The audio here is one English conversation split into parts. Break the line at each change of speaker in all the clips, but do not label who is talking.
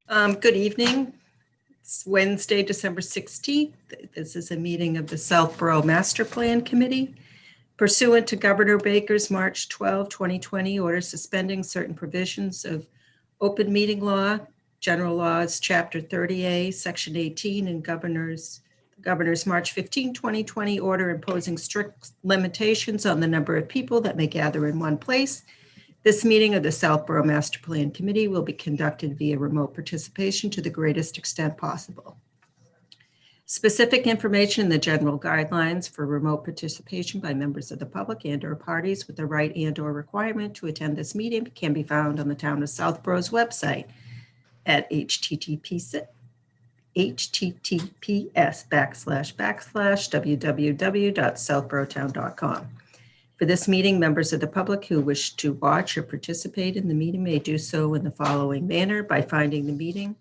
Good evening. It's Wednesday, December 16th. This is a meeting of the Southborough Master Plan Committee. Pursuant to Governor Baker's March 12, 2020 order suspending certain provisions of open meeting law, general laws, Chapter 30A, Section 18, and Governor's March 15, 2020 order imposing strict limitations on the number of people that may gather in one place. This meeting of the Southborough Master Plan Committee will be conducted via remote participation to the greatest extent possible. Specific information in the general guidelines for remote participation by members of the public and/or parties with the right and/or requirement to attend this meeting can be found on the Town of Southborough's website at https://www.southboroughtown.com. For this meeting, members of the public who wish to watch or participate in the meeting may do so in the following manner by finding the meeting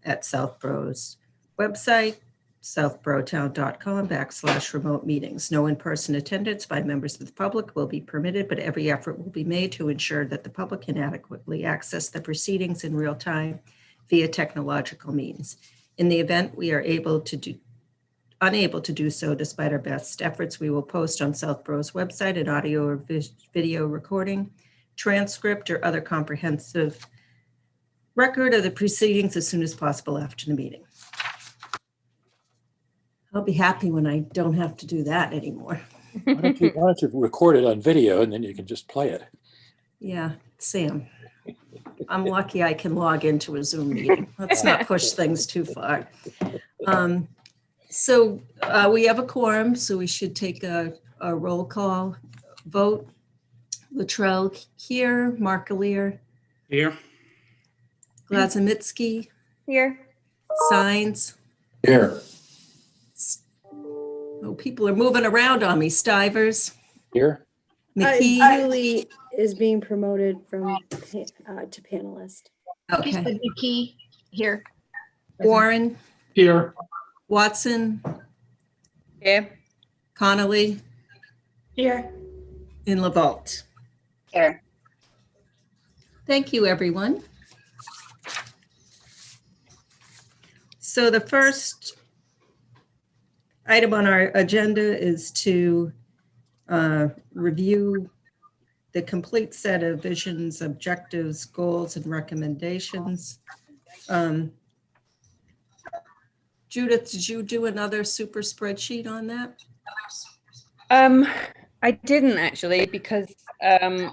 at Southborough's website, southboroughtown.com/remote meetings. No in-person attendance by members of the public will be permitted, but every effort will be made to ensure that the public can adequately access the proceedings in real time via technological means. In the event we are unable to do so despite our best efforts, we will post on Southborough's website an audio or video recording, transcript, or other comprehensive record of the proceedings as soon as possible after the meeting. I'll be happy when I don't have to do that anymore.
Why don't you record it on video and then you can just play it?
Yeah, Sam. I'm lucky I can log into a Zoom meeting. Let's not push things too far. So we have a quorum, so we should take a roll call vote. Luttrell here, Markalier.
Here.
Glazomitsky.
Here.
Signs.
Here.
Oh, people are moving around on me. Stivers.
Here.
McKee.
Julie is being promoted from to panelist.
Okay.
McKee here.
Warren.
Here.
Watson.
Here.
Connolly.
Here.
And LaVault.
Here.
Thank you, everyone. So the first item on our agenda is to review the complete set of visions, objectives, goals, and recommendations. Judith, did you do another super spreadsheet on that?
I didn't actually, because I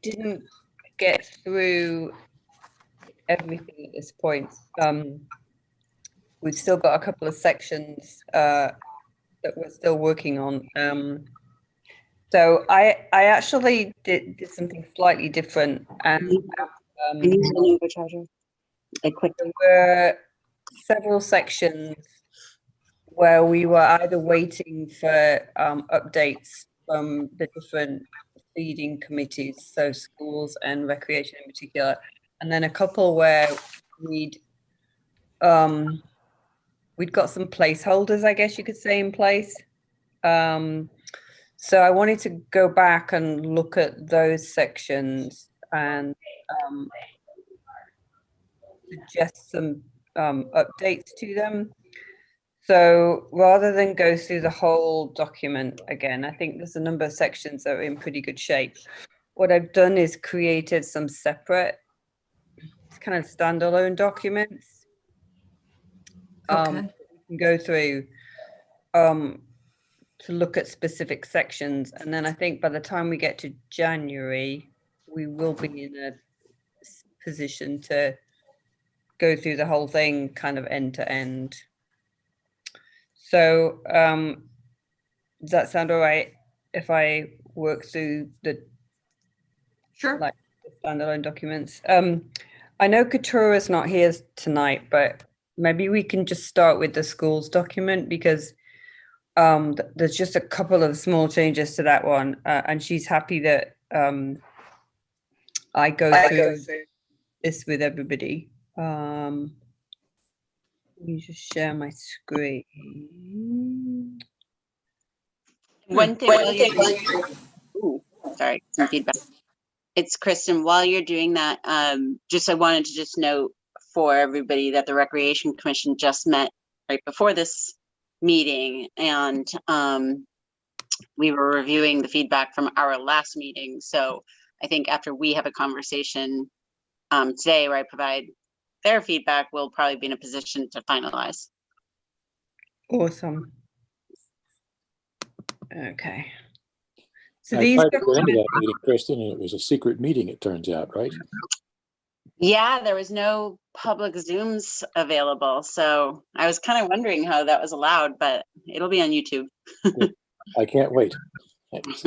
didn't get through everything at this point. We've still got a couple of sections that we're still working on. So I actually did something slightly different. And there were several sections where we were either waiting for updates from the different feeding committees, so schools and recreation in particular, and then a couple where we'd got some placeholders, I guess you could say, in place. So I wanted to go back and look at those sections and suggest some updates to them. So rather than go through the whole document again, I think there's a number of sections that are in pretty good shape. What I've done is created some separate kind of standalone documents.
Okay.
We can go through to look at specific sections, and then I think by the time we get to January, we will be in a position to go through the whole thing kind of end to end. So does that sound all right if I work through the
Sure.
standalone documents? I know Katura's not here tonight, but maybe we can just start with the schools document, because there's just a couple of small changes to that one, and she's happy that I go through this with everybody. Let me just share my screen.
One thing, sorry, some feedback. It's Kristen. While you're doing that, I wanted to just note for everybody that the Recreation Commission just met right before this meeting, and we were reviewing the feedback from our last meeting. So I think after we have a conversation today where I provide their feedback, we'll probably be in a position to finalize.
Awesome. Okay. So
I
these
tried to go into
documents,
that meeting, Kristen, and it was a secret meeting, it turns out, right?
Yeah, there was no public Zooms available. So I was kind of wondering how that was allowed, but it'll be on YouTube.
I can't wait. Thanks.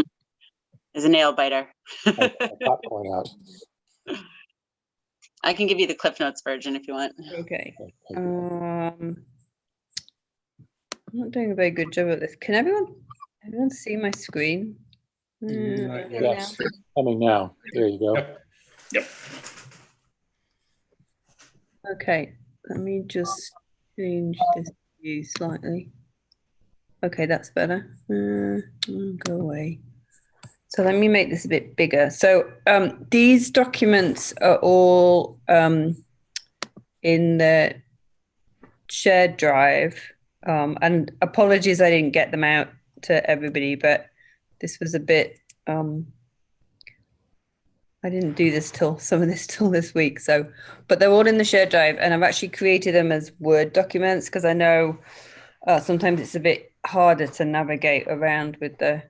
As a nail biter.
I'll popcorn out.
I can give you the Cliff Notes version if you want.
okay.
Thank you.
I'm not doing a very good job at this. Can everyone see my screen?
Yes, coming now. There you go.
Yep.
Okay, let me just change this view slightly. Okay, that's better. Go away. So let me make this a bit bigger. So these documents are all in the shared drive. And apologies, I didn't get them out to everybody, but this was a bit, I didn't do this till this week. So, but they're all in the shared drive, and I've actually created them as Word documents because I know sometimes it's a bit harder to navigate around with the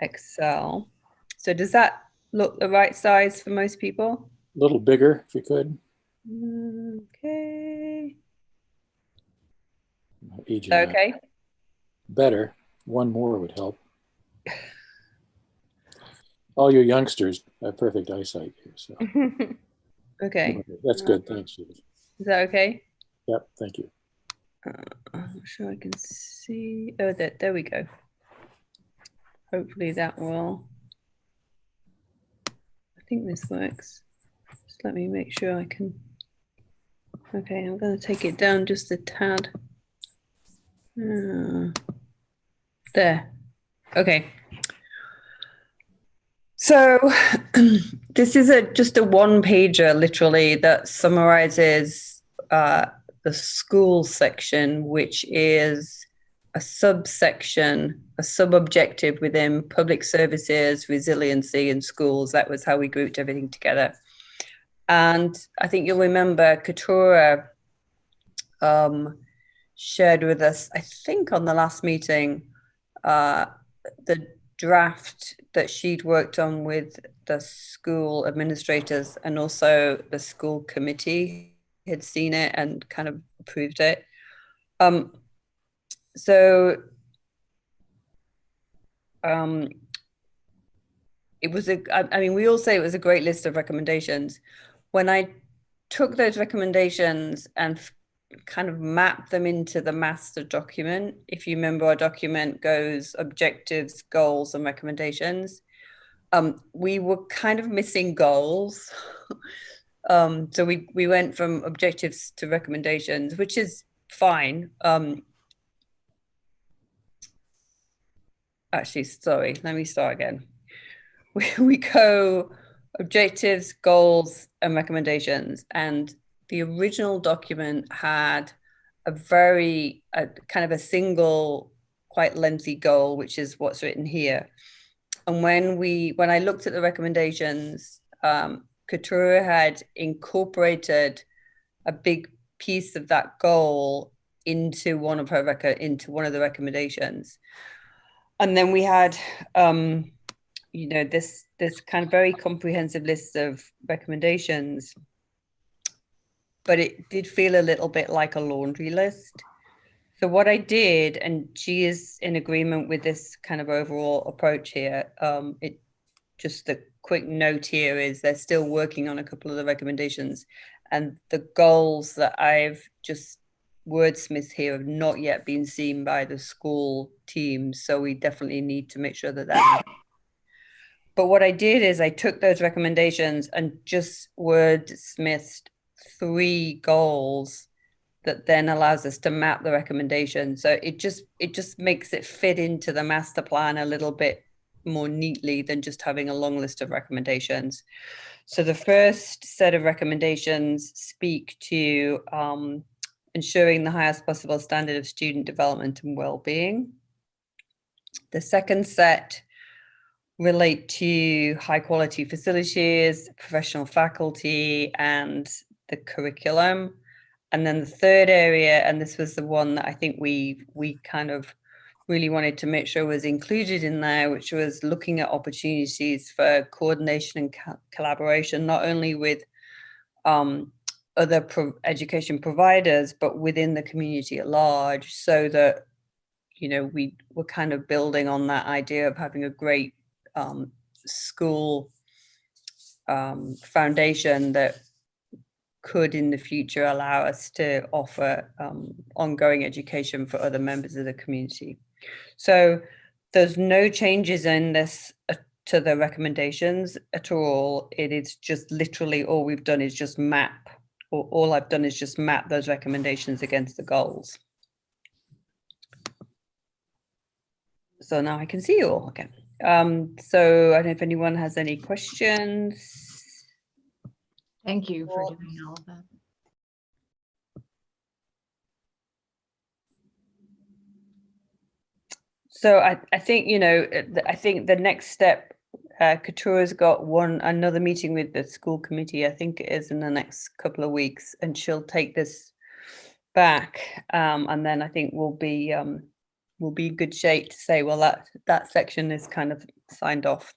Excel. So does that look the right size for most people?
A little bigger, if you could.
Okay.
Aging out.
Okay.
Better. One more would help. All you youngsters have perfect eyesight here, so
Okay.
that's good. Thanks, Judith.
Is that okay?
Yep, thank you.
I'm not sure I can see. Oh, there we go. Hopefully that will. I think this works. Just let me make sure I can. Okay, I'm going to take it down just a tad. There. Okay. So this is just a one-pager, literally, that summarizes the school section, which is a subsection, a sub-objective within public services, resiliency, and schools. That was how we grouped everything together. And I think you'll remember Katura shared with us, I think on the last meeting, the draft that she'd worked on with the school administrators, and also the school committee had seen it and kind of approved it. It was I mean, we all say it was a great list of recommendations. When I took those recommendations and kind of mapped them into the master document, if you remember, our document goes objectives, goals, and recommendations. We were kind of missing goals. So we went from objectives to recommendations, which is fine. Actually, sorry, let me start again. We go objectives, goals, and recommendations. And the original document had a kind of a single, quite lengthy goal, which is what's written here. And when I looked at the recommendations, Katura had incorporated a big piece of that goal into one of the recommendations. And then we had this kind of very comprehensive list of recommendations, but it did feel a little bit like a laundry list. So what I did, and she is in agreement with this kind of overall approach here, just the quick note here is they're still working on a couple of the recommendations, and the goals that I've just wordsmithed here have not yet been seen by the school teams. So we definitely need to make sure that happens. But what I did is I took those recommendations and just wordsmithed 3 goals that then allows us to map the recommendation. So it just makes it fit into the master plan a little bit more neatly than just having a long list of recommendations. So the first set of recommendations speak to ensuring the highest possible standard of student development and well-being. The second set relate to high quality facilities, professional faculty, and the curriculum. And then the third area, and this was the one that I think we kind of really wanted to make sure was included in there, which was looking at opportunities for coordination and collaboration, not only with other education providers, but within the community at large, so that, you know, we were kind of building on that idea of having a great school foundation that could in the future allow us to offer ongoing education for other members of the community. So there's no changes in this to the recommendations at all. It is just literally all we've done is just map, or all I've done is just map those recommendations against the goals. So now I can see you all again. So I don't know if anyone has any questions.
Thank you for doing all of that.
So I think, you know, I think the next step, Katura's got another meeting with the school committee, I think it is in the next couple of weeks, and she'll take this back. And then I think we'll be in good shape to say, well, that section is kind of signed off.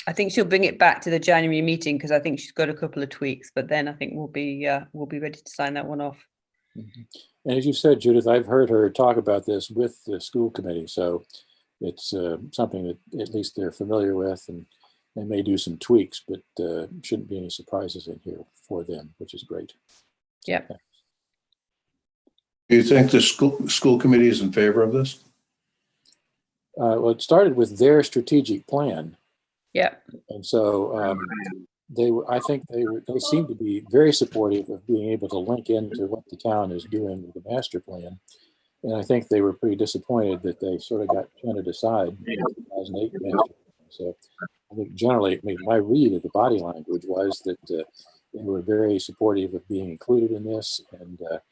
I think she'll bring it back to the January meeting because I think she's got a couple of tweaks, but then I think we'll be ready to sign that one off.
Mm-hmm. And as you said, Judith, I've heard her talk about this with the school committee, so it's something that at least they're familiar with, and they may do some tweaks, but shouldn't be any surprises in here for them, which is great.
Yeah.
Do you think the school committee is in favor of this?
Well, it started with their strategic plan.
Yeah.
And so I think they seem to be very supportive of being able to link into what the town is doing with the master plan. And I think they were pretty disappointed that they sort of got shunted aside in the 2008 master plan. So I think generally, my read of the body language was that they were very supportive of being included in this. And the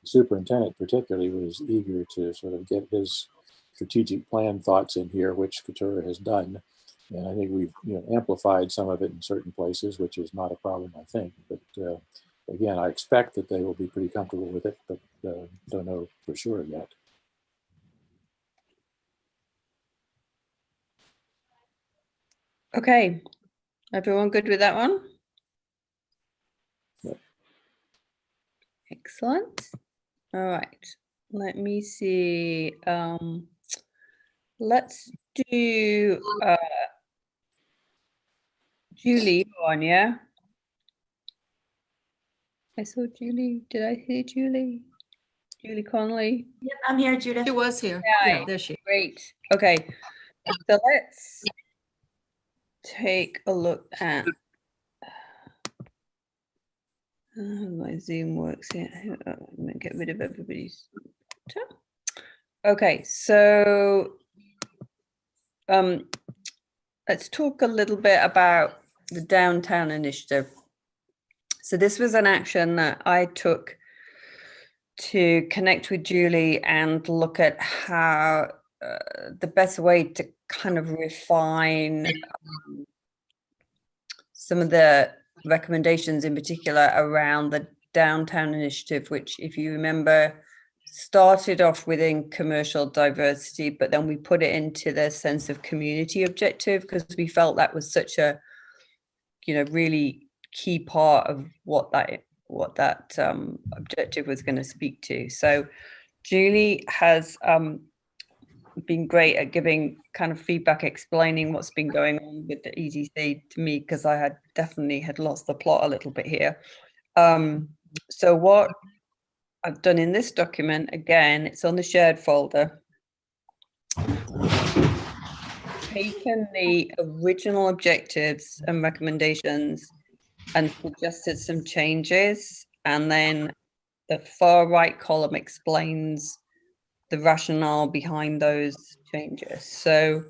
superintendent particularly was eager to sort of get his strategic plan thoughts in here, which Katura has done. And I think we've amplified some of it in certain places, which is not a problem, I think. But again, I expect that they will be pretty comfortable with it, but don't know for sure yet.
Okay. Everyone good with that one?
Yep.
Excellent. All right. Let me see. Let's do Julie on, yeah? I saw Julie. Did I hear Julie? Julie Connolly.
Yep, I'm here, Judith.
She was here.
Yeah.
Yeah, there she is.
Great. Okay. So let's take a look at my Zoom works here. I'm going to get rid of everybody's. Okay, so let's talk a little bit about the downtown initiative. So this was an action that I took to connect with Julie and look at how the best way to kind of refine some of the recommendations in particular around the downtown initiative, which, if you remember, started off within commercial diversity, but then we put it into the sense of community objective because we felt that was such a, really key part of what that objective was going to speak to. So Julie has been great at giving kind of feedback, explaining what's been going on with the EDC to me, because I had definitely lost the plot a little bit here. So what I've done in this document, again, it's on the shared folder, taken the original objectives and recommendations and suggested some changes, and then the far right column explains the rationale behind those changes. So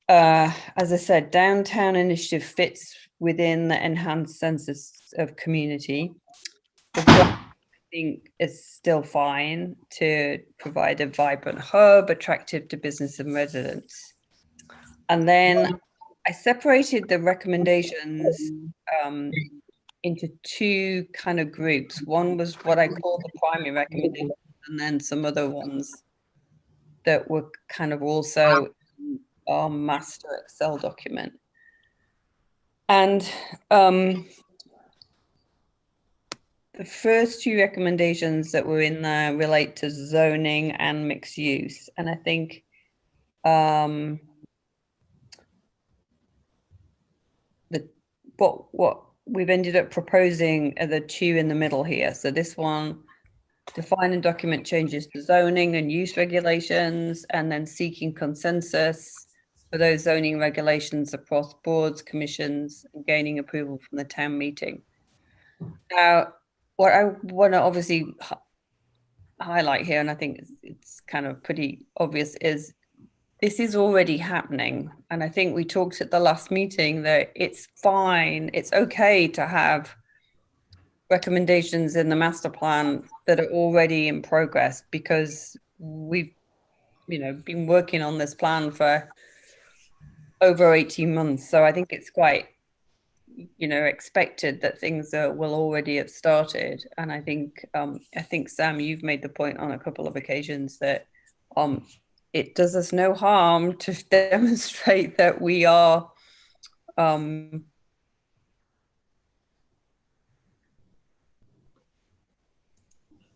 as I said, downtown initiative fits within the enhanced census of community. The I think is still fine to provide a vibrant hub, attractive to business and residents. And then I separated the recommendations into two kind of groups. One was what I call the primary recommendations, and then some other ones that were kind of also in our master Excel document. And the first two recommendations that were in there relate to zoning and mixed use. And I think what we've ended up proposing are the two in the middle here. So this one, define and document changes to zoning and use regulations, and then seeking consensus for those zoning regulations across boards, commissions, and gaining approval from the town meeting. Now, what I want to obviously highlight here, and I think it's kind of pretty obvious, is this is already happening. And I think we talked at the last meeting that it's fine, it's okay to have recommendations in the master plan that are already in progress, because we've, been working on this plan for over 18 months. So I think it's quite, expected that things will already have started. And I think Sam, you've made the point on a couple of occasions that it does us no harm to demonstrate that we are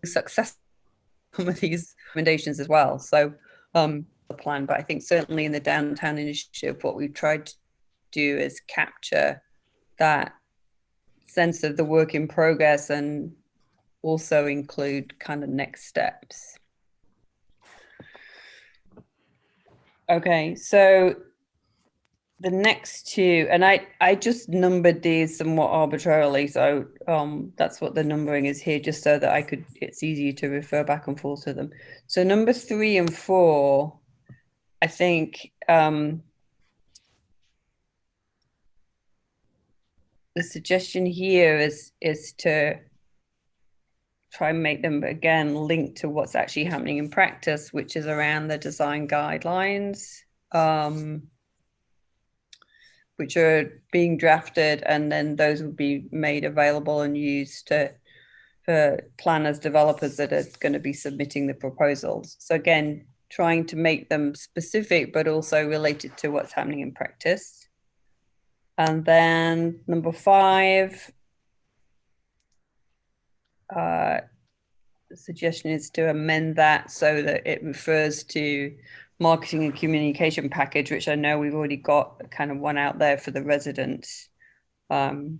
successful some of these recommendations as well. So the plan, but I think certainly in the downtown initiative, what we've tried to do is capture that sense of the work in progress and also include kind of next steps. Okay, so the next two, and I just numbered these somewhat arbitrarily, so that's what the numbering is here, just so that it's easier to refer back and forth to them. So number 3 and 4, I think the suggestion here is to try and make them again linked to what's actually happening in practice, which is around the design guidelines, which are being drafted, and then those will be made available and used for planners, developers that are going to be submitting the proposals. So again, trying to make them specific, but also related to what's happening in practice. And then number 5, the suggestion is to amend that so that it refers to marketing and communication package, which I know we've already got kind of one out there for the residents. So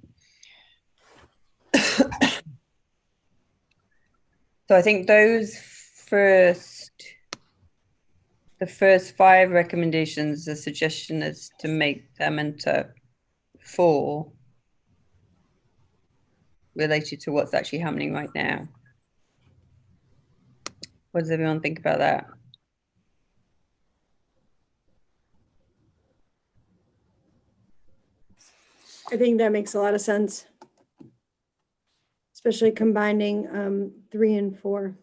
I think the first 5 recommendations, the suggestion is to make them into 4 related to what's actually happening right now. What does everyone think about that?
I think that makes a lot of sense, especially combining 3 and 4.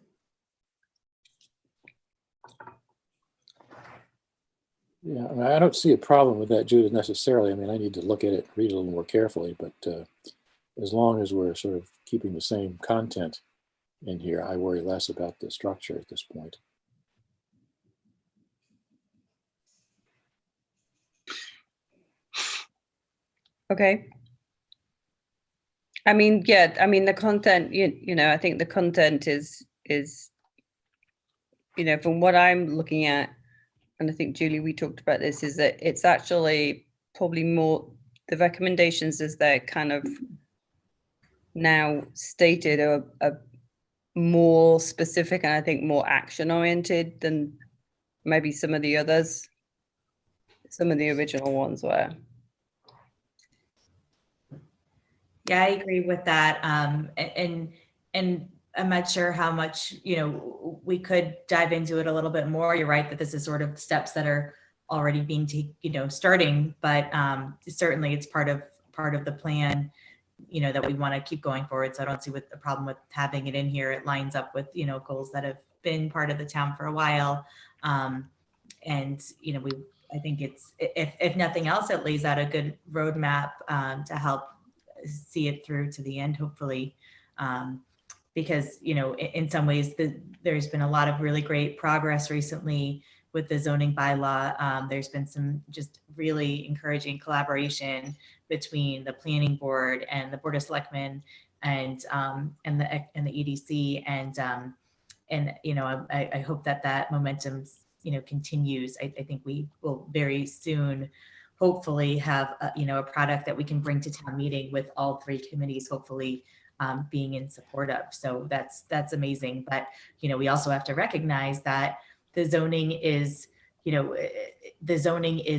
Yeah, I mean, I don't see a problem with that, Judith, necessarily. I mean, I need to look at it, read it a little more carefully, but as long as we're sort of keeping the same content in here, I worry less about the structure at this point.
Okay. I mean, yeah, I mean, the content, I think the content is, from what I'm looking at, and I think, Julie, we talked about this, is that it's actually probably more, the recommendations as they're kind of now stated are more specific and I think more action oriented than maybe some of the others, some of the original ones were.
Yeah, I agree with that. And I'm not sure how much, we could dive into it a little bit more. You're right that this is sort of steps that are already being, starting, but certainly it's part of the plan, that we want to keep going forward. So I don't see what the problem with having it in here. It lines up with, goals that have been part of the town for a while. And, I think it's, if nothing else, it lays out a good roadmap to help see it through to the end, hopefully. Because, in some ways there's been a lot of really great progress recently with the zoning bylaw. There's been some just really encouraging collaboration between the planning board and the board of selectmen and the EDC, and I hope that momentum continues. I think we will very soon hopefully have a product that we can bring to town meeting with all three committees hopefully being in support of. So that's amazing. But we also have to recognize that the zoning is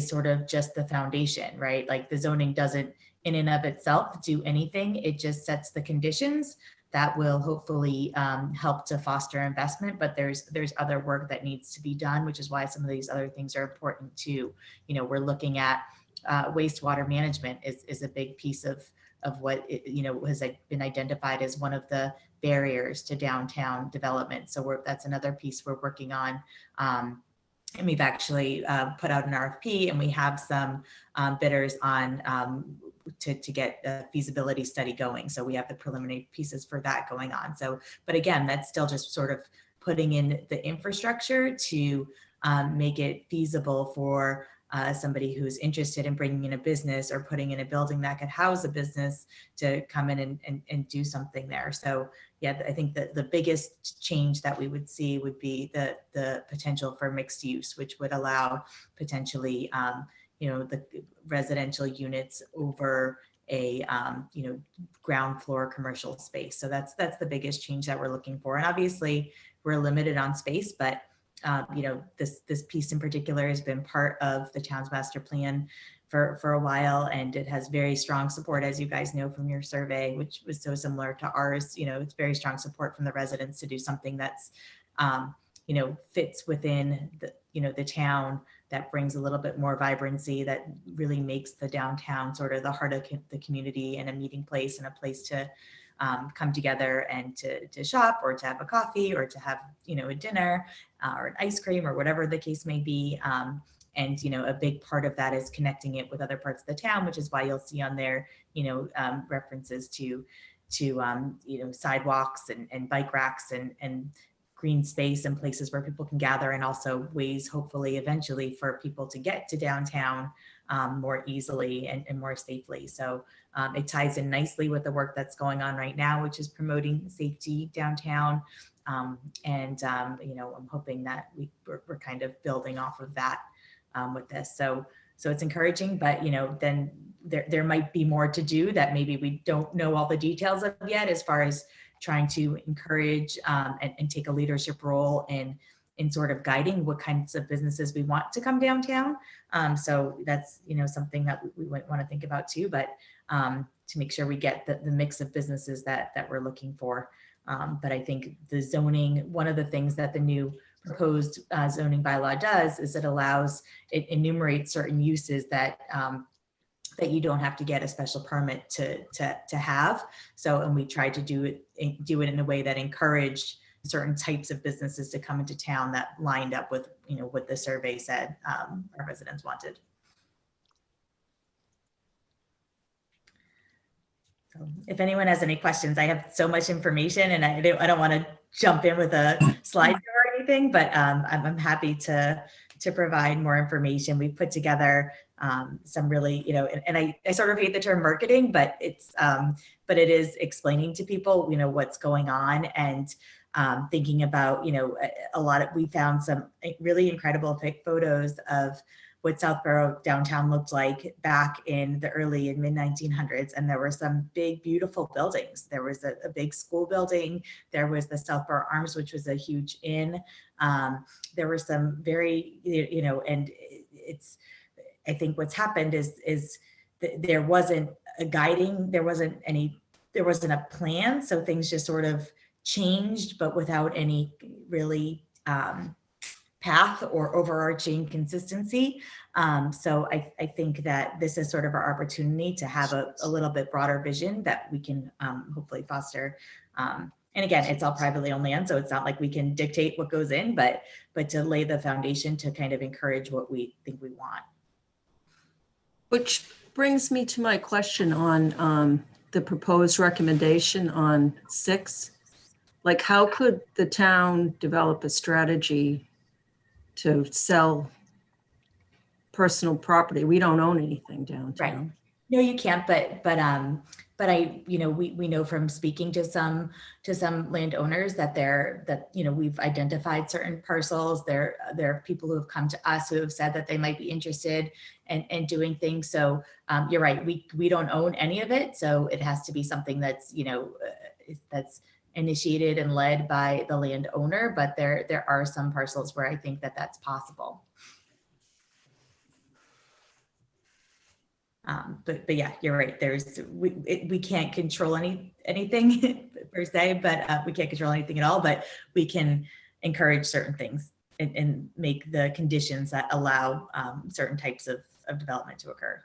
sort of just the foundation, right? Like the zoning doesn't in and of itself do anything. It just sets the conditions that will hopefully help to foster investment. But there's other work that needs to be done, which is why some of these other things are important too. We're looking at wastewater management is a big piece of what has been identified as one of the barriers to downtown development. So that's another piece we're working on. And we've actually put out an RFP, and we have some bidders on to get a feasibility study going. So we have the preliminary pieces for that going on. So, but again, that's still just sort of putting in the infrastructure to make it feasible for somebody who's interested in bringing in a business or putting in a building that could house a business to come in and do something there. So yeah, I think that the biggest change that we would see would be the potential for mixed use, which would allow potentially, the residential units over a, ground floor commercial space. So that's the biggest change that we're looking for. And obviously we're limited on space, but this piece in particular has been part of the town's master plan for a while, and it has very strong support, as you guys know from your survey, which was so similar to ours. It's very strong support from the residents to do something that's fits within the town, that brings a little bit more vibrancy, that really makes the downtown sort of the heart of the community and a meeting place and a place to come together and to shop or to have a coffee or to have a dinner or an ice cream or whatever the case may be. And a big part of that is connecting it with other parts of the town, which is why you'll see on there references to sidewalks and bike racks and green space and places where people can gather, and also ways hopefully eventually for people to get to downtown more easily and more safely. So it ties in nicely with the work that's going on right now, which is promoting safety downtown. I'm hoping that we're kind of building off of that with this. So it's encouraging, but then there might be more to do that maybe we don't know all the details of yet, as far as trying to encourage and take a leadership role in sort of guiding what kinds of businesses we want to come downtown. So that's, something that we might want to think about too, but to make sure we get the mix of businesses that we're looking for. But I think the zoning, one of the things that the new proposed zoning bylaw does is it enumerates certain uses that you don't have to get a special permit to have. So, and we tried to do it in a way that encouraged certain types of businesses to come into town that lined up with, what the survey said our residents wanted. So if anyone has any questions, I have so much information and I don't want to jump in with a slide or anything, but I'm happy to provide more information. We've put together some really, and I sort of hate the term marketing, but but it is explaining to people, what's going on, and thinking about, we found some really incredible photos of what Southborough downtown looked like back in the early and mid 1900s. And there were some big, beautiful buildings. There was a big school building. There was the Southborough Arms, which was a huge inn. There were some very, and I think what's happened is there wasn't a guiding, there wasn't a plan. So things just sort of changed, but without any really path or overarching consistency. So I think that this is sort of our opportunity to have a little bit broader vision that we can hopefully foster. And again, it's all privately owned land, so it's not like we can dictate what goes in, but to lay the foundation to kind of encourage what we think we want.
Which brings me to my question on the proposed recommendation on 6. Like, how could the town develop a strategy to sell personal property? We don't own anything downtown.
Right. No, you can't, but I, we know from speaking to some landowners that we've identified certain parcels. There are people who have come to us who have said that they might be interested in doing things. So you're right, we don't own any of it. So it has to be something that's, that's initiated and led by the landowner, but there are some parcels where I think that that's possible. But yeah, you're right. We can't control anything per se, but we can't control anything at all, but we can encourage certain things and make the conditions that allow certain types of development to occur.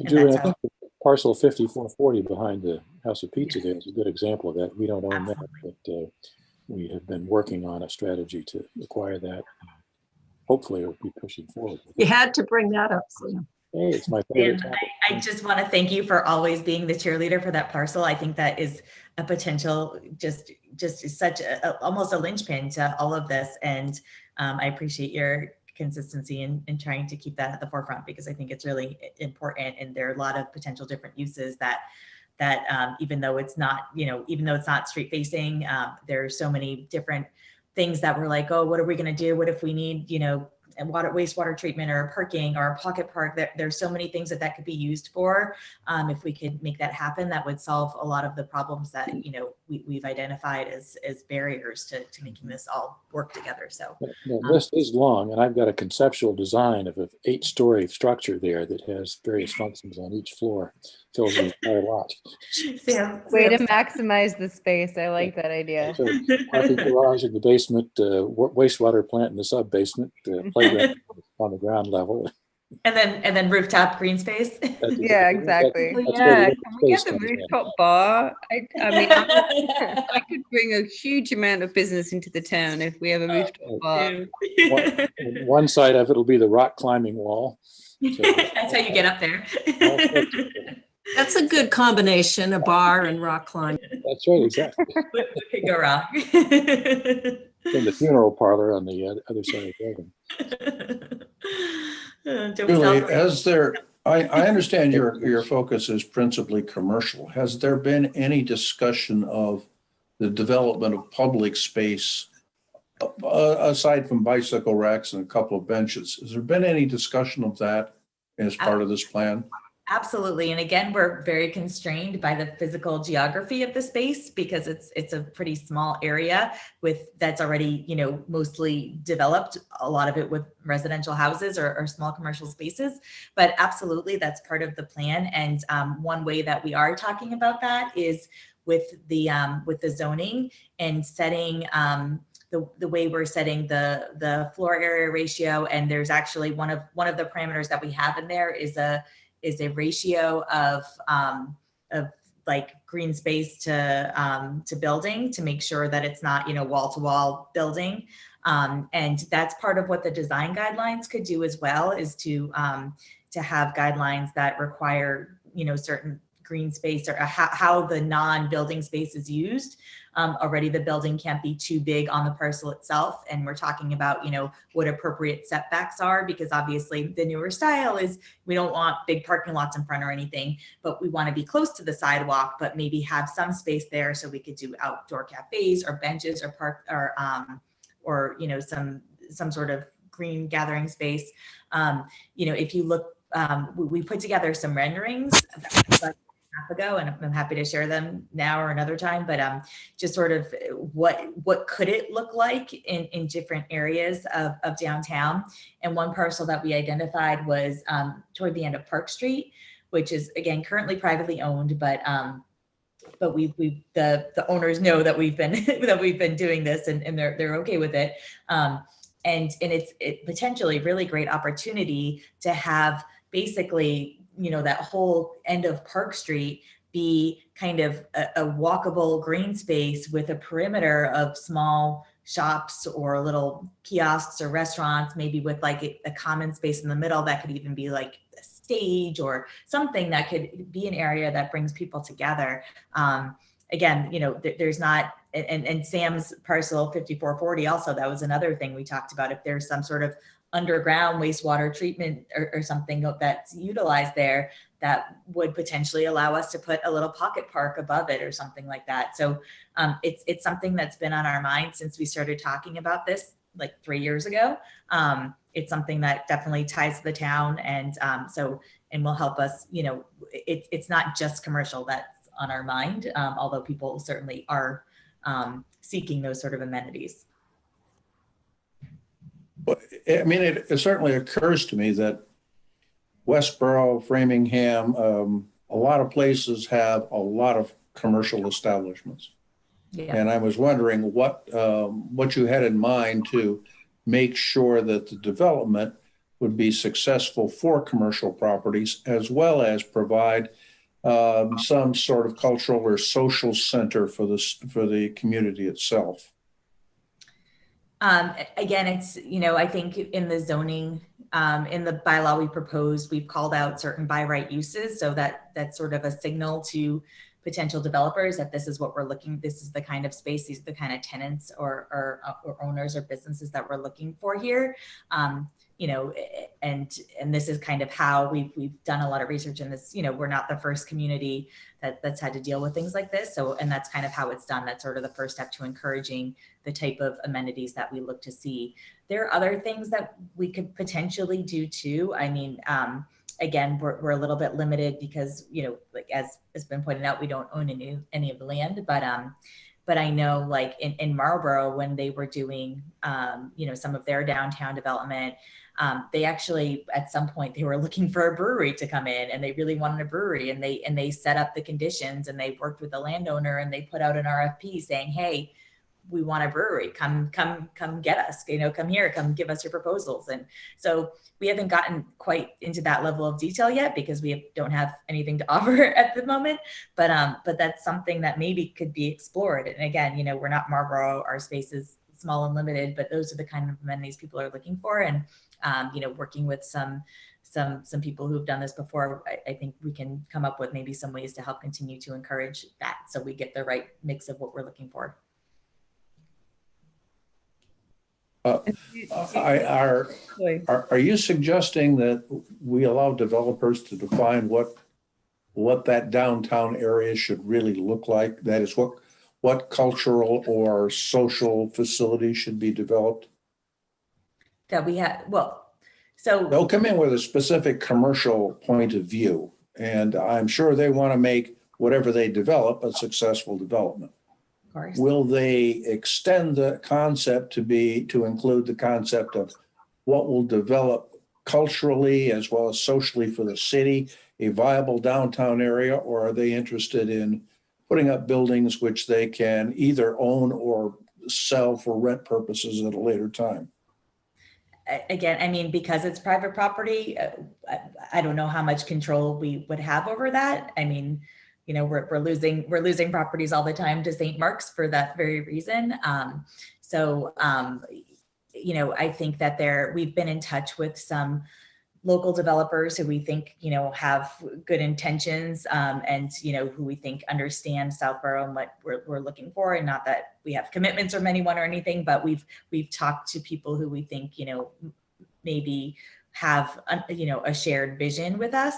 Julie, I think parcel 5440 behind the House of Pizza there is a good example of that. We don't own
Absolutely.
that, but we have been working on a strategy to acquire that. Hopefully, it'll be pushing forward.
You had to bring that up, Sam.
Hey, it's my favorite
And
topic.
I just want to thank you for always being the cheerleader for that parcel. I think that is a potential, just such almost a linchpin to all of this. And I appreciate your consistency in trying to keep that at the forefront, because I think it's really important. And there are a lot of potential different uses that even though it's not, even though it's not street facing, there are so many different things that we're like, oh, what are we going to do? What if we need, wastewater treatment or parking or a pocket park? There's so many things that could be used for. If we could make that happen, that would solve a lot of the problems that we've identified as barriers to making this all work together. So
the list is long, and I've got a conceptual design of an 8-story structure there that has various functions on each floor, fills the entire lot.
Way to maximize the space. I like that idea.
So, parking garage in the basement, wastewater plant in the sub-basement, playground on the ground level.
And then rooftop green space.
Yeah, exactly.
That's
Yeah,
where the
can we get
space
the
comes in.
rooftop bar? I mean, I could bring a huge amount of business into the town if we have a rooftop bar.
One side of it will be the rock climbing wall. So,
That's how you get up there.
That's a good combination, a bar and rock climbing.
that's right, exactly.
What could go wrong?
In the funeral parlor on the other side of the building.
Don't
Julie,
celebrate.
has there, I understand your focus is principally commercial. Has there been any discussion of the development of public space aside from bicycle racks and a couple of benches? Has there been any discussion of that as part of this plan?
Absolutely. And again, we're very constrained by the physical geography of the space, because it's a pretty small area that's already, mostly developed, a lot of it with residential houses or small commercial spaces. But absolutely, that's part of the plan. And one way that we are talking about that is with the zoning and setting the way we're setting the floor area ratio. And there's actually one of the parameters that we have in there is a ratio of like green space to building, to make sure that it's not, wall to wall building. And that's part of what the design guidelines could do as well, is to have guidelines that require, certain green space or how the non-building space is used. Already the building can't be too big on the parcel itself. And we're talking about, what appropriate setbacks are, because obviously the newer style is we don't want big parking lots in front or anything, but we want to be close to the sidewalk, but maybe have some space there so we could do outdoor cafes or benches or park or some sort of green gathering space. If you look, we put together some renderings ago, and I'm happy to share them now or another time, but just sort of what could it look like in different areas of downtown. And one parcel that we identified was toward the end of Park Street, which is again currently privately owned, but the owners know that we've been doing this, and they're okay with it. it's potentially really great opportunity to have basically, that whole end of Park Street be kind of a walkable green space with a perimeter of small shops or little kiosks or restaurants, maybe with like a common space in the middle that could even be like a stage or something that could be an area that brings people together. Again, there's not, and Sam's parcel 5440 also, that was another thing we talked about. If there's some sort of underground wastewater treatment or something that's utilized there, that would potentially allow us to put a little pocket park above it or something like that. So it's something that's been on our mind since we started talking about this like 3 years ago. It's something that definitely ties to the town, and will help us. It's not just commercial that's on our mind, although people certainly are seeking those sort of amenities.
But I mean, it certainly occurs to me that Westboro, Framingham, a lot of places have a lot of commercial establishments.
Yeah.
And I was wondering what you had in mind to make sure that the development would be successful for commercial properties, as well as provide some sort of cultural or social center for the community itself.
Again, it's, I think in the zoning, in the bylaw we proposed, we've called out certain by right uses. So that's sort of a signal to potential developers that this is what we're looking, this is the kind of space, these are the kind of tenants or owners or businesses that we're looking for here. And this is kind of how we've done a lot of research in this. We're not the first community that's had to deal with things like this. So, and that's kind of how it's done. That's sort of the first step to encouraging the type of amenities that we look to see. There are other things that we could potentially do too. I mean, again, we're a little bit limited because, like as has been pointed out, we don't own any of the land, but I know like in Marlboro, when they were doing, some of their downtown development, they actually, at some point, they were looking for a brewery to come in, and they really wanted a brewery, and they set up the conditions, and they worked with the landowner, and they put out an RFP saying, hey, we want a brewery, come get us, come here, come give us your proposals. And so we haven't gotten quite into that level of detail yet because we don't have anything to offer at the moment, but that's something that maybe could be explored. And again, we're not Marlboro, our space is small and limited, but those are the kind of amenities people are looking for. And working with some people who've done this before, I think we can come up with maybe some ways to help continue to encourage that, so we get the right mix of what we're looking for.
Are you suggesting that we allow developers to define what that downtown area should really look like? That is, what cultural or social facilities should be developed?
That we have, so
they'll come in with a specific commercial point of view, and I'm sure they want to make whatever they develop a successful development.
Of course.
Will they extend the concept to include the concept of what will develop culturally as well as socially for the city, a viable downtown area, or are they interested in putting up buildings which they can either own or sell for rent purposes at a later time?
Again, I mean, because it's private property, I don't know how much control we would have over that. I mean, we're losing properties all the time to St. Mark's for that very reason. I think that we've been in touch with some local developers who we think, have good intentions, and, who we think understand Southborough and what we're looking for. And not that we have commitments from anyone or anything, but we've talked to people who we think, maybe have, a shared vision with us.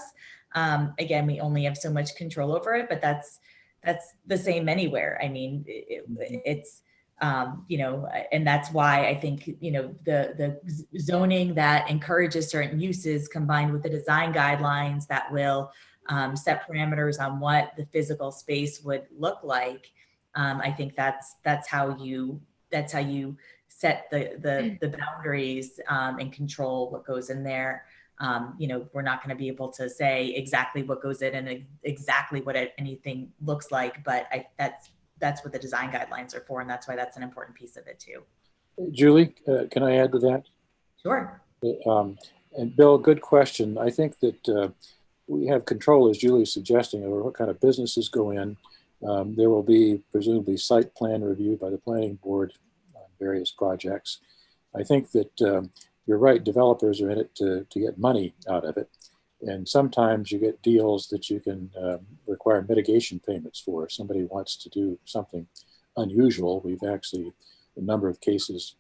Again, we only have so much control over it, but that's the same anywhere. I mean, it's, and that's why I think, the zoning that encourages certain uses combined with the design guidelines that will set parameters on what the physical space would look like. I think that's how you set the boundaries and control what goes in there. We're not going to be able to say exactly what goes in and exactly what anything looks like, but that's what the design guidelines are for, and that's why that's an important piece of it too.
Julie, can I add to that?
Sure.
And Bill, good question. I think that we have control, as Julie's suggesting, over what kind of businesses go in. There will be presumably site plan review by the planning board on various projects. I think that you're right, developers are in it to get money out of it. And sometimes you get deals that you can require mitigation payments for. If somebody wants to do something unusual, we've actually, a number of cases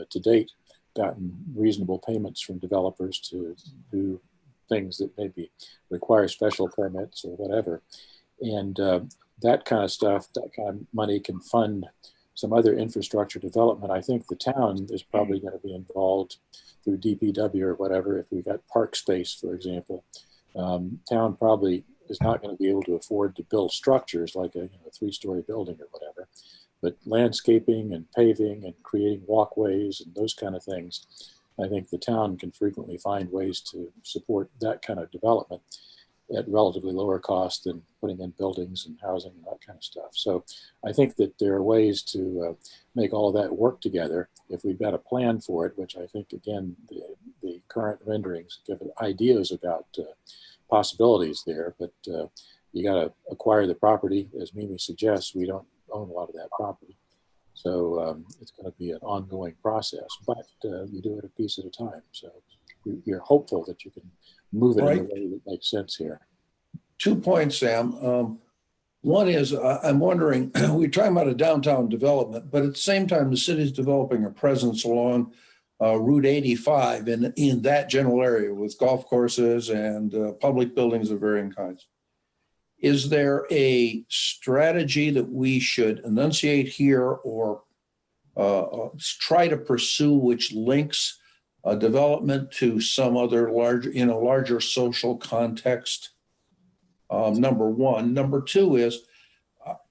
to date, gotten reasonable payments from developers to do things that maybe require special permits or whatever. And that kind of stuff, that kind of money can fund some other infrastructure development. I think the town is probably going to be involved through DPW or whatever. If we got park space, for example, town probably is not going to be able to afford to build structures like a 3-story building or whatever, but landscaping and paving and creating walkways and those kind of things, I think the town can frequently find ways to support that kind of development at relatively lower cost than putting in buildings and housing and that kind of stuff. So I think that there are ways to make all of that work together if we've got a plan for it, which I think, again, the current renderings give ideas about possibilities there, but you got to acquire the property. As Mimi suggests, we don't own a lot of that property. So it's going to be an ongoing process, but you do it a piece at a time. So you're hopeful that you can move it in a way that makes sense here.
2 points, Sam. One is I'm wondering, we're talking about a downtown development, but at the same time, the city's developing a presence along Route 85 in that general area with golf courses and public buildings of varying kinds. Is there a strategy that we should enunciate here or try to pursue which links development to some other larger social context? Number one. Number two is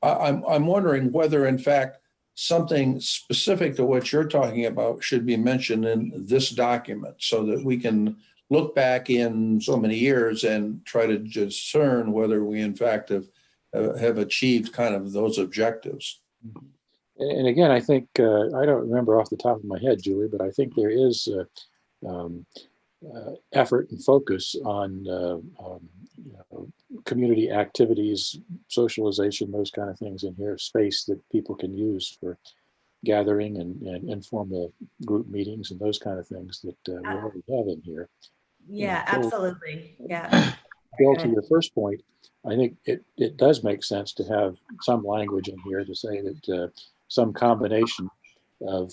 I'm wondering whether, in fact, something specific to what you're talking about should be mentioned in this document so that we can look back in so many years and try to discern whether we, in fact, have achieved kind of those objectives.
And again, I think, I don't remember off the top of my head, Julie, but I think there is effort and focus on community activities, socialization, those kind of things in here, space that people can use for gathering and informal group meetings and those kind of things that we already have in here.
Yeah, absolutely. Yeah.
Bill, to your first point, I think it does make sense to have some language in here to say that some combination of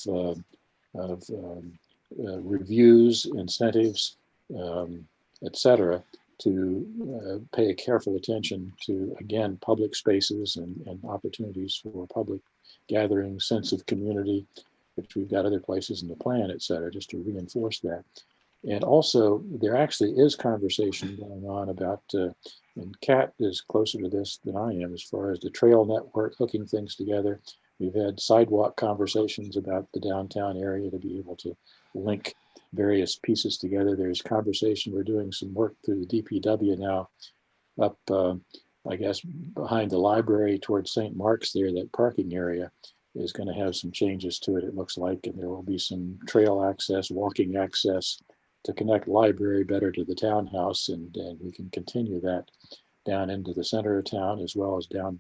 reviews, incentives, et cetera, to pay careful attention to, again, public spaces and opportunities for public gathering, sense of community, which we've got other places in the plan, et cetera, just to reinforce that. And also, there actually is conversation going on about, and Kat is closer to this than I am as far as the trail network, hooking things together. We've had sidewalk conversations about the downtown area to be able to link various pieces together. There's conversation. We're doing some work through the DPW now up, I guess, behind the library towards St. Mark's there. That parking area is going to have some changes to it, it looks like, and there will be some trail access, walking access to connect library better to the townhouse, and we can continue that down into the center of town as well as down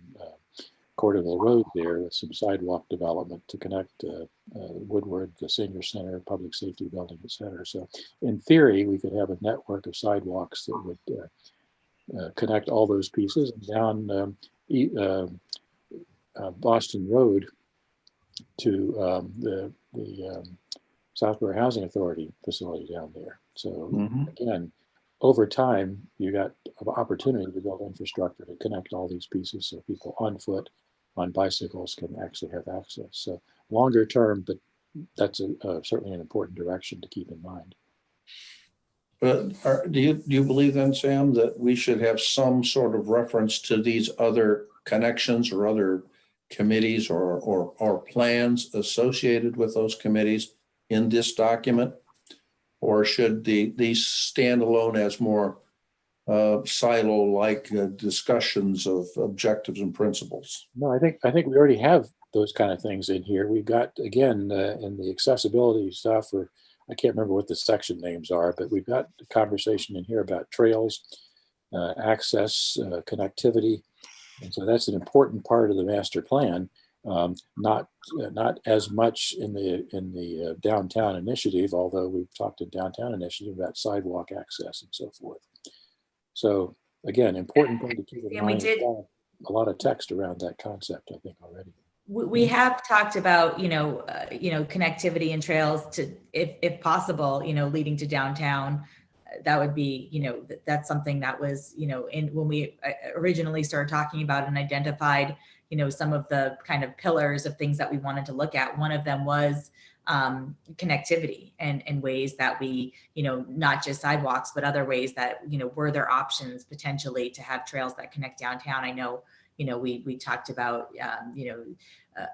Corderville Road there with some sidewalk development to connect Woodward, the senior center, public safety building, et cetera. So in theory, we could have a network of sidewalks that would connect all those pieces down Boston Road to the Southborough Housing Authority facility down there. So again, over time, you got an opportunity to build infrastructure to connect all these pieces so people on foot, on bicycles can actually have access. So longer term, but that's certainly an important direction to keep in mind.
But do you believe then, Sam, that we should have some sort of reference to these other connections or other committees or plans associated with those committees in this document? Or should these stand alone as more silo-like discussions of objectives and principles?
No, I think we already have those kind of things in here. We've got, again, in the accessibility stuff, or I can't remember what the section names are, but we've got a conversation in here about trails, access, connectivity. And so that's an important part of the master plan. Not as much in the downtown initiative, although we've talked in downtown initiative about sidewalk access and so forth. So again, important thing to keep in
And we
mind.
did
A lot of text around that concept, I think, already.
we have talked about, connectivity and trails to, if possible, leading to downtown. That would be, that's something that was, when we originally started talking about and identified, some of the kind of pillars of things that we wanted to look at. One of them was connectivity and ways that we, not just sidewalks, but other ways that, were there options potentially to have trails that connect downtown. I know, we talked about,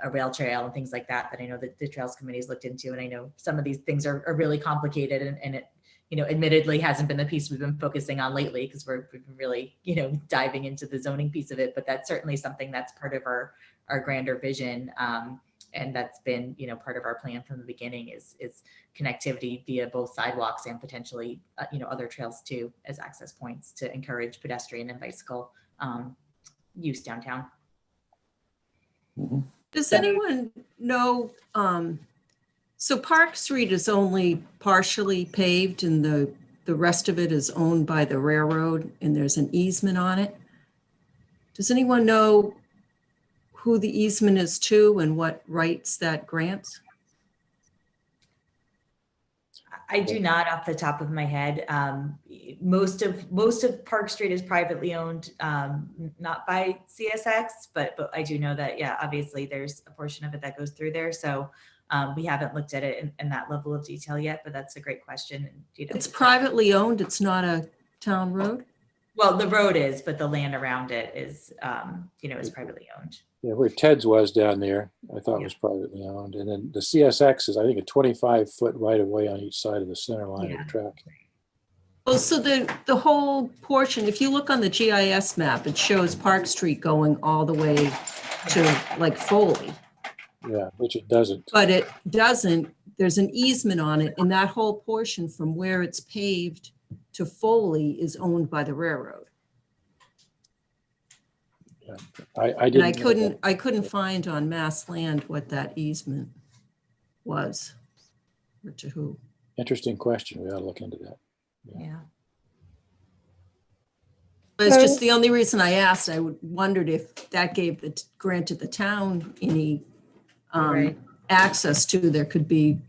a rail trail and things like that I know that the Trails Committee's looked into. And I know some of these things are really complicated, and it, admittedly hasn't been the piece we've been focusing on lately, because we've been really, diving into the zoning piece of it. But that's certainly something that's part of our grander vision. And that's been, part of our plan from the beginning is connectivity via both sidewalks and potentially, other trails too, as access points to encourage pedestrian and bicycle use downtown.
Does anyone know, so Park Street is only partially paved and the rest of it is owned by the railroad and there's an easement on it? Does anyone know who the easement is to and what rights that grants?
I do not off the top of my head. Most of Park Street is privately owned, not by CSX, but I do know that, yeah, obviously there's a portion of it that goes through there. So we haven't looked at it in that level of detail yet, but that's a great question.
It's privately owned. It's not a town road?
Well, the road is, but the land around it is, is privately owned.
Yeah, where Ted's was down there, I thought was privately owned. And then the CSX is, I think, a 25-foot right of way on each side of the center line of the track.
Well, so the whole portion, if you look on the GIS map, it shows Park Street going all the way to like Foley.
Yeah, which it doesn't.
But it doesn't, there's an easement on it, and that whole portion from where it's paved to Foley is owned by the railroad.
Yeah.
And I couldn't find on Mass Land what that easement was, or to who.
Interesting question. We ought to look into that.
Yeah.
It's just the only reason I asked. I wondered if that granted the town any access to, there could be,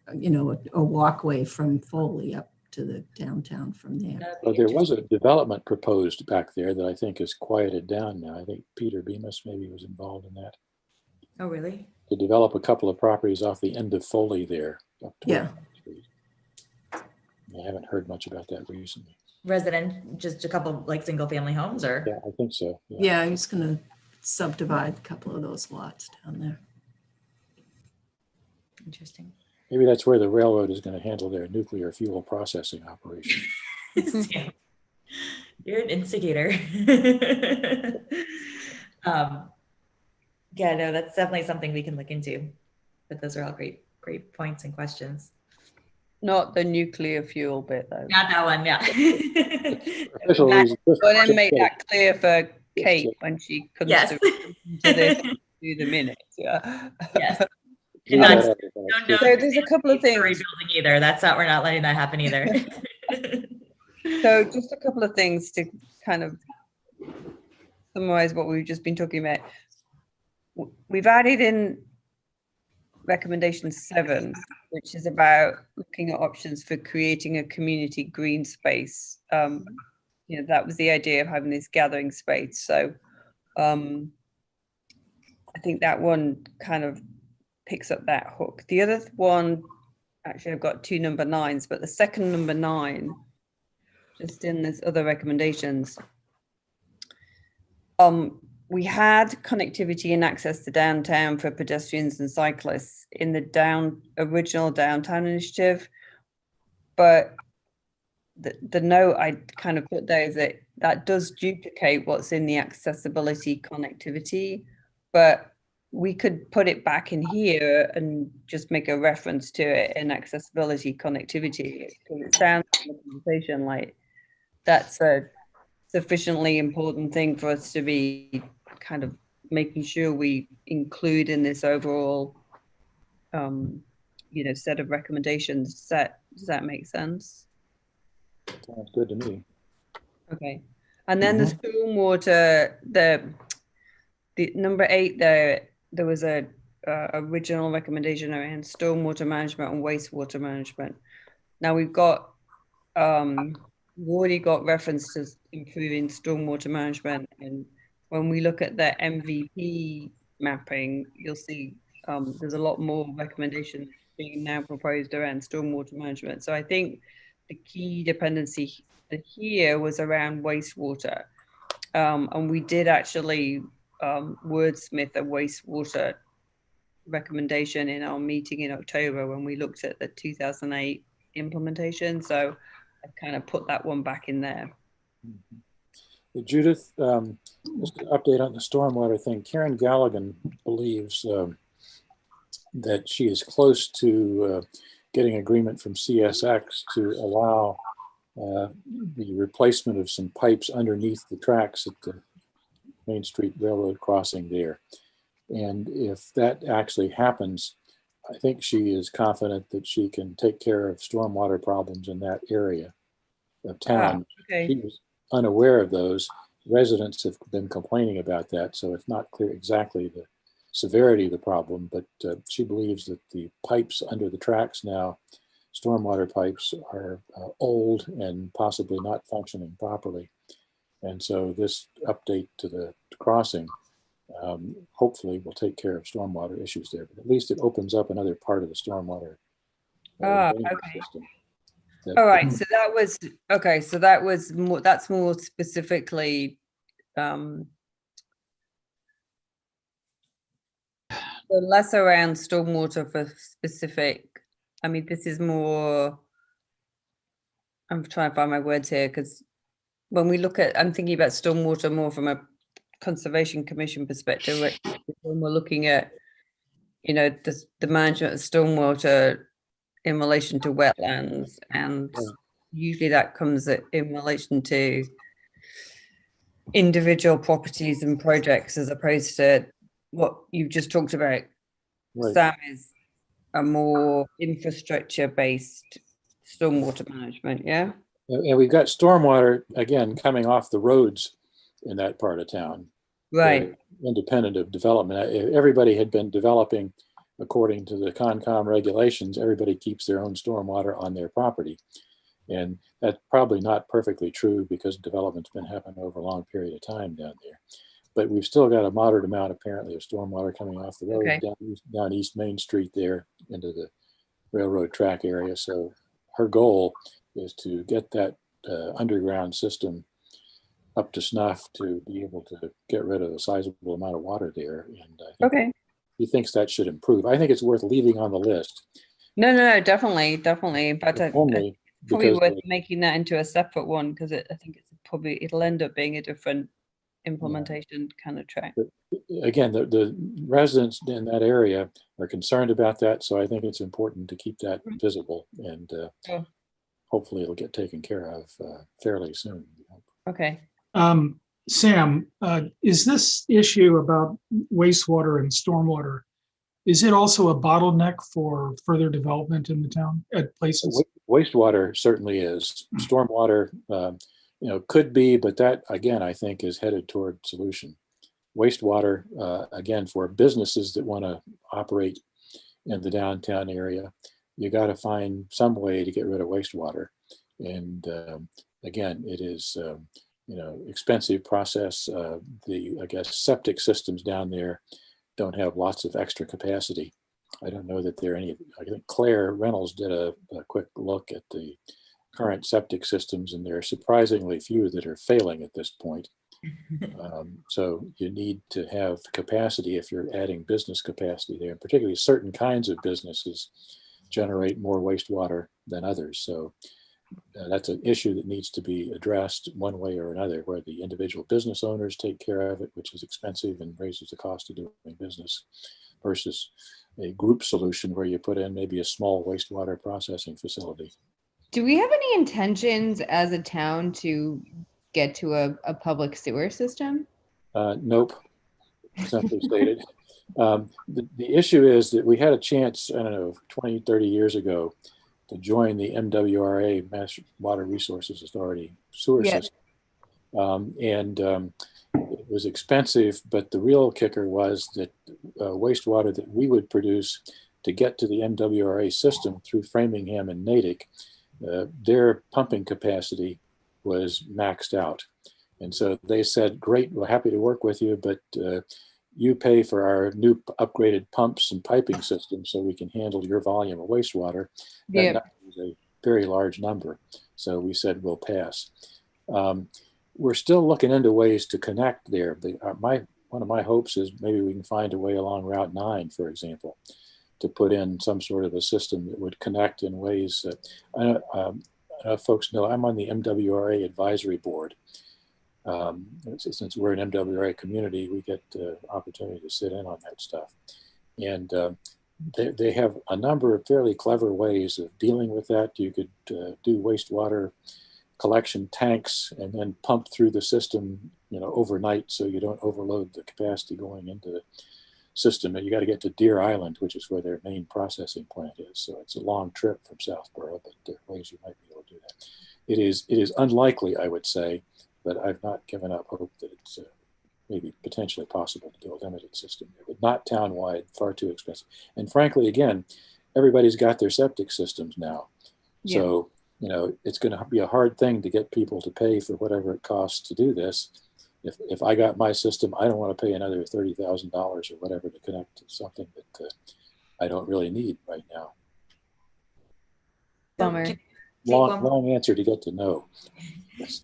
a walkway from Foley up to the downtown from there.
Well, there was a development proposed back there that I think is quieted down now. I think Peter Bemis maybe was involved in that.
Oh, really?
To develop a couple of properties off the end of Foley there.
Yeah.
I haven't heard much about that recently.
Resident, just a couple like single family homes, or?
Yeah, I think so.
Yeah, he's going to subdivide a couple of those lots down there.
Interesting.
Maybe that's where the railroad is going to handle their nuclear fuel processing operation.
You're an instigator. Yeah, no, that's definitely something we can look into. But those are all great points and questions.
Not the nuclear fuel bit, though.
Not that one, yeah.
Official reason,
But then make that clear for Kate when she comes to this, do the minutes. Yeah.
Yes.
So
there's a couple of things.
Rebuilding either. We're not letting that happen either.
So just a couple of things to kind of summarize what we've just been talking about. We've added in recommendation 7, which is about looking at options for creating a community green space. That was the idea of having this gathering space. So I think that one kind of picks up that hook. The other one, actually I've got 2 number 9s, but the second number 9, just in this other recommendations, we had connectivity and access to downtown for pedestrians and cyclists in the original downtown initiative, but the note I kind of put there is that does duplicate what's in the accessibility connectivity, but we could put it back in here and just make a reference to it in accessibility connectivity, because it sounds in the conversation like that's a sufficiently important thing for us to be kind of making sure we include in this overall set of recommendations. Does that make sense?
Sounds good to me.
Okay. And then the stormwater, the number 8 there was a original recommendation around stormwater management and wastewater management. Now we've already got reference to improving stormwater management, and when we look at the MVP mapping, you'll see there's a lot more recommendations being now proposed around stormwater management. So I think the key dependency here was around wastewater, and we did actually wordsmith a wastewater recommendation in our meeting in October when we looked at the 2008 implementation. So I kind of put that one back in there.
Judith, just an update on the stormwater thing. Karen Galligan believes that she is close to getting agreement from CSX to allow the replacement of some pipes underneath the tracks at the Main Street Railroad crossing there. And if that actually happens, I think she is confident that she can take care of stormwater problems in that area of town.
Okay.
She was unaware of those. Residents have been complaining about that, so it's not clear exactly the severity of the problem, but she believes that the pipes under the tracks now, stormwater pipes, are old and possibly not functioning properly. And so this update to the crossing hopefully will take care of stormwater issues there, but at least it opens up another part of the stormwater system.
All right, so that was okay. So that was more. That's more specifically. So less around stormwater for specific. I mean, this is more. I'm trying to find my words here, because when we look at, I'm thinking about stormwater more from a Conservation Commission perspective. When we're looking at, the management of stormwater in relation to wetlands, and usually that comes in relation to individual properties and projects, as opposed to what you've just talked about.
Right.
Sam, is a more infrastructure based stormwater management. Yeah.
And we've got stormwater again coming off the roads in that part of town.
Right.
Independent of development. Everybody had been developing according to the Concom regulations. Everybody keeps their own stormwater on their property. And that's probably not perfectly true, because development's been happening over a long period of time down there. But we've still got a moderate amount, apparently, of stormwater coming off the road down East Main Street there into the railroad track area. So her goal is to get that underground system up to snuff to be able to get rid of a sizable amount of water there. And I think he thinks that should improve. I think it's worth leaving on the list.
No, definitely. But
Only
probably
because
worth making that into a separate one, because I think it'll end up being a different implementation kind of track.
But again, the residents in that area are concerned about that, so I think it's important to keep that visible, and hopefully it'll get taken care of fairly soon.
Okay.
Sam, is this issue about wastewater and stormwater, is it also a bottleneck for further development in the town at places?
Wastewater certainly is. Stormwater, could be, but that again, I think, is headed toward solution. Wastewater, again, for businesses that want to operate in the downtown area, you got to find some way to get rid of wastewater. And again, it is, expensive process. I guess septic systems down there don't have lots of extra capacity. I don't know that there are any. I think Claire Reynolds did a quick look at the current septic systems, and there are surprisingly few that are failing at this point. So you need to have capacity if you're adding business capacity there, particularly certain kinds of businesses generate more wastewater than others. So that's an issue that needs to be addressed one way or another, where the individual business owners take care of it, which is expensive and raises the cost of doing business, versus a group solution where you put in maybe a small wastewater processing facility.
Do we have any intentions as a town to get to a public sewer system?
Nope, simply stated. The issue is that we had a chance, I don't know, 20, 30 years ago to join the MWRA, Mass Water Resources Authority sewer
Yeah.
system. It was expensive, but the real kicker was that wastewater that we would produce to get to the MWRA system through Framingham and Natick, their pumping capacity was maxed out. And so they said, great, we're happy to work with you, but you pay for our new upgraded pumps and piping system so we can handle your volume of wastewater. That
Yeah.
number was a very large number. So we said, we'll pass. We're still looking into ways to connect there. One of my hopes is maybe we can find a way along Route 9, for example, to put in some sort of a system that would connect in ways that, I don't know if folks know, I'm on the MWRA advisory board. Since we're an MWRA community, we get the opportunity to sit in on that stuff. And they have a number of fairly clever ways of dealing with that. You could do wastewater collection tanks and then pump through the system, overnight, so you don't overload the capacity going into the system. And you got to get to Deer Island, which is where their main processing plant is. So it's a long trip from Southborough, but there are ways you might be able to do that. It is unlikely, I would say, but I've not given up hope that it's maybe potentially possible to do a limited system, but not town-wide, far too expensive. And frankly, again, everybody's got their septic systems now.
Yeah.
So, it's going to be a hard thing to get people to pay for whatever it costs to do this. If I got my system, I don't want to pay another $30,000 or whatever to connect to something that I don't really need right now.
Bummer.
Long answer to get to know.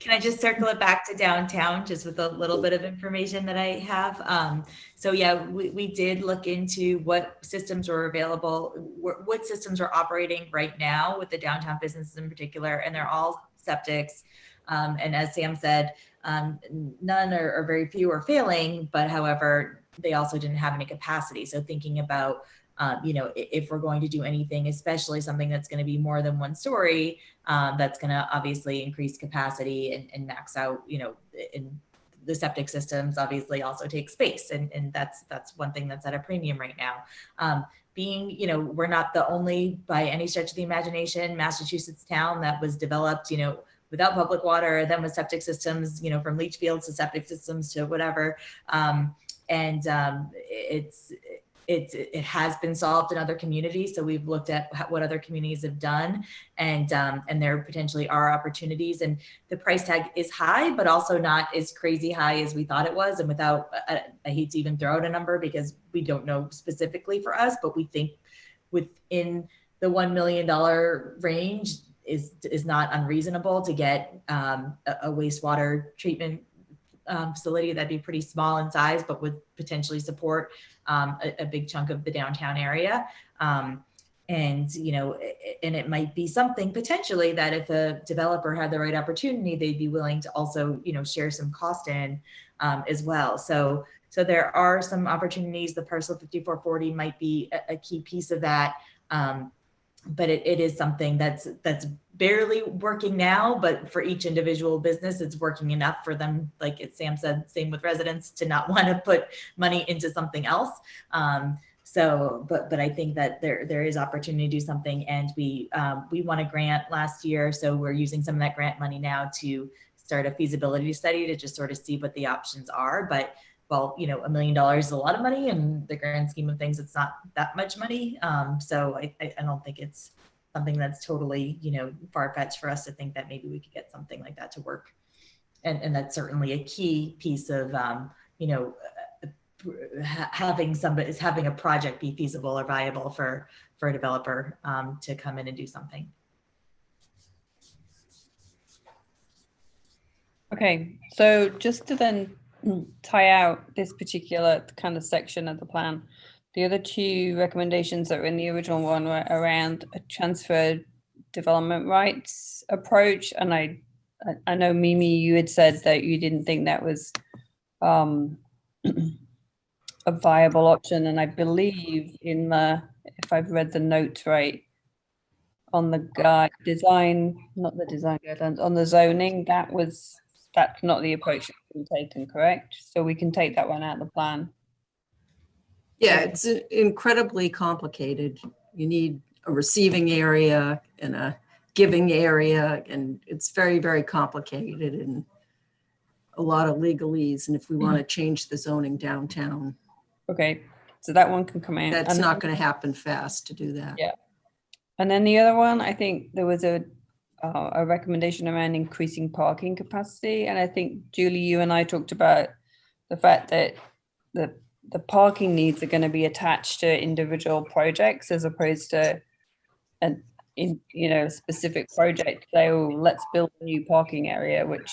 Can I just circle it back to downtown just with a little bit of information that I have? So yeah, we did look into what systems were available, what systems are operating right now with the downtown businesses in particular, and they're all septics. And as Sam said, none or very few are failing, but however, they also didn't have any capacity. So thinking about if we're going to do anything, especially something that's going to be more than one story, that's going to obviously increase capacity and max out, in the septic systems obviously also take space. And that's one thing that's at a premium right now. We're not the only, by any stretch of the imagination, Massachusetts town that was developed, without public water, then with septic systems, from leach fields to septic systems to whatever. It has been solved in other communities. So we've looked at what other communities have done, and there potentially are opportunities. And the price tag is high, but also not as crazy high as we thought it was. And without, I hate to even throw out a number because we don't know specifically for us, but we think within the $1 million range is not unreasonable to get a wastewater treatment facility that'd be pretty small in size, but would potentially support a big chunk of the downtown area. And it might be something potentially that if a developer had the right opportunity, they'd be willing to also, share some cost in as well. So there are some opportunities. The parcel 5440 might be a key piece of that. But it is something that's barely working now, but for each individual business, it's working enough for them, like Sam said, same with residents, to not want to put money into something else. But I think that there is opportunity to do something, and we won a grant last year, so we're using some of that grant money now to start a feasibility study to just sort of see what the options are. But well, $1 million is a lot of money, and the grand scheme of things, it's not that much money. So I don't think it's something that's totally, far-fetched for us to think that maybe we could get something like that to work. And that's certainly a key piece of, having a project be feasible or viable for a developer to come in and do something.
Okay, so just to then tie out this particular kind of section of the plan, the other two recommendations that were in the original one were around a transfer development rights approach. And I know, Mimi, you had said that you didn't think that was a viable option. And I believe in the, if I've read the notes right, on the design, not the design guidelines, on the zoning, that's not the approach that's been taken, correct? So we can take that one out of the plan.
Yeah, it's incredibly complicated. You need a receiving area and a giving area, and it's very, very complicated and a lot of legalese. And if we want to change the zoning downtown,
Okay, so that one can come in.
that's not going to happen fast to do that.
Yeah. And then the other one, I think there was a recommendation around increasing parking capacity. And I think, Julie, you and I talked about the fact that the parking needs are going to be attached to individual projects as opposed to a specific project. So let's build a new parking area, which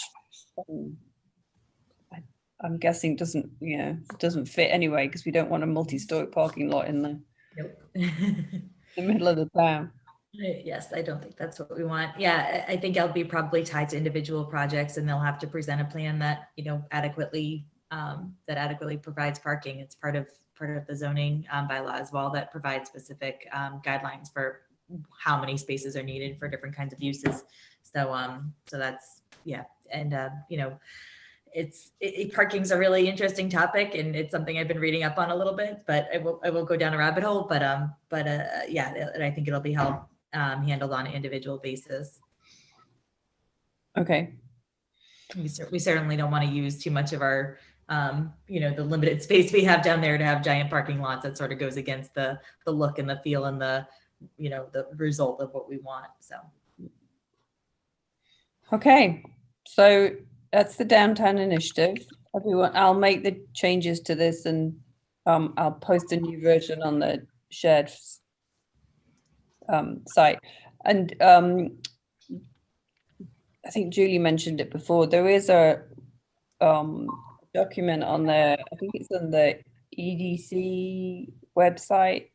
I'm guessing doesn't fit anyway, because we don't want a multi-story parking lot in the middle of the town.
Yes, I don't think that's what we want. Yeah, I think it'll be probably tied to individual projects, and they'll have to present a plan that adequately provides parking. It's part of the zoning bylaw as well, that provides specific guidelines for how many spaces are needed for different kinds of uses. So that's, yeah, and parking's a really interesting topic, and it's something I've been reading up on a little bit, but I will go down a rabbit hole. But yeah, and I think it'll be handled on an individual basis.
Okay.
We certainly don't want to use too much of our the limited space we have down there to have giant parking lots. That sort of goes against the look and the feel and the result of what we want. So
okay, so that's the downtown initiative. Everyone, I'll make the changes to this, and I'll post a new version on the shared site. And I think Julie mentioned it before. There is a document on there. I think it's on the EDC website,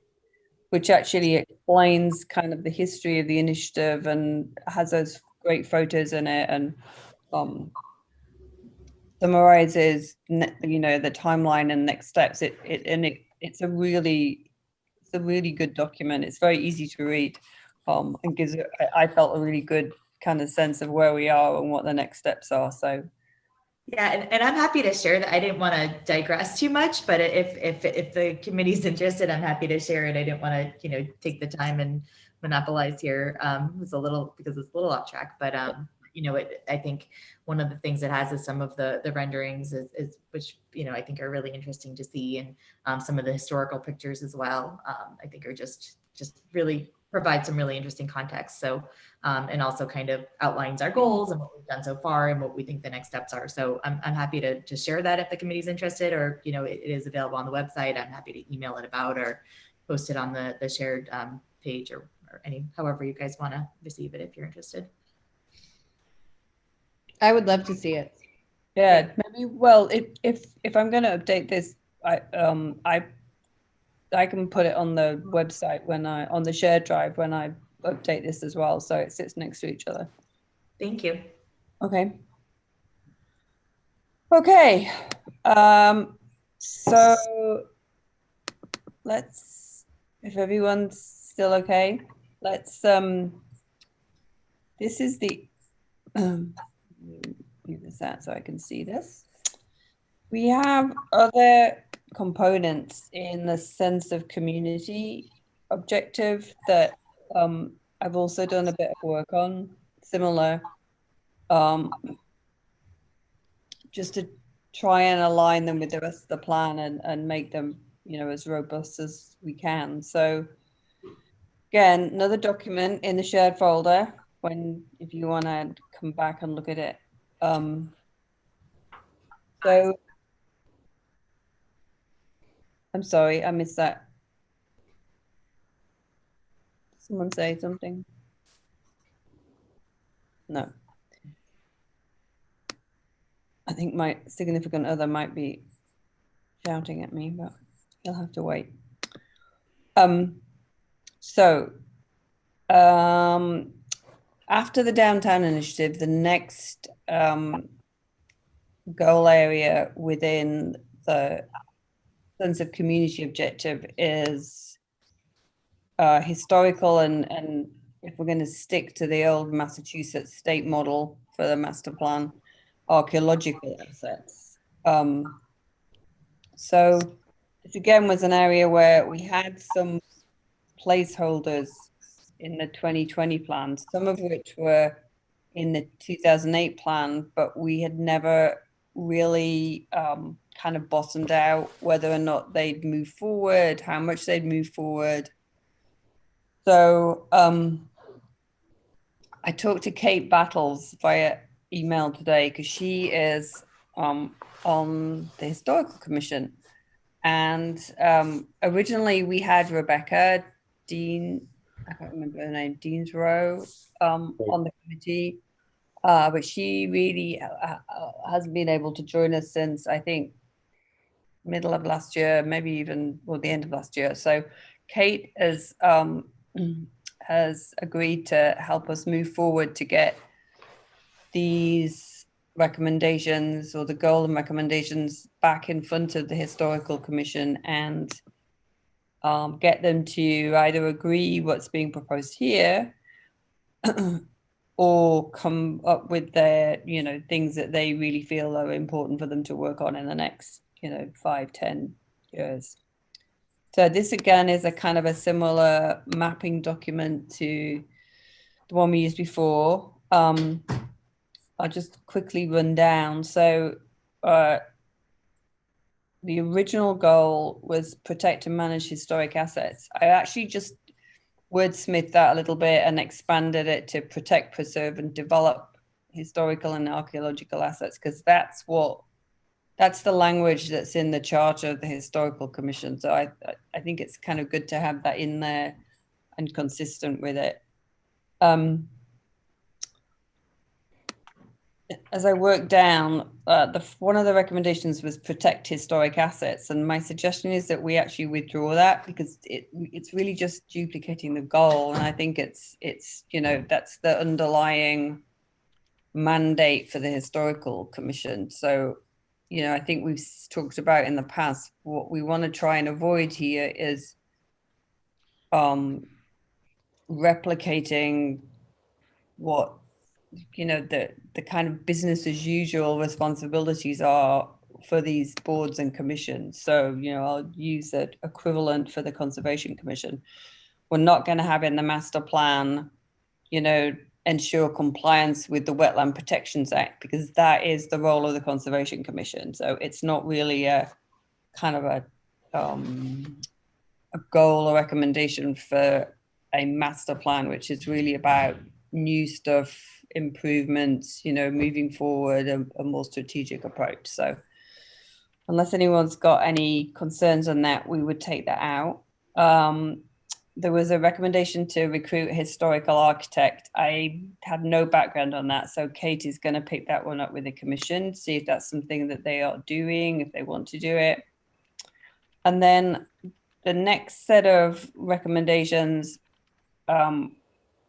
which actually explains kind of the history of the initiative and has those great photos in it, and summarizes the timeline and next steps. It's a really good document. It's very easy to read, and gives I felt a really good kind of sense of where we are and what the next steps are. So
yeah, and I'm happy to share that. I didn't want to digress too much, but if the committee's interested, I'm happy to share it. I didn't want to take the time and monopolize here. It's a little off track, but I think one of the things it has is some of the renderings is which I think are really interesting to see, and some of the historical pictures as well. I think are just really provide some really interesting context. So and also kind of outlines our goals and what we've done so far and what we think the next steps are. So I'm happy to share that if the committee's interested, or it is available on the website. I'm happy to email it about or post it on the shared page or however you guys want to receive it if you're interested.
I would love to see it.
yeah, maybe. Well, if I'm going to update this, I can put it on the website on the shared drive when I update this as well, so it sits next to each other.
Thank you.
Okay. So let's, if everyone's still okay, let's this is the move this out so I can see this. We have other components in the sense of community objective that I've also done a bit of work on, similar, just to try and align them with the rest of the plan and make them, as robust as we can. So again, another document in the shared folder if you want to come back and look at it. So I'm sorry, I missed that. Someone say something? No. I think my significant other might be shouting at me, but he'll have to wait. after the downtown initiative, the next goal area within the sense of community objective is historical and if we're going to stick to the old Massachusetts state model for the master plan, archaeological assets. So this again was an area where we had some placeholders in the 2020 plan, some of which were in the 2008 plan, but we had never really kind of bottomed out whether or not they'd move forward, how much they'd move forward. So I talked to Kate Battles via email today because she is on the Historical Commission. And originally we had Rebecca Dean, I can't remember her name, Dean's Row on the committee. But she really hasn't been able to join us since, I think, middle of last year, maybe even the end of last year. So Kate has agreed to help us move forward to get these recommendations or the goal and recommendations back in front of the Historical Commission and get them to either agree what's being proposed here or come up with their, things that they really feel are important for them to work on in the next, 5-10 years. So this again is a kind of a similar mapping document to the one we used before. I'll just quickly run down. So the original goal was protect and manage historic assets. I actually just wordsmithed that a little bit and expanded it to protect, preserve, and develop historical and archaeological assets, because that's the language that's in the charter of the Historical Commission. So I think it's kind of good to have that in there and consistent with it. As I worked down, one of the recommendations was protect historic assets, and my suggestion is that we actually withdraw that because it's really just duplicating the goal, and I think it's that's the underlying mandate for the Historical Commission. So I think we've talked about in the past what we want to try and avoid here is replicating what the kind of business as usual responsibilities are for these boards and commissions. So, I'll use the equivalent for the Conservation Commission. We're not going to have in the master plan, ensure compliance with the Wetland Protections Act, because that is the role of the Conservation Commission. So it's not really a kind of a goal or recommendation for a master plan, which is really about new stuff, improvements, moving forward, a more strategic approach. So unless anyone's got any concerns on that, we would take that out. There was a recommendation to recruit a historical architect. I had no background on that, so Kate is going to pick that one up with the commission, see if that's something that they are doing, if they want to do it. And then the next set of recommendations,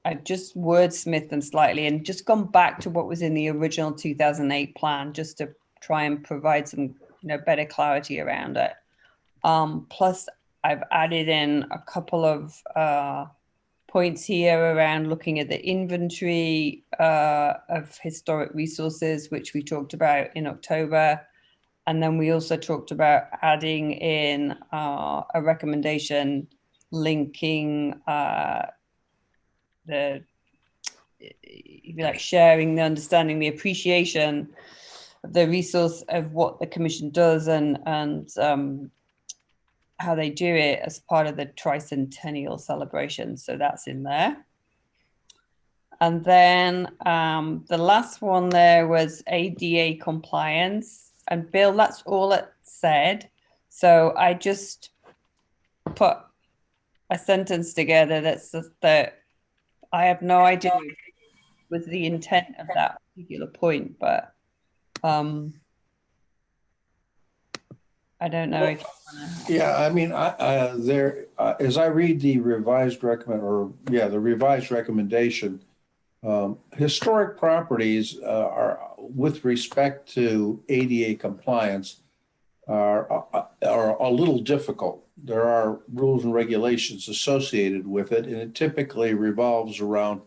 I've just wordsmithed them slightly and just gone back to what was in the original 2008 plan, just to try and provide some better clarity around it. Plus, I've added in a couple of points here around looking at the inventory of historic resources, which we talked about in October. And then we also talked about adding in a recommendation linking sharing the understanding, the appreciation of the resource of what the commission does and how they do it as part of the tricentennial celebration. So that's in there. And then the last one there was ADA compliance. And Bill, that's all it said. So I just put a sentence together that's that I have no idea what was the intent of that particular point, but I don't know if
yeah, I mean, as I read the revised recommendation, Historic properties are, with respect to ADA compliance, are a little difficult. There are rules and regulations associated with it, and it typically revolves around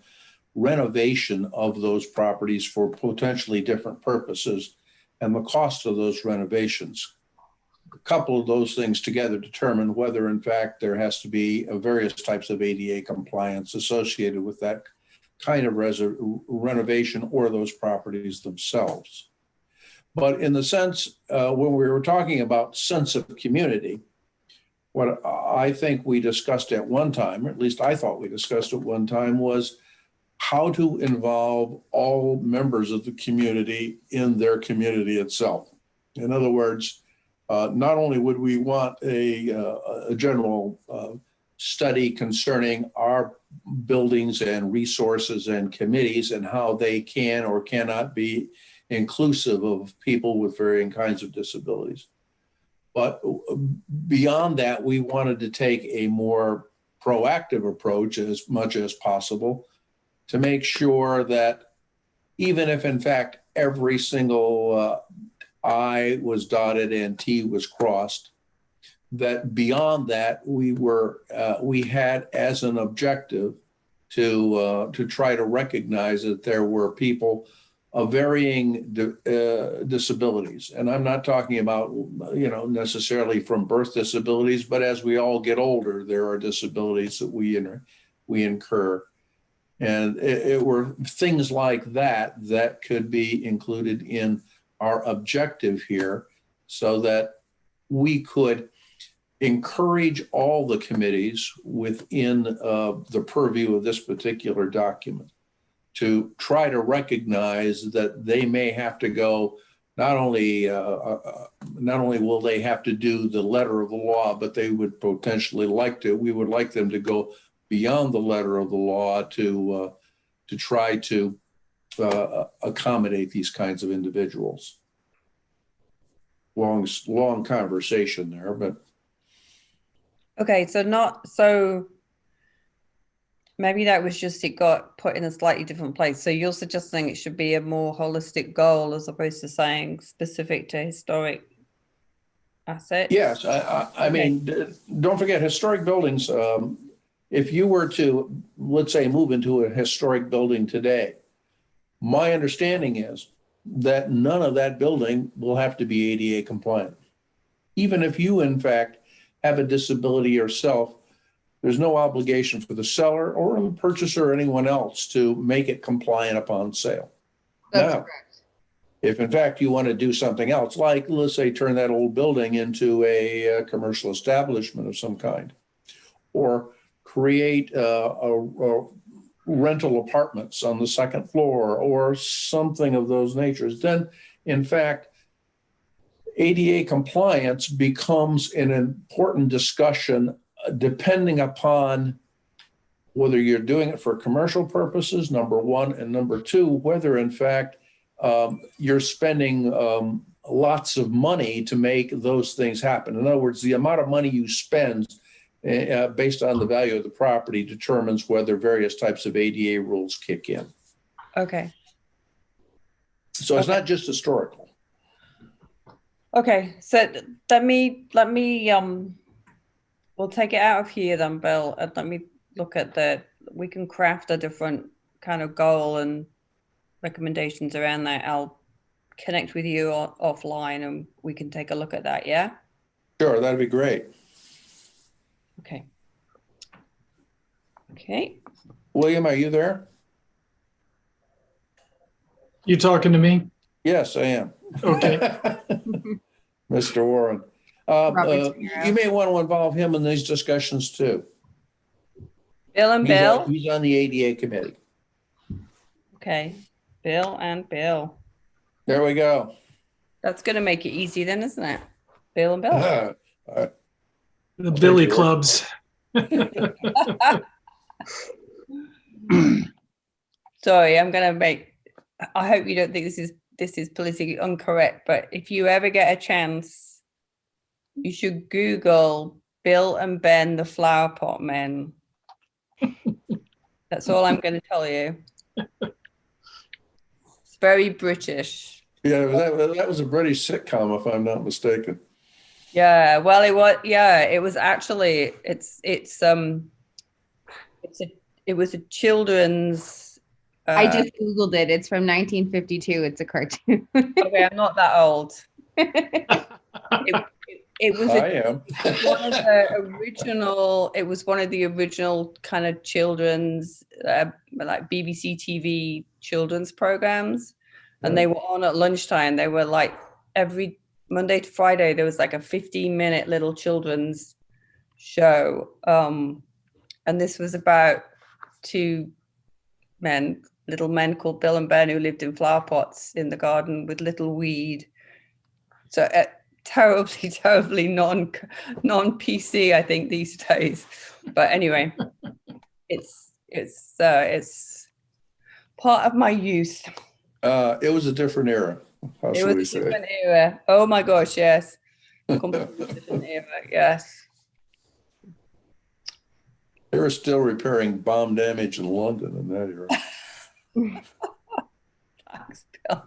renovation of those properties for potentially different purposes and the cost of those renovations. A couple of those things together determine whether, in fact, there has to be various types of ADA compliance associated with that kind of renovation or those properties themselves. But in the sense, when we were talking about sense of community, what I think we discussed at one time, or at least I thought we discussed at one time, was how to involve all members of the community in their community itself. In other words, not only would we want a general study concerning our buildings and resources and committees and how they can or cannot be inclusive of people with varying kinds of disabilities. But beyond that, we wanted to take a more proactive approach as much as possible to make sure that even if in fact every single I was dotted and T was crossed, that beyond that we had as an objective to try to recognize that there were people of varying disabilities. And I'm not talking about, necessarily from birth disabilities, but as we all get older, there are disabilities that we incur. And it were things like that could be included in our objective here so that we could encourage all the committees within the purview of this particular document to try to recognize that they may have to go, not only will they have to do the letter of the law, but they would potentially we would like them to go beyond the letter of the law to try to accommodate these kinds of individuals. Long conversation there, but.
Okay, so maybe that was just it got put in a slightly different place. So you're suggesting it should be a more holistic goal as opposed to saying specific to historic assets?
Yes, I mean, don't forget historic buildings. If you were to, let's say, move into a historic building today, my understanding is that none of that building will have to be ADA compliant. Even if you, in fact, have a disability yourself, there's no obligation for the seller or the purchaser or anyone else to make it compliant upon sale.
That's
Now,
correct.
if in fact you want to do something else, like let's say turn that old building into a commercial establishment of some kind, or create rental apartments on the second floor or something of those natures, then in fact, ADA compliance becomes an important discussion depending upon whether you're doing it for commercial purposes, number one, and number two, whether in fact you're spending lots of money to make those things happen. In other words, the amount of money you spend based on the value of the property determines whether various types of ADA rules kick in.
Okay.
So it's not just historical.
Okay, so let me we'll take it out of here then, Bill, and let me look at we can craft a different kind of goal and recommendations around that. I'll connect with you offline and we can take a look at that, yeah?
Sure, that'd be great.
Okay. Okay.
William, are you there?
You talking to me?
Yes, I am.
Okay.
Mr. Warren. You may want to involve him in these discussions too.
Bill and Bill?
He's on the ADA committee.
Okay, Bill and Bill.
There we go.
That's going to make it easy then, isn't it? Bill and Bill.
The Billy Clubs.
Sorry, I hope you don't think this is politically incorrect, but if you ever get a chance, you should Google Bill and Ben, the Flower Pot Men. That's all I'm going to tell you. It's very British.
Yeah, that was a British sitcom, if I'm not mistaken.
Yeah, well, it was actually, it was a children's.
I just Googled it. It's from 1952. It's a cartoon.
Okay, I'm not that old. It was
I am.
one of the original. It was one of the original kind of children's, like BBC TV children's programs, and they were on at lunchtime. They were like every Monday to Friday. There was like a 15-minute little children's show, and this was about two little men called Bill and Ben, who lived in flower pots in the garden with little weed. So terribly non PC, I think, these days. But anyway, it's part of my youth.
It was a different era. How
It
shall we
was a
say?
different era. Oh my gosh, yes. Completely different era, yes.
They were still repairing bomb damage in London in that era.
Thanks, Bill.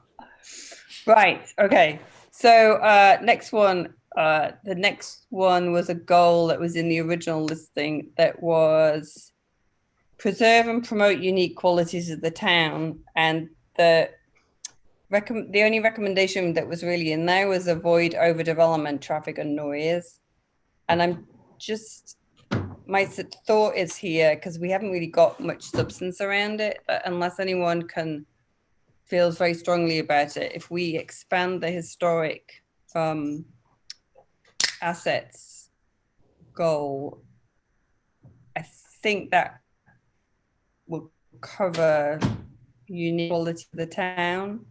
Right, okay. So next one, the next one was a goal that was in the original listing that was preserve and promote unique qualities of the town. And the only recommendation that was really in there was avoid overdevelopment, traffic and noise. And my thought is here, because we haven't really got much substance around it, unless anyone feels very strongly about it. If we expand the historic assets goal, I think that will cover unique quality of the town.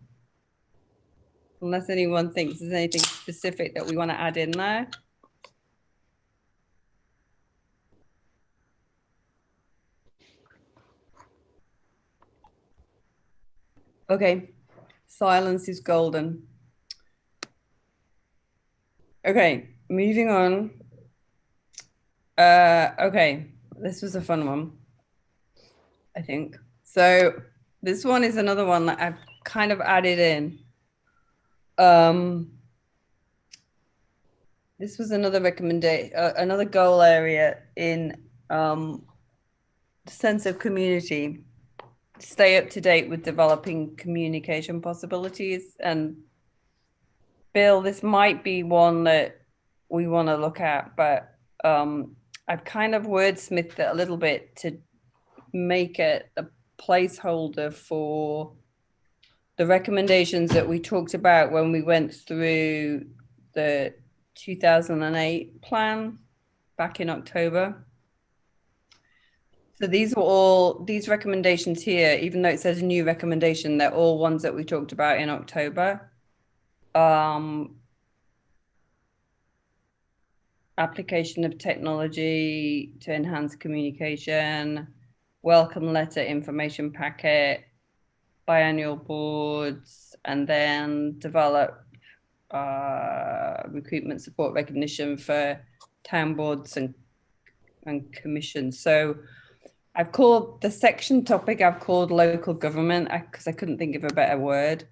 Unless anyone thinks there's anything specific that we want to add in there. Okay, silence is golden. Okay, moving on. Okay, this was a fun one, I think. So this one is another one that I've kind of added in. This was another recommendation, another goal area in the sense of community. Stay up to date with developing communication possibilities. And Bill, this might be one that we want to look at, but I've kind of wordsmithed it a little bit to make it a placeholder for the recommendations that we talked about when we went through the 2008 plan back in October. So these recommendations here, even though it says a new recommendation, they're all ones that we talked about in October. Application of technology to enhance communication, welcome letter information packet, biannual boards, and then develop recruitment support recognition for town boards and commissions. So I've called the section topic, I've called local government, because I couldn't think of a better word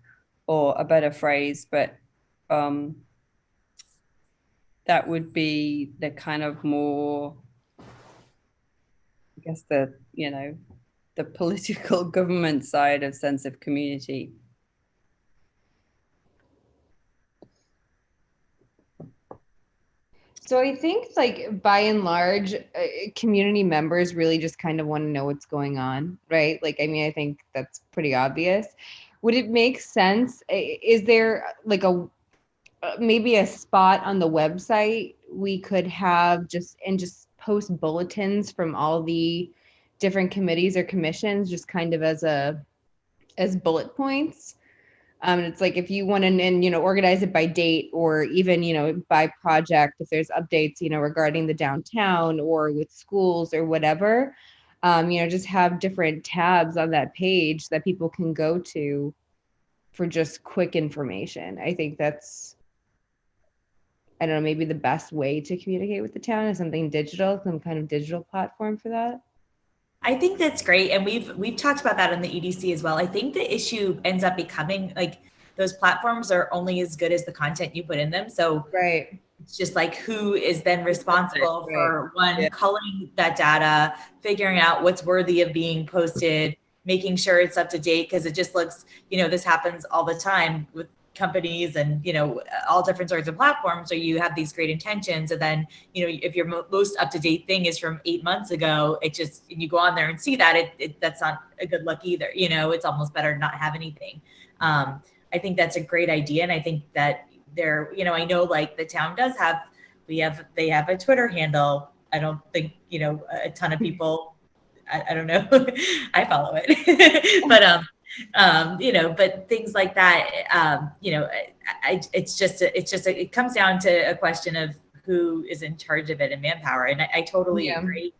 or a better phrase, but that would be the kind of more, I guess, the political government side of sense of community.
So I think, like, by and large, community members really just kind of want to know what's going on, right? Like, I mean, I think that's pretty obvious. Would it make sense? Is there like maybe a spot on the website we could have just post bulletins from all the different committees or commissions, just kind of as bullet points? It's like, if you want to, organize it by date, or even, by project, if there's updates, regarding the downtown or with schools or whatever, just have different tabs on that page that people can go to for just quick information. I think that's, I don't know, maybe the best way to communicate with the town is something digital, some kind of digital platform for that.
I think that's great. And we've talked about that in the EDC as well. I think the issue ends up becoming like those platforms are only as good as the content you put in them. So
Right.
it's just like who is then responsible for
Yeah.
culling that data, figuring out what's worthy of being posted, making sure it's up to date, because it just looks, this happens all the time with companies and, all different sorts of platforms where you have these great intentions. And then, if your most up-to-date thing is from 8 months ago, you go on there and see that that's not a good look either. It's almost better to not have anything. I think that's a great idea. And I think that I know like the town does they have a Twitter handle. I don't think, a ton of people, I don't know, I follow it, but things like that, it comes down to a question of who is in charge of it and manpower. And I totally agree.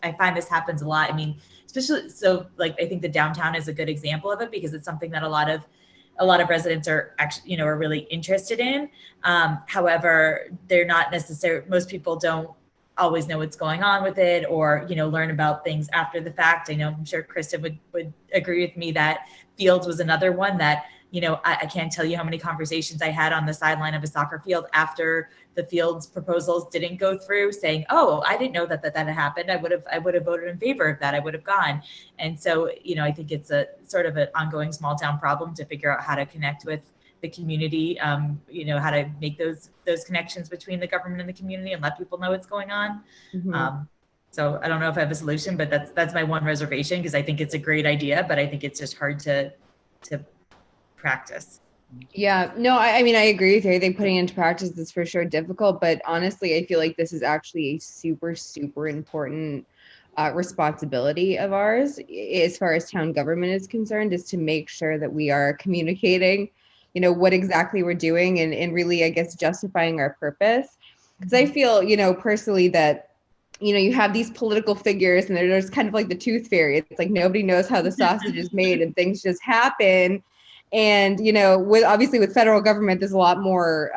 I find this happens a lot. I mean, especially, so like, I think the downtown is a good example of it because it's something that a lot of residents are actually, are really interested in. However, they're not necessarily, most people don't always know what's going on with it or, learn about things after the fact. I know, I'm sure Kristen would agree with me that Fields was another one that, I can't tell you how many conversations I had on the sideline of a soccer field after the Fields proposals didn't go through saying, oh, I didn't know that had happened. I would have voted in favor of that. I would have gone. And so, I think it's a sort of an ongoing small town problem to figure out how to connect with the community, how to make those connections between the government and the community and let people know what's going on.
Mm-hmm.
So I don't know if I have a solution, but that's my one reservation because I think it's a great idea, but I think it's just hard to practice.
Yeah, no, I mean, I agree with you. I think putting it into practice is for sure difficult, but honestly, I feel like this is actually a super, super important responsibility of ours as far as town government is concerned, is to make sure that we are communicating, what exactly we're doing and really, I guess, justifying our purpose. Because I feel, personally that, you have these political figures and they're just kind of like the tooth fairy. It's like nobody knows how the sausage is made and things just happen. And, with federal government, there's a lot more,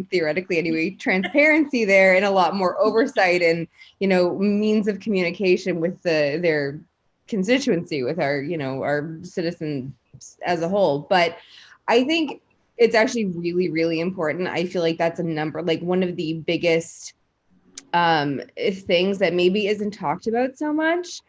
theoretically anyway, transparency there and a lot more oversight and, means of communication with their constituency, with our, our citizens as a whole. But I think it's actually really, really important. I feel like that's one of the biggest things that maybe isn't talked about so much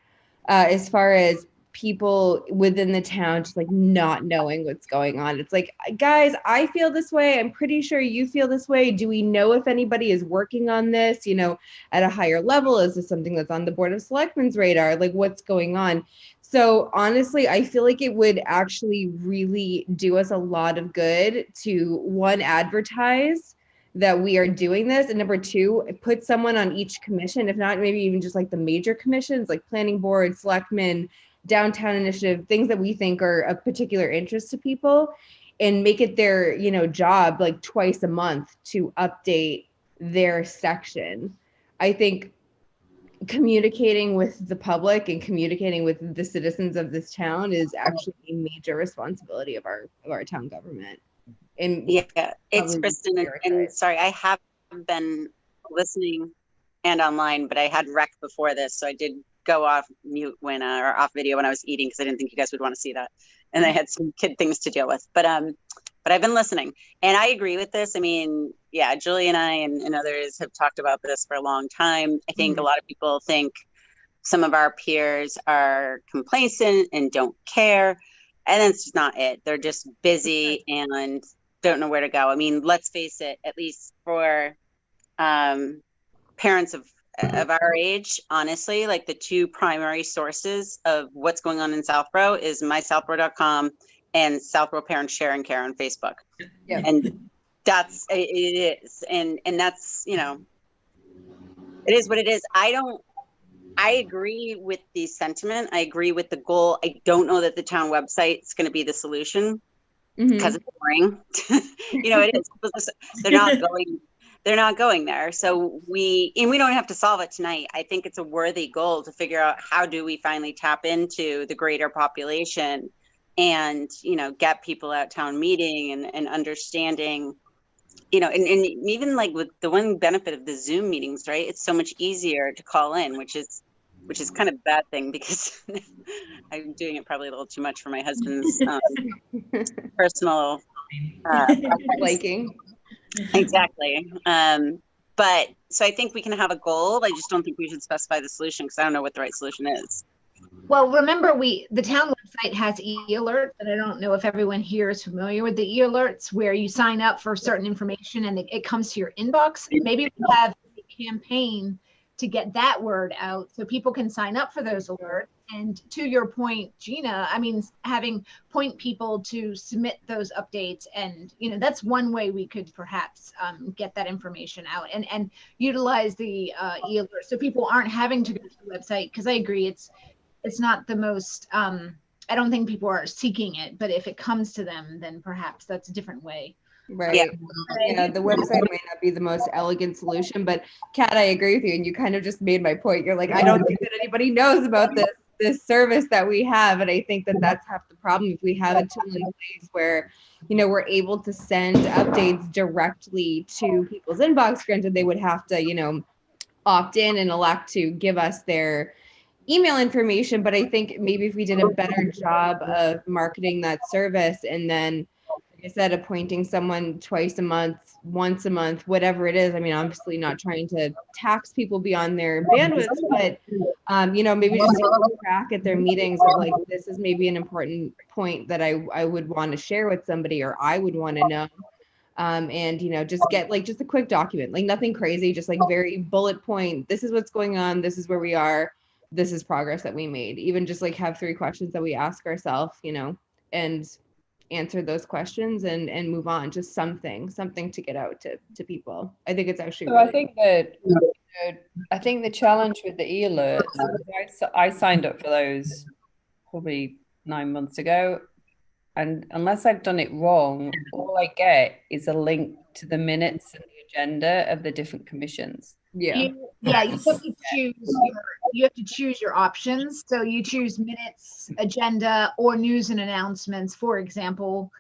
as far as people within the town just like not knowing what's going on. It's like, guys, I feel this way. I'm pretty sure you feel this way. Do we know if anybody is working on this, at a higher level? Is this something that's on the Board of Selectmen's radar? Like, what's going on? So honestly, I feel like it would actually really do us a lot of good to, one, advertise that we are doing this, and number two, put someone on each commission, if not maybe even just like the major commissions, like planning board, selectmen, downtown initiative, things that we think are of particular interest to people, and make it their, job like twice a month to update their section. I think communicating with the public and communicating with the citizens of this town is actually a major responsibility of our town government. And
yeah, it's Kristen, and sorry, I have been listening and online, but I had rec before this, so I did go off mute or off video when I was eating because I didn't think you guys would want to see that, and I had some kid things to deal with. But I've been listening, and I agree with this. I mean, yeah, Julie and I and others have talked about this for a long time. I think a lot of people think some of our peers are complacent and don't care, and that's just not it. They're just busy and don't know where to go. I mean, let's face it, at least for parents of our age, honestly, like the two primary sources of what's going on in Southborough is mysouthborough.com and Southborough Parents Share and Care on Facebook. Yeah. And that's, it is. And that's, it is what it is. I agree with the sentiment. I agree with the goal. I don't know that the town website is going to be the solution because it's boring. It is. They're not going there. So we don't have to solve it tonight. I think it's a worthy goal to figure out how do we finally tap into the greater population and, get people at town meeting and understanding, and even like with the one benefit of the Zoom meetings, right? It's so much easier to call in, which is which is kind of a bad thing because I'm doing it probably a little too much for my husband's personal
Liking.
exactly. But so I think we can have a goal. I just don't think we should specify the solution because I don't know what the right solution is.
Well, remember, the town website has e-alerts, and I don't know if everyone here is familiar with the e-alerts, where you sign up for certain information and it comes to your inbox. Maybe we have a campaign to get that word out so people can sign up for those alerts. And to your point, Gina, I mean, having point people to submit those updates, and that's one way we could perhaps get that information out and utilize the e-alert so people aren't having to go to the website, because I agree it's not the most I don't think people are seeking it, but if it comes to them, then perhaps that's a different way.
Right. Yeah, the website may not be the most elegant solution, but Kat, I agree with you. And you kind of just made my point. You're like, I don't think that anybody knows about this service that we have. And I think that that's half the problem. If we have a tool in place where, we're able to send updates directly to people's inbox, granted, they would have to, opt in and elect to give us their email information. But I think maybe if we did a better job of marketing that service, and then, like I said, appointing someone twice a month, once a month, whatever it is. I mean, obviously not trying to tax people beyond their bandwidth, but maybe just take track at their meetings of like, this is maybe an important point that I would want to share with somebody, or I would want to know. And just get just a quick document, like nothing crazy, just like very bullet point. This is what's going on. This is where we are. This is progress that we made. Even just like have 3 questions that we ask ourselves, and answer those questions and move on. Just something to get out to people. I think it's actually
So I think that I think the challenge with the e-alerts, I signed up for those probably 9 months ago, and unless I've done it wrong, all I get is a link to the minutes and the agenda of the different commissions.
Yeah.
You have to choose your options. So you choose minutes, agenda, or news and announcements, for example.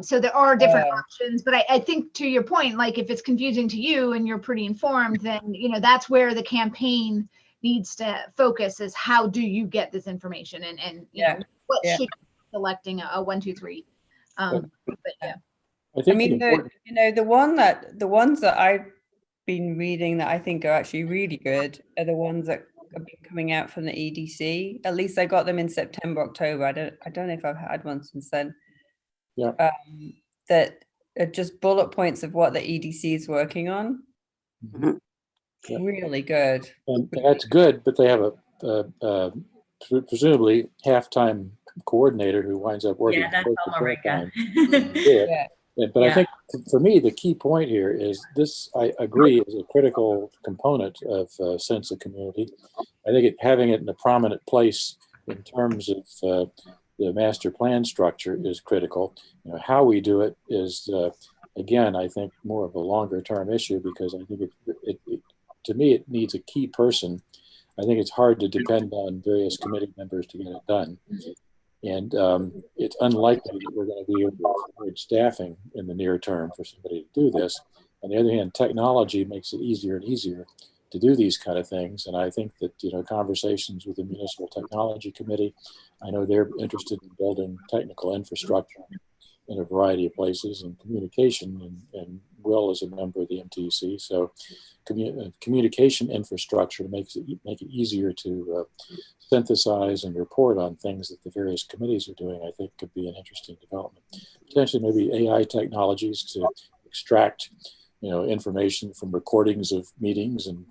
So there are different options, but I think to your point, like if it's confusing to you and you're pretty informed, then that's where the campaign needs to focus, is how do you get this information, and what should you be selecting a 1, 2, 3. But yeah.
I mean,
the ones that I've been reading that I think are actually really good are the ones that have been coming out from the EDC. At least I got them in September, October. I don't know if I've had one since then.
Yeah.
That are just bullet points of what the EDC is working on.
Mm-hmm. Yeah.
Really good.
And that's good, but they have a presumably half-time coordinator who winds up working.
Yeah, that's Marika.
Yeah. But I think for me, the key point here is this, I agree, is a critical component of sense of community. I think having it in a prominent place in terms of the master plan structure is critical. How we do it is, again, I think more of a longer term issue, because I think it to me, it needs a key person. I think it's hard to depend on various committee members to get it done. And it's unlikely that we're going to be able to afford staffing in the near term for somebody to do this. On the other hand, technology makes it easier and easier to do these kind of things. And I think that, conversations with the Municipal Technology Committee, I know they're interested in building technical infrastructure in a variety of places, and communication, and Will is a member of the MTC. So communication infrastructure make it easier to synthesize and report on things that the various committees are doing, I think could be an interesting development. Potentially maybe AI technologies to extract information from recordings of meetings and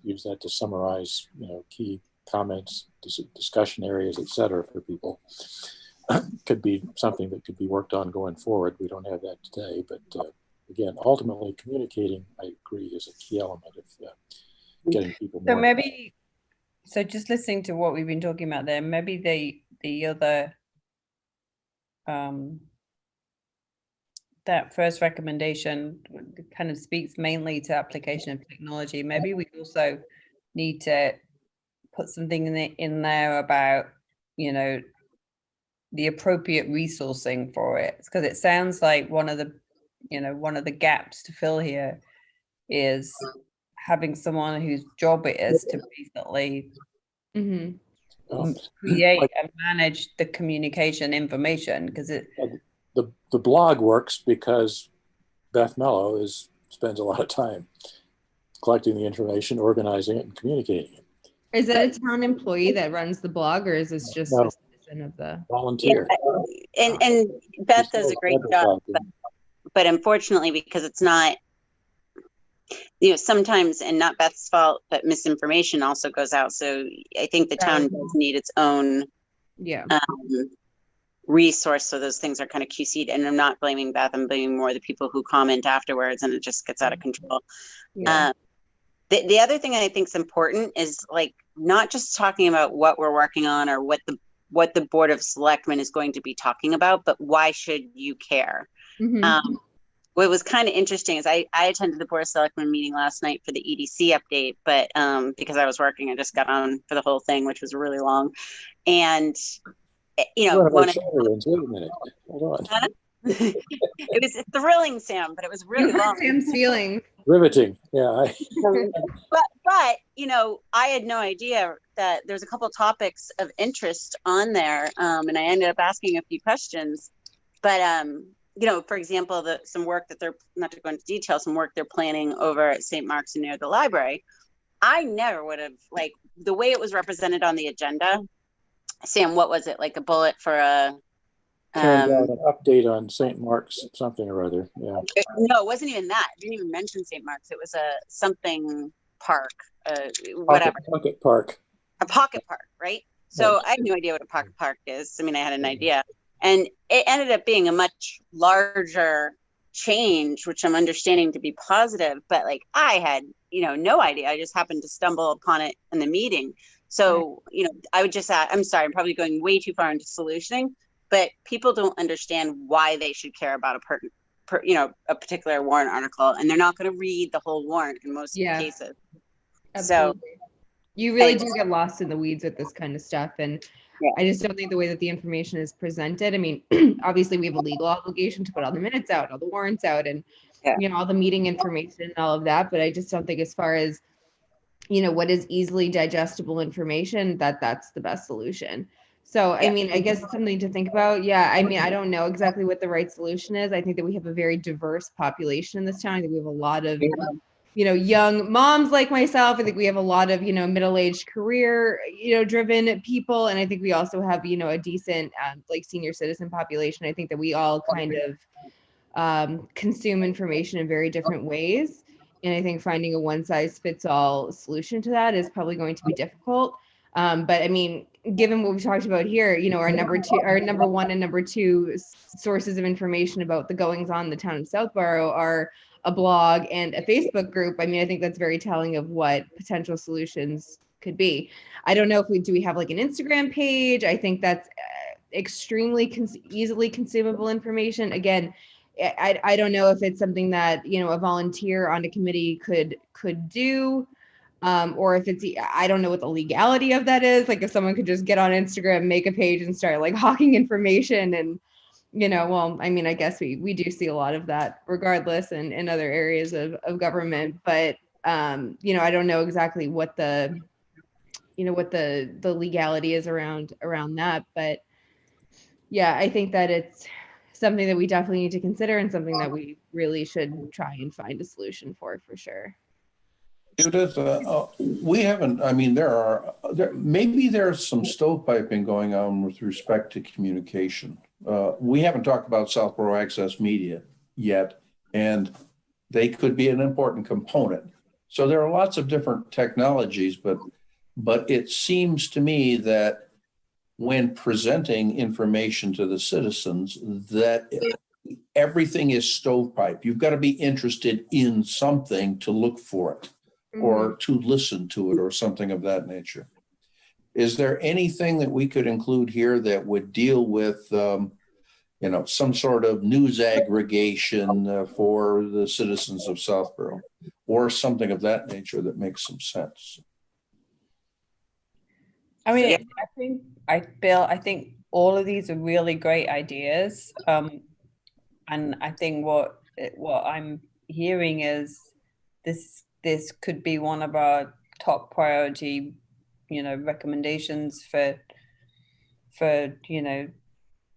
use that to summarize key comments, discussion areas, etc. for people. Could be something that could be worked on going forward. We don't have that today, but again, ultimately communicating, I agree, is a key element of getting people more.
So just listening to what we've been talking about there, maybe the other that first recommendation kind of speaks mainly to application of technology. Maybe we also need to put something in there about the appropriate resourcing for it, because it sounds like one of the gaps to fill here is having someone whose job it is to basically
Mhm.
Well,
create
like,
and manage the communication information, because it
the blog works because Beth Mello spends a lot of time collecting the information, organizing it, and communicating it.
Is that a town employee that runs the blog, or is this just
No,
a citizen of the?
Yeah,
volunteer.
and Beth
She's
does a
still
great job, but unfortunately, because it's not, sometimes, and not Beth's fault, but misinformation also goes out. So I think the town does need its own
Yeah.
resource, so those things are kind of QC'd. And I'm not blaming Beth, I'm blaming more the people who comment afterwards, and it just gets out of control.
Yeah.
The other thing I think is important is like not just talking about what we're working on or what the Board of Selectmen is going to be talking about, but why should you care?
Mhm.
What was kind of interesting is I attended the Board of Selectmen meeting last night for the EDC update, but because I was working, I just got on for the whole thing, which was really long. And
Wait a
one
minute. Hold on.
it was thrilling, Sam, but it was really
You hurt
long.
Sam's feelings.
Riveting. Yeah.
But I had no idea that there's a couple of topics of interest on there, and I ended up asking a few questions. But for example, some work that they're, not to go into detail, some work they're planning over at St. Mark's and near the library. I never would have, like, the way it was represented on the agenda. Sam, what was it, like a bullet for a
Turned out an update on St. Mark's something or other. Yeah.
No, it wasn't even that. It didn't even mention St. Mark's. It was a something park, whatever.
Pocket park.
A pocket park, right? So
Right.
I had no idea what a pocket park is. I mean, I had an idea. And it ended up being a much larger change, which I'm understanding to be positive. But like I had, no idea. I just happened to stumble upon it in the meeting. So, I would just add, I'm sorry, I'm probably going way too far into solutioning, but people don't understand why they should care about a particular warrant article, and they're not going to read the whole warrant in most cases.
Absolutely.
So
you really do get lost in the weeds with this kind of stuff. And
yeah.
I just don't think the way that the information is presented, I mean, obviously we have a legal obligation to put all the minutes out, all the warrants out, and all the meeting information and all of that. But I just don't think, as far as, what is easily digestible information, that's the best solution. So, I mean, I guess something to think about. Yeah, I mean, I don't know exactly what the right solution is. I think that we have a very diverse population in this town. I think we have a lot of, young moms like myself. I think we have a lot of, middle-aged career, driven people. And I think we also have, a decent, like, senior citizen population. I think that we all kind of consume information in very different ways. And I think finding a one-size-fits-all solution to that is probably going to be difficult. But I mean, given what we talked about here, our number one and number two sources of information about the goings on in the town of Southborough are a blog and a Facebook group. I mean, I think that's very telling of what potential solutions could be. I don't know if we have like an Instagram page. I think that's extremely easily consumable information. Again, I don't know if it's something that, a volunteer on a committee could do. Or if it's, I don't know what the legality of that is. Like if someone could just get on Instagram, make a page and start like hawking information and, well, I mean, I guess we do see a lot of that regardless and in other areas of government, but, I don't know exactly what the, what the legality is around that. But yeah, I think that it's something that we definitely need to consider and something that we really should try and find a solution for sure.
Judith, we haven't, I mean, maybe there's some stovepiping going on with respect to communication. We haven't talked about Southborough Access Media yet, and they could be an important component. So there are lots of different technologies, but it seems to me that when presenting information to the citizens, that everything is stovepipe. You've got to be interested in something to look for it. Or to listen to it or something of that nature. Is there anything that we could include here that would deal with, some sort of news aggregation for the citizens of Southborough or something of that nature that makes some sense?
I mean, I think all of these are really great ideas. And I think what I'm hearing is this could be one of our top priority, recommendations for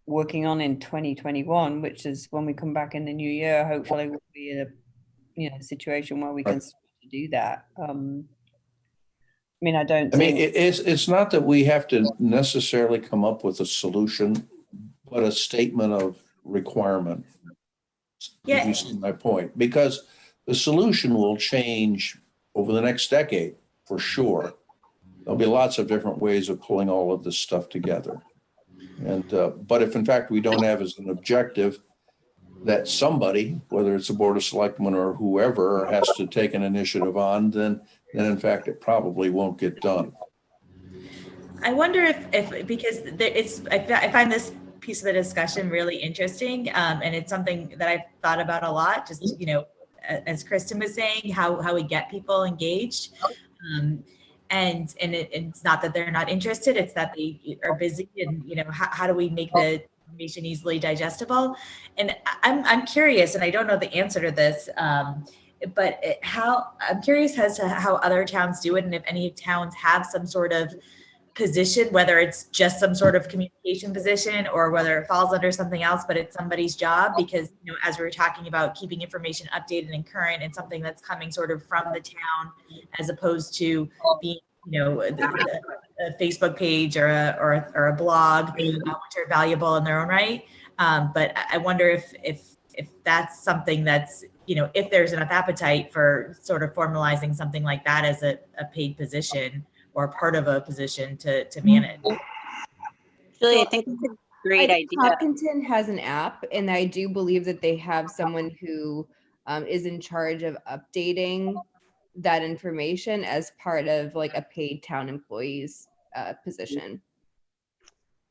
working on in 2021, which is when we come back in the new year. Hopefully we'll be in a situation where we can start to do that.
It's not that we have to necessarily come up with a solution, but a statement of requirement.
Yeah.
If you see my point, because the solution will change over the next decade for sure. There'll be lots of different ways of pulling all of this stuff together. And but if in fact we don't have as an objective that somebody, whether it's the Board of Selectmen or whoever, has to take an initiative on, then in fact it probably won't get done.
I wonder if because I find this piece of the discussion really interesting, and it's something that I've thought about a lot. Just as Kristen was saying, how we get people engaged. And it's not that they're not interested, it's that they are busy, and how do we make the information easily digestible? And I'm curious, and I don't know the answer to this, but I'm curious as to how other towns do it, and if any towns have some sort of position, whether it's just some sort of communication position or whether it falls under something else, but it's somebody's job. Because as we were talking about keeping information updated and current, and something that's coming sort of from the town as opposed to being a Facebook page or a blog, which are valuable in their own right. But I wonder if that's something that's if there's enough appetite for sort of formalizing something like that as a paid position or part of a position to manage.
Julie, I think that's a great idea.
Hopkinton has an app, and I do believe that they have someone who is in charge of updating that information as part of like a paid town employee's position.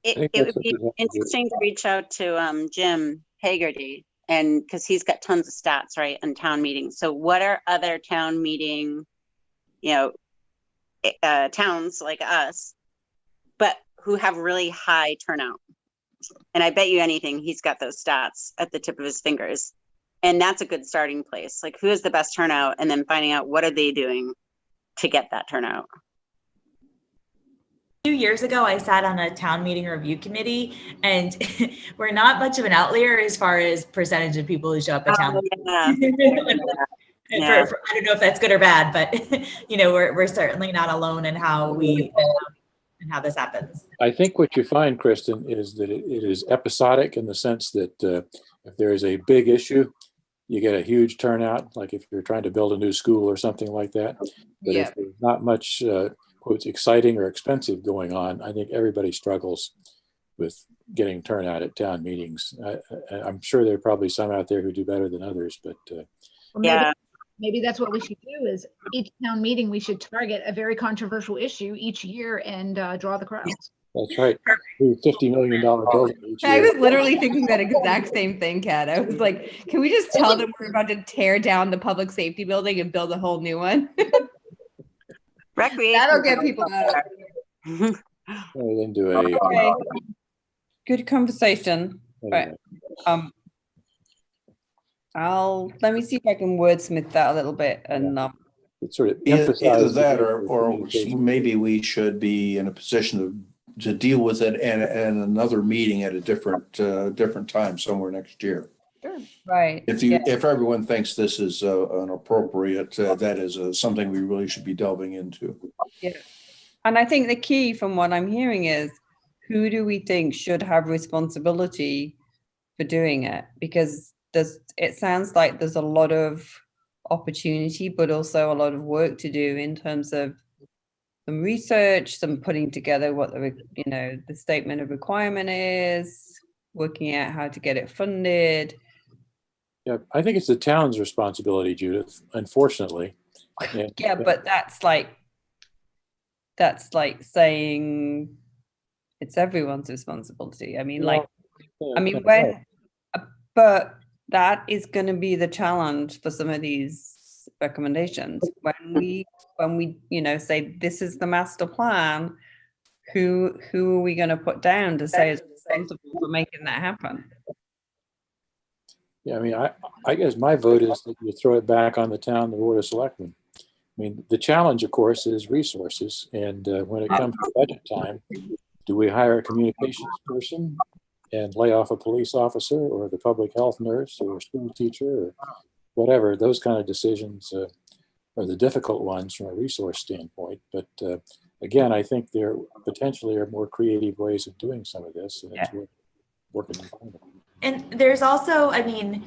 It would be interesting to reach out to Jim Hagerty, and because he's got tons of stats, right, on town meetings. So what are other town meeting, towns like us, but who have really high turnout? And I bet you anything he's got those stats at the tip of his fingers. And that's a good starting place. Like, who has the best turnout, and then finding out what are they doing to get that turnout.
A few years ago, I sat on a town meeting review committee, and we're not much of an outlier as far as percentage of people who show up at town meetings.
Yeah.
I don't know if that's good or bad, but we're certainly not alone in how how this happens.
I think what you find, Kristen, is that it is episodic in the sense that if there is a big issue, you get a huge turnout, like if you're trying to build a new school or something like that. But if there's not much, quotes, exciting or expensive going on, I think everybody struggles with getting turnout at town meetings. I'm sure there are probably some out there who do better than others, but
maybe that's what we should do, is each town meeting, we should target a very controversial issue each year and draw the crowds.
That's right. $50 million building each year.
I was literally thinking that exact same thing, Kat. I was like, can we just tell them we're about to tear down the public safety building and build a whole new one?
Recreation.
That'll get people out.
Then do a
Okay. Good conversation.
anyway.
Right. Let me see if I can wordsmith that a little bit, and
It sort of
Either
emphasizes
that,
the
or
communication.
maybe we should be in a position to deal with it and another meeting at a different time somewhere next year.
Sure.
right.
If everyone thinks this is an appropriate, that is something we really should be delving into.
Yeah. And I think the key from what I'm hearing is, who do we think should have responsibility for doing it? Because it sounds like there's a lot of opportunity, but also a lot of work to do in terms of some research, some putting together what the statement of requirement is, working out how to get it funded.
Yeah, I think it's the town's responsibility, Judith, unfortunately. And,
Yeah, but that's like saying it's everyone's responsibility. I mean, but that is going to be the challenge for some of these recommendations. When we say this is the master plan, who are we going to put down to say is responsible for making that happen?
Yeah, I mean, I guess my vote is that you throw it back on the Board of Selectmen. I mean, the challenge, of course, is resources. And when it comes to budget time, do we hire a communications person and lay off a police officer or the public health nurse or a school teacher or whatever? Those kind of decisions are the difficult ones from a resource standpoint. But again, I think there potentially are more creative ways of doing some of this, and it's worth working on.
And there's also, I mean,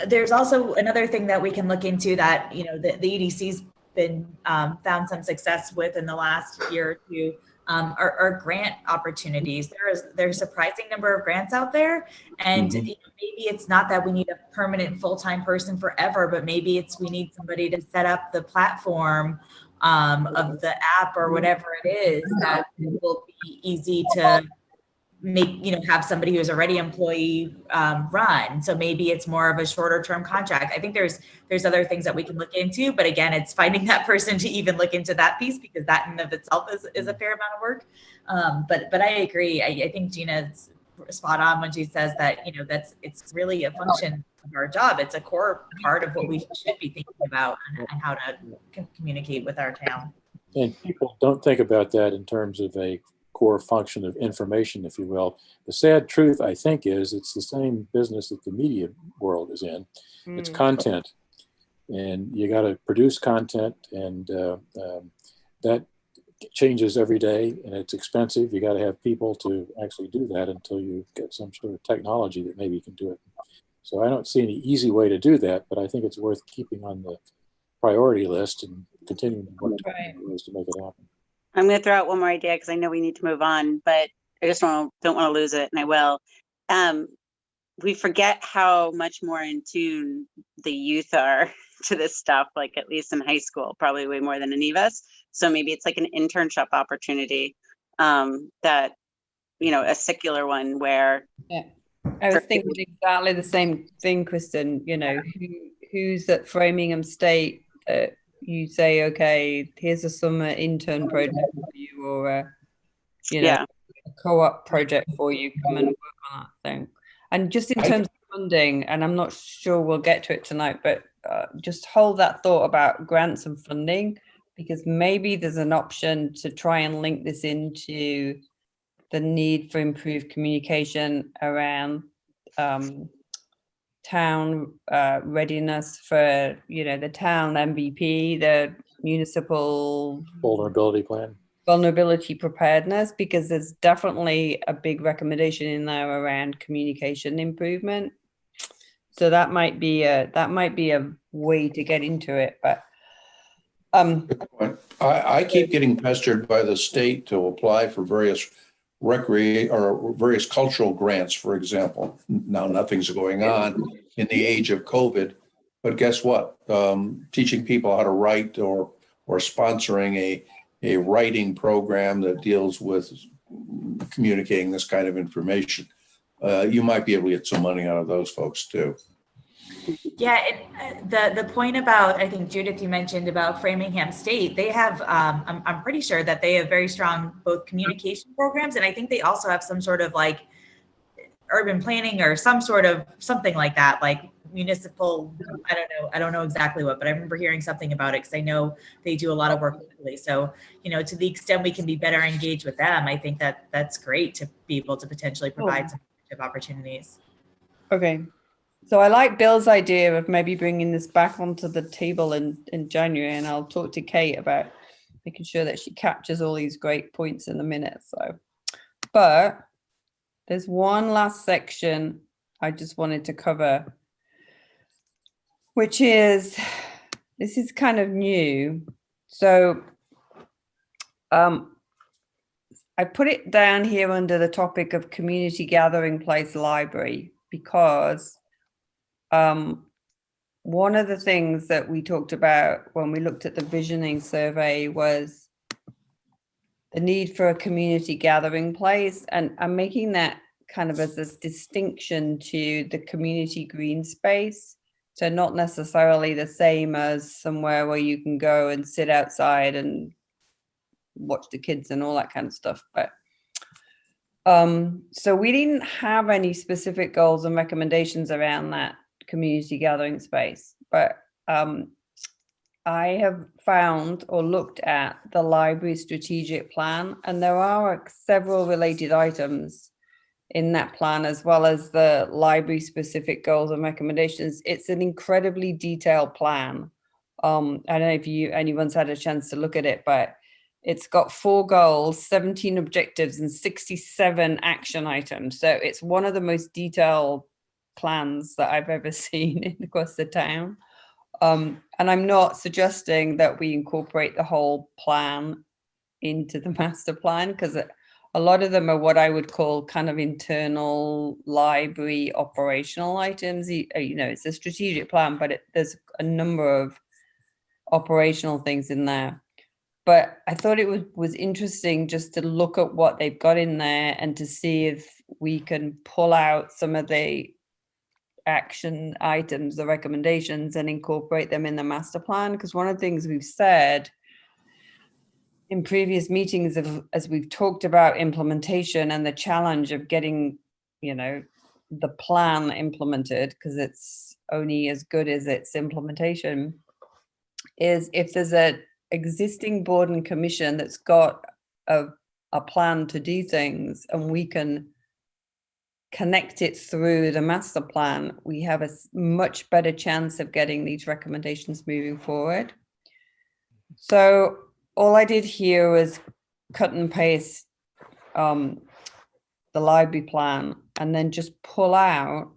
there's also another thing that we can look into that, you know, the EDC's been found some success with in the last year or two, are grant opportunities. There's a surprising number of grants out there, and you know, maybe it's not that we need a permanent full-time person forever, but maybe it's we need somebody to set up the platform of the app or whatever it is that will be easy to make, you know, have somebody who's already employee run. So maybe it's more of a shorter term contract. I think there's other things that we can look into, but again, it's finding that person to even look into that piece, because that in and of itself is a fair amount of work. But I agree. I think Gina's spot on when she says that, you know, it's really a function of our job. It's a core part of what we should be thinking about and how to communicate with our town.
And people don't think about that in terms of a core function of information, if you will. The sad truth, I think, is it's the same business that the media world is in. It's content, and you got to produce content, and that changes every day, and it's expensive. You got to have people to actually do that until you get some sort of technology that maybe can do it. So I don't see any easy way to do that, but I think it's worth keeping on the priority list and continuing to work on ways to make it happen.
I'm going to throw out one more idea because I know we need to move on, but I just don't want to lose it, and I will. We forget how much more in tune the youth are to this stuff, like at least in high school, probably way more than any of us. So maybe it's like an internship opportunity that, you know, a secular one where.
Yeah, I was thinking exactly the same thing, Kristen. You know, who's at Framingham State? You say, okay, here's a summer intern project for you, or you know, a co-op project for you. Come and work on that thing. And just in terms of funding, and I'm not sure we'll get to it tonight, but just hold that thought about grants and funding, because maybe there's an option to try and link this into the need for improved communication around town readiness for, you know, the town MVP, the municipal vulnerability preparedness, because there's definitely a big recommendation in there around communication improvement. So that might be a way to get into it. But
I keep getting pestered by the state to apply for various various cultural grants, for example. Now nothing's going on in the age of COVID, but guess what? Teaching people how to write or sponsoring a writing program that deals with communicating this kind of information. You might be able to get some money out of those folks too.
Yeah, the point about, I think Judith, you mentioned about Framingham State, they have, I'm pretty sure that they have very strong both communication programs, and I think they also have some sort of like urban planning or some sort of something like that, like municipal, I don't know exactly what, but I remember hearing something about it because I know they do a lot of work locally. So, you know, to the extent we can be better engaged with them, I think that's great to be able to potentially provide some opportunities.
Okay. So I like Bill's idea of maybe bringing this back onto the table in January, and I'll talk to Kate about making sure that she captures all these great points in a minute. So, but there's one last section I just wanted to cover, which is, this is kind of new. So I put it down here under the topic of community gathering place library, because one of the things that we talked about when we looked at the visioning survey was the need for a community gathering place, and I'm making that kind of as a distinction to the community green space. So not necessarily the same as somewhere where you can go and sit outside and watch the kids and all that kind of stuff. But so we didn't have any specific goals and recommendations around that community gathering space. But I have found or looked at the library strategic plan, and there are several related items in that plan, as well as the library specific goals and recommendations. It's an incredibly detailed plan. I don't know if anyone's had a chance to look at it, but it's got 4 goals, 17 objectives, and 67 action items. So it's one of the most detailed plans that I've ever seen across the town. And I'm not suggesting that we incorporate the whole plan into the master plan, because a lot of them are what I would call kind of internal library operational items. You know, it's a strategic plan, but there's a number of operational things in there. But I thought it was interesting just to look at what they've got in there and to see if we can pull out some of the action items, the recommendations, and incorporate them in the master plan. Because one of the things we've said in previous meetings, as we've talked about implementation and the challenge of getting, you know, the plan implemented, because it's only as good as its implementation, is if there's a existing board and commission that's got a plan to do things, and we can connect it through the master plan, we have a much better chance of getting these recommendations moving forward. So all I did here was cut and paste the library plan, and then just pull out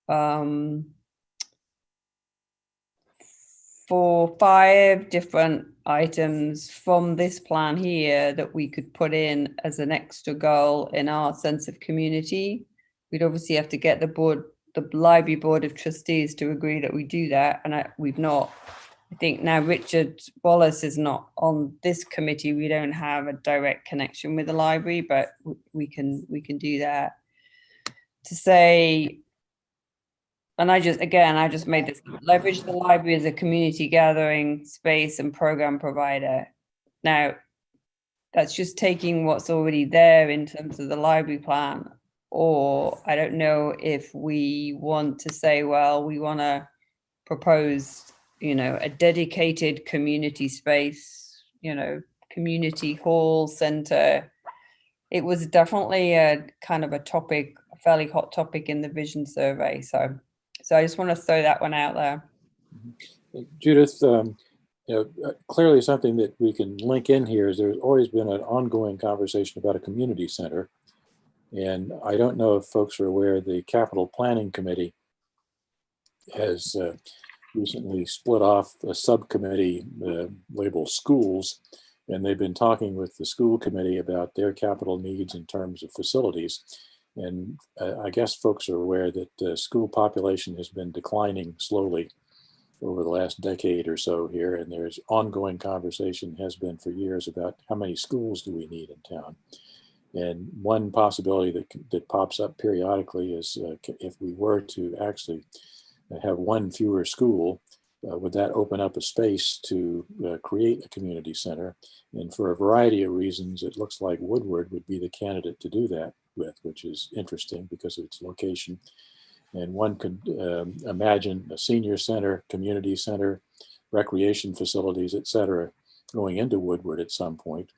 5 different items from this plan here that we could put in as an extra goal in our sense of community. We'd obviously have to get the library board of trustees to agree that we do that, and we've not. I think now Richard Wallace is not on this committee. We don't have a direct connection with the library, but we can do that. To say, and I just made this, leverage the library as a community gathering space and program provider. Now, that's just taking what's already there in terms of the library plan. Or I don't know if we want to say, well, we want to propose, you know, a dedicated community space, you know, community hall center. It was definitely a kind of a topic, a fairly hot topic in the vision survey. So I just want to throw that one out there.
Judith, you know, clearly something that we can link in here is there's always been an ongoing conversation about a community center. And I don't know if folks are aware, the Capital Planning Committee has recently split off a subcommittee labeled schools, and they've been talking with the school committee about their capital needs in terms of facilities. And I guess folks are aware that the school population has been declining slowly over the last decade or so here, and there's ongoing conversation, has been for years, about how many schools do we need in town. And one possibility that pops up periodically is if we were to actually have one fewer school, would that open up a space to create a community center? And for a variety of reasons, it looks like Woodward would be the candidate to do that with, which is interesting because of its location. And one could imagine a senior center, community center, recreation facilities, et cetera, going into Woodward at some point.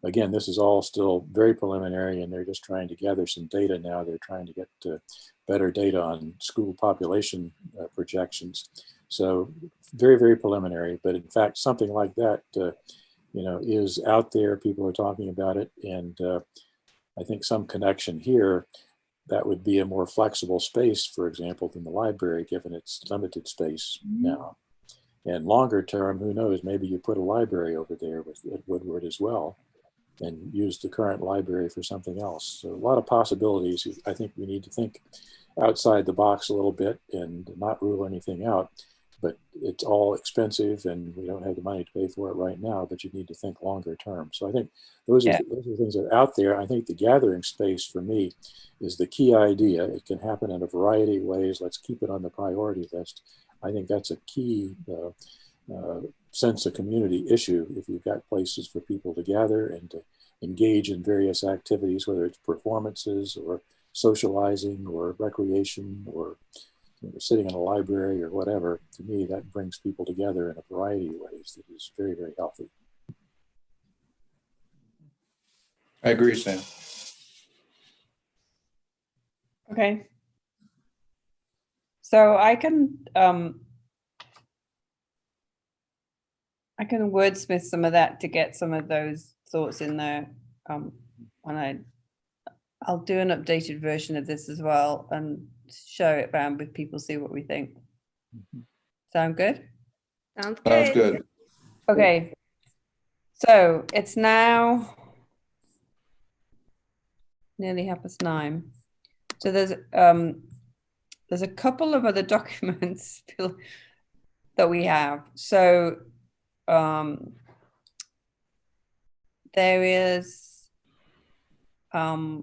Again, this is all still very preliminary, and they're just trying to gather some data now. They're trying to get better data on school population projections. So very, very preliminary, but in fact, something like that, you know, is out there. People are talking about it. And I think some connection here, that would be a more flexible space, for example, than the library, given its limited space now. And longer term, who knows, maybe you put a library over there at Woodward as well, and use the current library for something else. So a lot of possibilities. I think we need to think outside the box a little bit and not rule anything out, but it's all expensive and we don't have the money to pay for it right now, but you need to think longer term. So I think those are things that are out there. I think the gathering space for me is the key idea. It can happen in a variety of ways. Let's keep it on the priority list. I think that's a key sense of community issue. If you've got places for people to gather and to engage in various activities, whether it's performances or socializing or recreation or sitting in a library or whatever, to me, that brings people together in a variety of ways that is very, very healthy.
I agree, Sam.
Okay. So I can wordsmith some of that to get some of those thoughts in there. When I'll do an updated version of this as well and share it around with people, see what we think. Sound good?
Sounds
Sounds
good.
good.
Okay. So it's now nearly 9:30. So there's a couple of other documents that we have. So there is a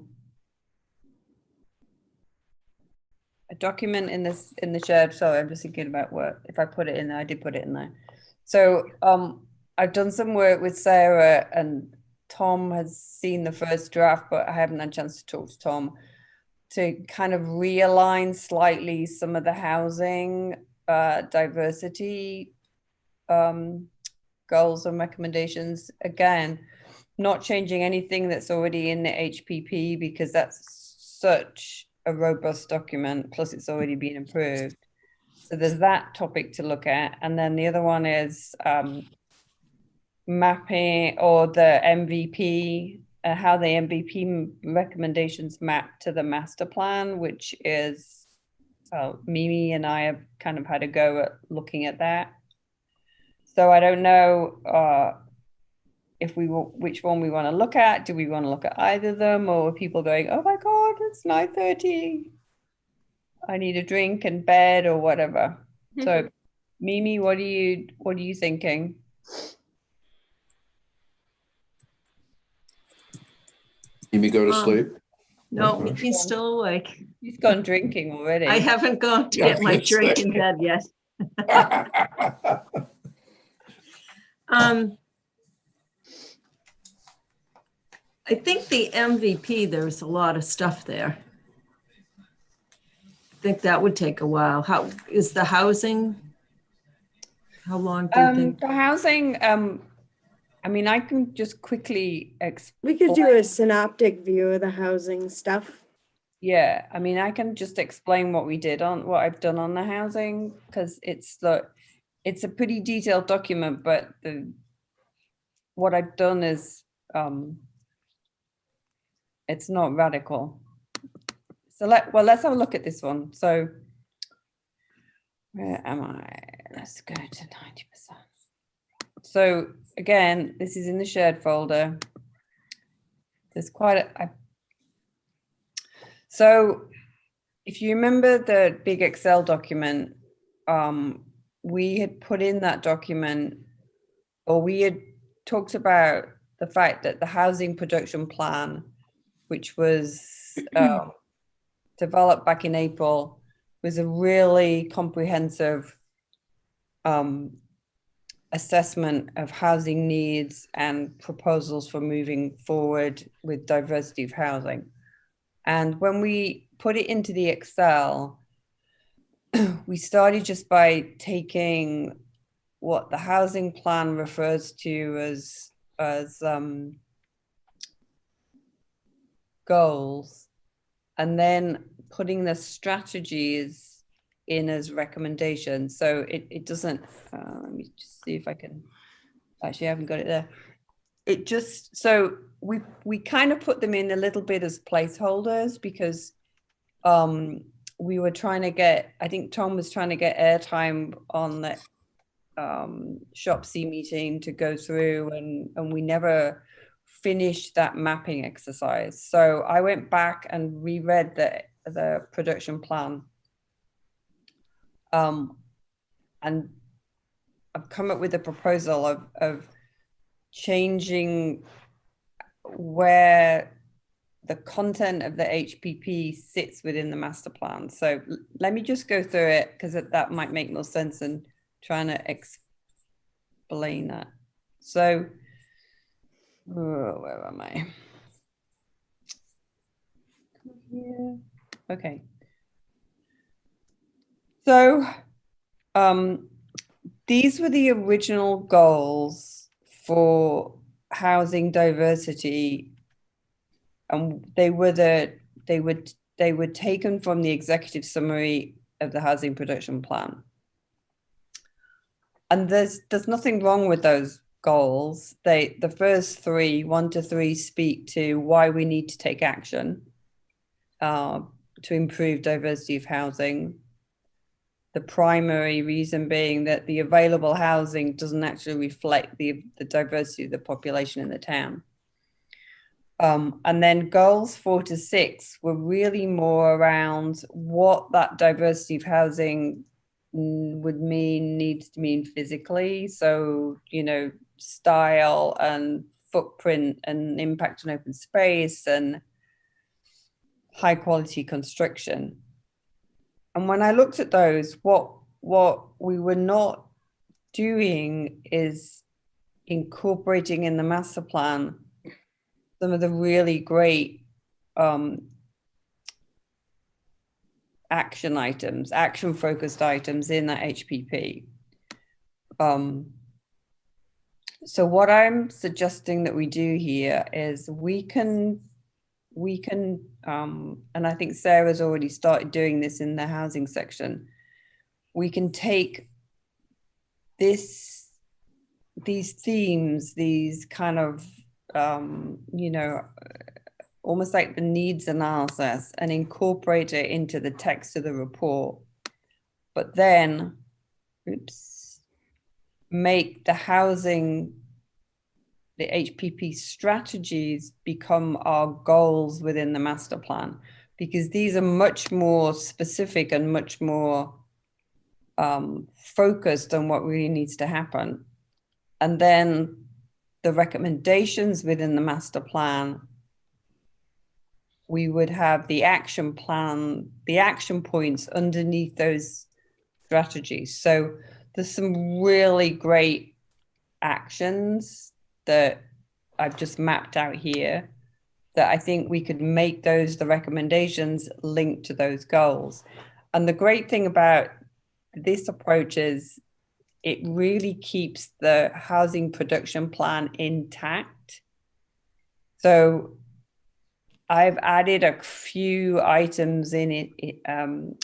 document in the shared. Sorry, I'm just thinking about what if I put it in there. I did put it in there. So I've done some work with Sarah, and Tom has seen the first draft, but I haven't had a chance to talk to Tom to kind of realign slightly some of the housing diversity goals and recommendations. Again, not changing anything that's already in the HPP because that's such a robust document, plus it's already been approved. So there's that topic to look at. And then the other one is mapping, or the MVP, how the MVP recommendations map to the master plan, which is Mimi and I have kind of had a go at looking at that. So I don't know if which one we want to look at. Do we want to look at either of them, or are people going, oh my God, it's 9:30. I need a drink and bed or whatever. So Mimi, what are you thinking?
Mimi go to sleep?
No,
Okay.
he's still awake.
He's gone drinking already.
I haven't gone to
Yeah,
get my
it's
drink
like-
in bed yet. I think the MVP, there's a lot of stuff there. I think that would take a while. How is the housing? How long do you think?
The housing, I mean, I can just quickly
We could do a synoptic view of the housing stuff.
Yeah, I mean, I can just explain what I've done on the housing, because it's a pretty detailed document, but what I've done is it's not radical. So let's have a look at this one. So where am I? Let's go to 90%. So again, this is in the shared folder. There's quite so if you remember the big Excel document, we had put in that document, or we had talked about the fact that the housing production plan, which was developed back in April, was a really comprehensive assessment of housing needs and proposals for moving forward with diversity of housing. And when we put it into the Excel, we started just by taking what the housing plan refers to as goals, and then putting the strategies in as recommendations. So it doesn't, let me just see if I can, actually I haven't got it there. It just, so we kind of put them in a little bit as placeholders, because we were trying to get, I think Tom was trying to get airtime on the Shop C meeting to go through, and we never finished that mapping exercise. So I went back and reread the production plan. And I've come up with a proposal of changing where the content of the HPP sits within the master plan. So let me just go through it, because that might make more sense than trying to explain that. So, where am I? Here. Okay. So these were the original goals for housing diversity, and they were taken from the executive summary of the housing production plan. And there's nothing wrong with those goals. The first three, 1 to 3, speak to why we need to take action to improve diversity of housing. The primary reason being that the available housing doesn't actually reflect the diversity of the population in the town. And then goals 4 to 6 were really more around what that diversity of housing needs to mean physically. So, you know, style and footprint and impact on open space and high quality construction. And when I looked at those, what we were not doing is incorporating in the master plan some of the really great action focused items in that HPP. So what I'm suggesting that we do here is we can, and I think Sarah's already started doing this in the housing section. We can take these themes, these kind of, you know, almost like the needs analysis, and incorporate it into the text of the report. But then, make the housing, the HPP strategies become our goals within the master plan, because these are much more specific and much more focused on what really needs to happen. And then the recommendations within the master plan, we would have the action plan, the action points underneath those strategies. So there's some really great actions that I've just mapped out here that I think we could make those the recommendations linked to those goals. And the great thing about this approach is it really keeps the housing production plan intact. So I've added a few items in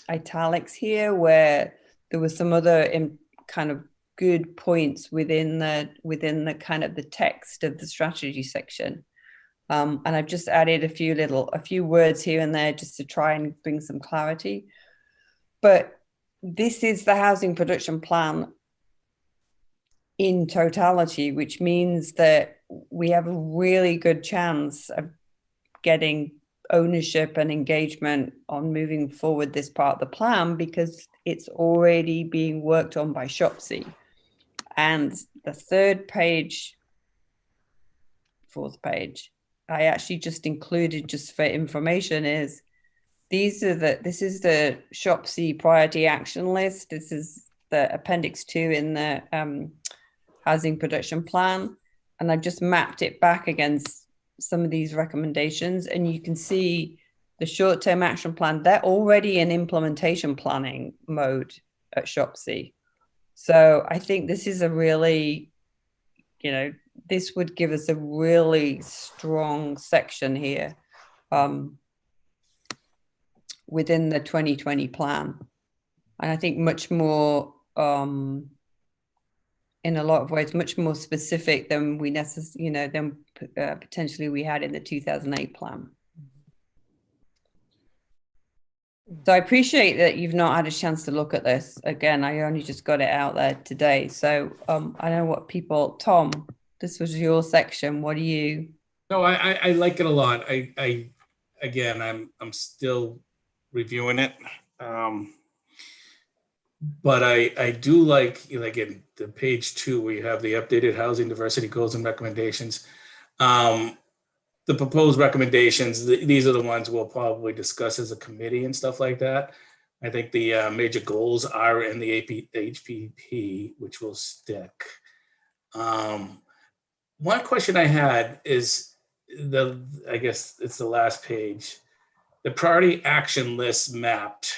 italics here where there was some other kind of good points within the kind of the text of the strategy section. And I've just added a few words here and there just to try and bring some clarity. But this is the housing production plan in totality, which means that we have a really good chance of getting ownership and engagement on moving forward this part of the plan, because it's already being worked on by SHOPSI. And the fourth page, I actually just included just for information is this is the SHOPSI priority action list. This is the appendix 2 in the housing production plan. And I've just mapped it back against some of these recommendations, and you can see the short-term action plan, they're already in implementation planning mode at SHOPSI. So I think this is a really, you know, this would give us a really strong section here within the 2020 plan. And I think much more, in a lot of ways, much more specific than we necessarily, you know, than potentially we had in the 2008 plan. So I appreciate that you've not had a chance to look at this. Again, I only just got it out there today. So I know what people, Tom, this was your section. What do you?
No, I like it a lot. Again, I'm still reviewing it. But I do like in the page 2 where you have the updated housing diversity goals and recommendations. The proposed recommendations, these are the ones we'll probably discuss as a committee and stuff like that. I think the major goals are in the HPP, which will stick. One question I had is I guess it's the last page, the priority action list mapped.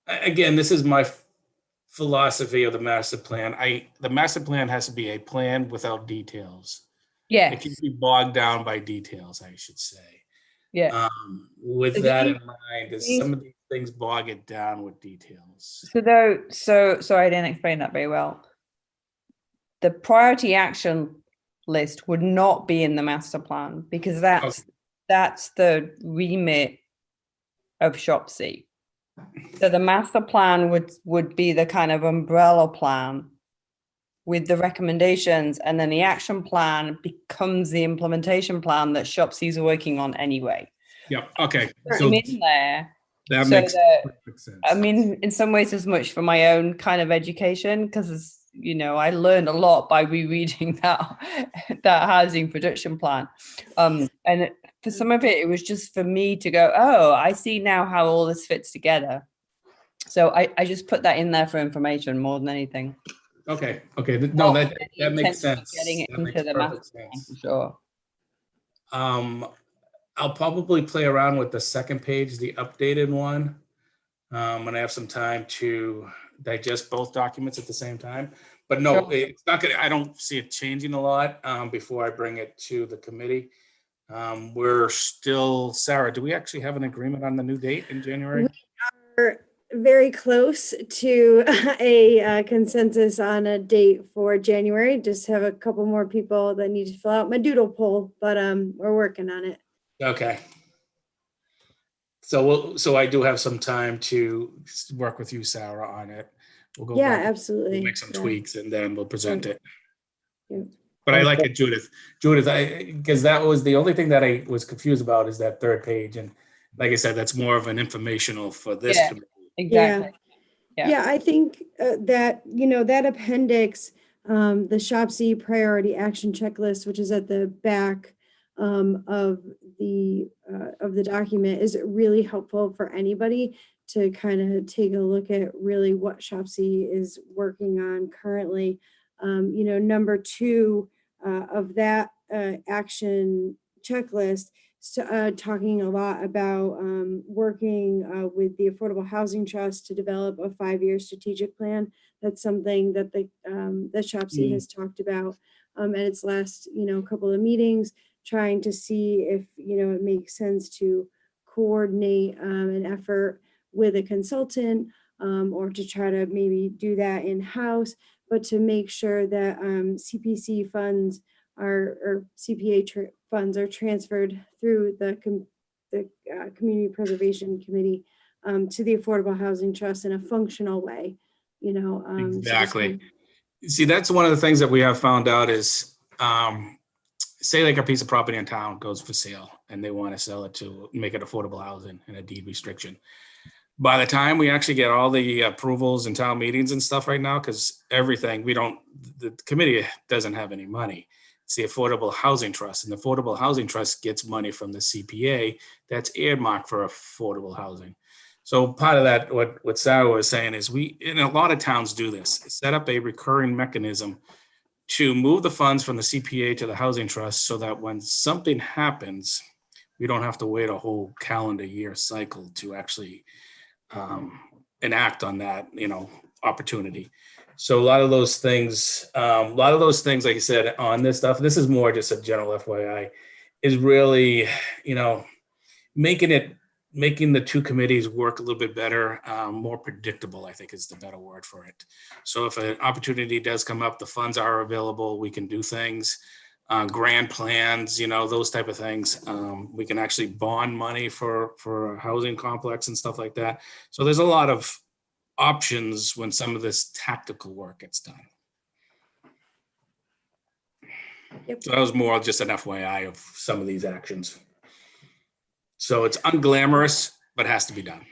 again, this is my philosophy of the master plan. The master plan has to be a plan without details. It
Yes.
can be bogged down by details, I should say.
Yeah.
With
So
that in
these-
mind, is
these-
some of these things bog it down with details.
So sorry, I didn't explain that very well. The priority action list would not be in the master plan because that's the remit of Shopsy. So the master plan would be the kind of umbrella plan with the recommendations, and then the action plan becomes the implementation plan that Shopsy's working on anyway.
Yep. Okay.
Put
So
them in there.
that
so
makes
that-
perfect sense.
I mean, in some ways, as much for my own kind of education, because I learned a lot by rereading that housing production plan, and for some of it, it was just for me to go, oh, I see now how all this fits together. So I just put that in there for information more than anything.
Okay. No, that makes sense.
Getting it
That makes
into the
perfect
master plan,
sense.
for sure.
I'll probably play around with the second page, the updated one, when I have some time to digest both documents at the same time. But no,
Sure.
it's not gonna. I don't see it changing a lot before I bring it to the committee. We're still, Sarah, do we actually have an agreement on the new date in January?
We're very close to a consensus on a date for January. Just have a couple more people that need to fill out my doodle poll, but we're working on it.
Okay. So I do have some time to work with you, Sarah, on it. We'll go
Yeah,
back,
absolutely.
we'll make some
Yeah.
tweaks, and then we'll present it.
Yeah.
But I like it, Judith. Because that was the only thing that I was confused about is that third page. And like I said, that's more of an informational for this
Yeah.
committee.
Exactly.
Yeah, I think that, that appendix, the Shopsy priority action checklist, which is at the back of the document, is really helpful for anybody to kind of take a look at really what Shopsy is working on currently. Number 2 of that action checklist, talking a lot about working with the Affordable Housing Trust to develop a 5-year strategic plan. That's something that the Shopsy has talked about at its last couple of meetings, trying to see if it makes sense to coordinate an effort with a consultant or to try to maybe do that in-house, but to make sure that CPC funds or CPA funds are transferred through the Community Preservation Committee to the Affordable Housing Trust in a functional way.
Exactly. See, that's one of the things that we have found out is, say like a piece of property in town goes for sale and they want to sell it to make it affordable housing and a deed restriction. By the time we actually get all the approvals and town meetings and stuff right now, because everything, the committee doesn't have any money. It's the Affordable Housing Trust, and the Affordable Housing Trust gets money from the CPA that's earmarked for affordable housing. So part of that, what Sarah was saying is and a lot of towns do this, set up a recurring mechanism to move the funds from the CPA to the Housing Trust so that when something happens, we don't have to wait a whole calendar year cycle to actually enact on that, opportunity. So a lot of those things, like I said, on this stuff, this is more just a general FYI, is really, making the two committees work a little bit better, more predictable, I think is the better word for it. So if an opportunity does come up, the funds are available, we can do things, grand plans, those type of things. We can actually bond money for a housing complex and stuff like that. So there's a lot of options when some of this tactical work gets done.
Yep.
So that was more just an FYI of some of these actions. So it's unglamorous, but has to be done.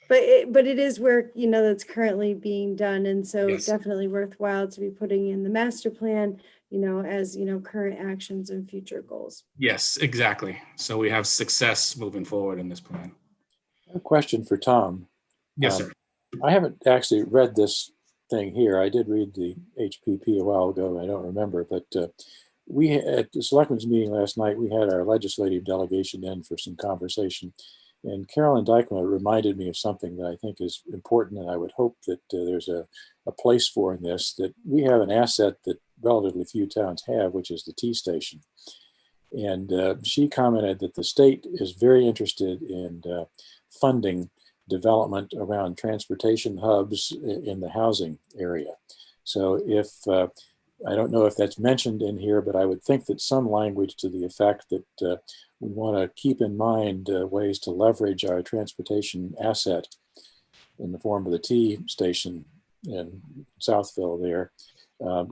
But it is work, that's currently being done. And so
Yes.
definitely worthwhile to be putting in the master plan, as, current actions and future goals.
Yes, exactly. So we have success moving forward in this plan.
A question for Tom.
Yes, sir.
I haven't actually read this thing here. I did read the HPP a while ago. I don't remember, but at the selectmen's meeting last night, we had our legislative delegation in for some conversation. And Carolyn Dykema reminded me of something that I think is important, and I would hope that there's a place for in this, that we have an asset that relatively few towns have, which is the T station. And she commented that the state is very interested in funding development around transportation hubs in the housing area. So if, I don't know if that's mentioned in here, but I would think that some language to the effect that we want to keep in mind ways to leverage our transportation asset in the form of the T station in Southville there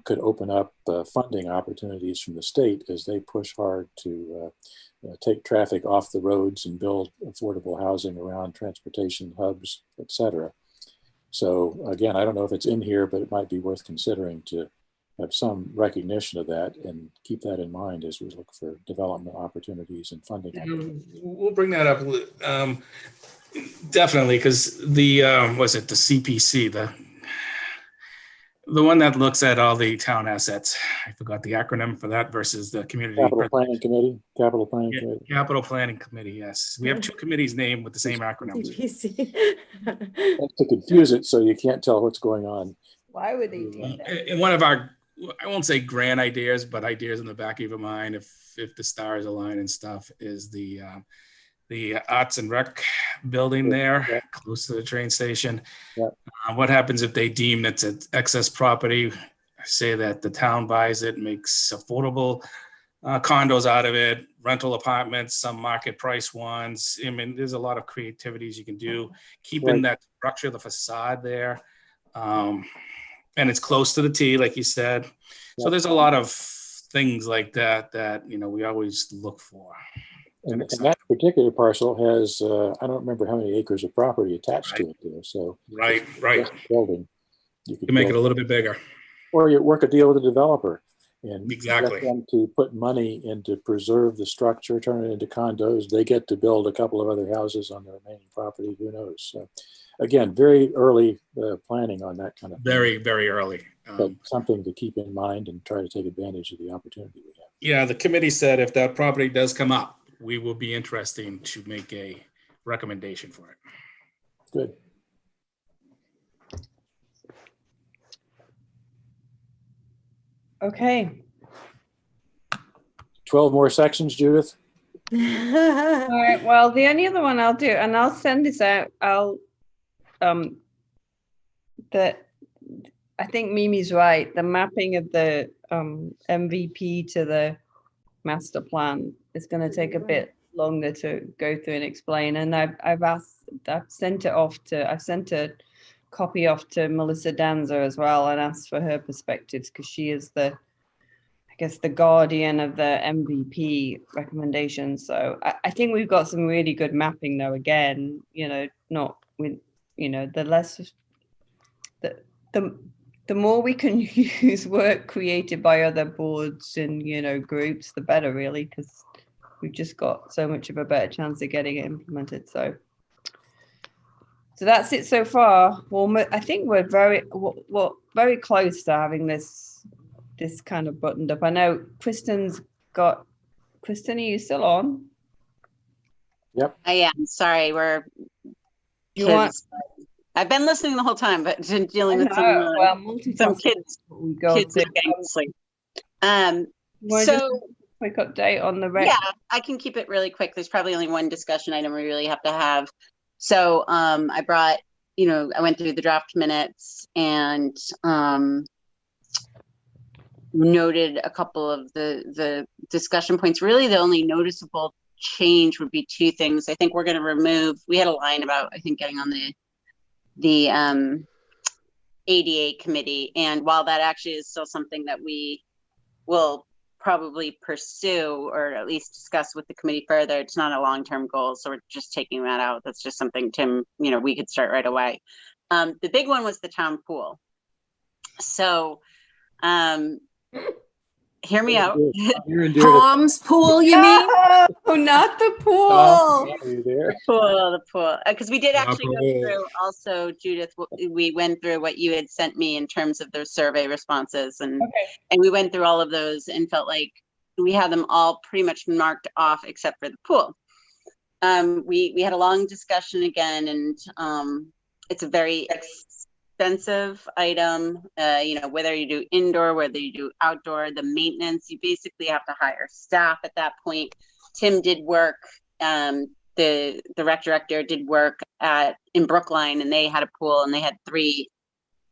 could open up funding opportunities from the state as they push hard to take traffic off the roads and build affordable housing around transportation hubs, et cetera. So again, I don't know if it's in here, but it might be worth considering to have some recognition of that and keep that in mind as we look for development opportunities and funding.
We'll bring that up definitely, because the was it the CPC, the one that looks at all the town assets. I forgot the acronym for that versus the community.
Capital Planning Committee. Capital Planning Committee.
Capital Planning Committee, yes. We have two committees named with the same acronyms.
That's to confuse it so you can't tell what's going on.
Why would they do that?
And one of our, I won't say grand ideas, but ideas in the back of your mind, if the stars align and stuff, is the Arts and Rec building there, close to the train station. What happens if they deem it's an excess property, say that the town buys it, makes affordable condos out of it, rental apartments, some market price ones. I mean, there's a lot of creativities you can do, keeping that structure, the facade there. And it's close to the T, like you said. So there's a lot of things like that, you know, we always look for.
And that particular parcel has, I don't remember how many acres of property attached to it there. So
right.
Building, you
could make it a little bit bigger.
Or you work a deal with the developer and
exactly
get them to put money in to preserve the structure, turn it into condos. They get to build a couple of other houses on the remaining property. Who knows? So again, very early planning on that kind of thing.
Very early.
But something to keep in mind and try to take advantage of the opportunity we have.
Yeah, the committee said if that property does come up, we will be interested to make a recommendation for it.
Good.
Okay.
12 more sections, Judith.
All right. Well, the only other one I'll do, and I'll send this out. I think Mimi's right. The mapping of the MVP to the master plan is going to take a bit longer to go through and explain. And I've sent a copy off to Melissa Danza as well and asked for her perspectives, because she is the guardian of the MVP recommendations. So I think we've got some really good mapping though. Again, you know, not with, you know, the more we can use work created by other boards and, you know, groups, the better, really, because we've just got so much of a better chance of getting it implemented. So that's it so far. Well, I think we're very close to having this kind of buttoned up. I know Kristen, are you still on?
Yep.
I am. Sorry, I've been listening the whole time, but dealing with some kids getting asleep. So
quick update on the rec.
Yeah, I can keep it really quick. There's probably only one discussion item we really have to have. So I brought, you know, I went through the draft minutes and noted a couple of the discussion points. Really, the only noticeable change would be two things. I think we're going to remove, we had a line about, I think, getting on the ADA committee. And while that actually is still something that we will probably pursue or at least discuss with the committee further, it's not a long-term goal. So we're just taking that out. That's just something, Tim, you know, we could start right away. The big one was the town pool. So hear me out.
Tom's pool, you mean?
Oh, not the pool.
The pool. Because we did actually go through also, Judith, we went through what you had sent me in terms of those survey responses. And we went through all of those and felt like we had them all pretty much marked off except for the pool. we had a long discussion again, and it's a very expensive item. Whether you do indoor, whether you do outdoor, the maintenance, you basically have to hire staff at that point. Tim did work, the rec director did work in Brookline, and they had a pool, and they had 3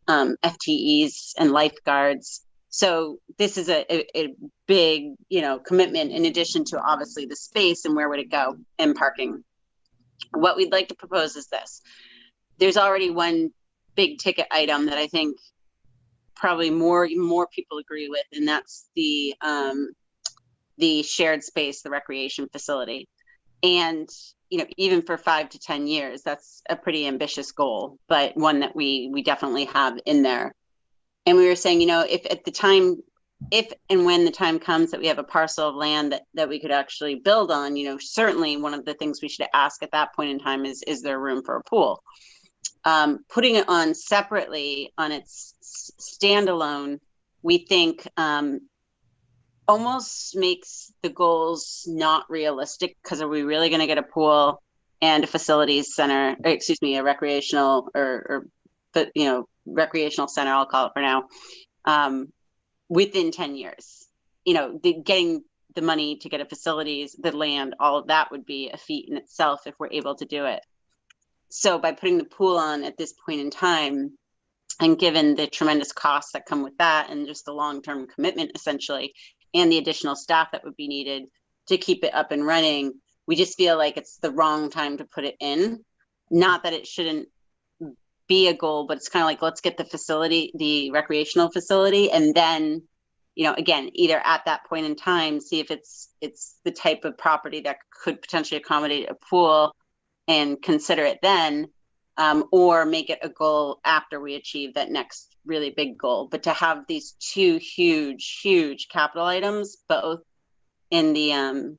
FTEs and lifeguards. So this is a big, commitment, in addition to obviously the space and where would it go, and parking. What we'd like to propose is this. There's already one big ticket item that I think probably more people agree with, and that's the shared space, the recreation facility. And even for 5 to 10 years, that's a pretty ambitious goal, but one that we definitely have in there. And we were saying, if and when the time comes that we have a parcel of land that we could actually build on, certainly one of the things we should ask at that point in time is there room for a pool? Putting it on separately on its standalone, we think almost makes the goals not realistic, because are we really going to get a pool and a facilities center, a recreational recreational center, I'll call it for now, within 10 years? Getting the money to get a facilities, the land, all of that would be a feat in itself if we're able to do it. So by putting the pool on at this point in time, and given the tremendous costs that come with that, and just the long-term commitment essentially, and the additional staff that would be needed to keep it up and running, we just feel like it's the wrong time to put it in. Not that it shouldn't be a goal, but it's kind of like, let's get the facility, the recreational facility, and then, again, either at that point in time, see if it's the type of property that could potentially accommodate a pool and consider it then, or make it a goal after we achieve that next really big goal. But to have these 2 huge capital items, both in the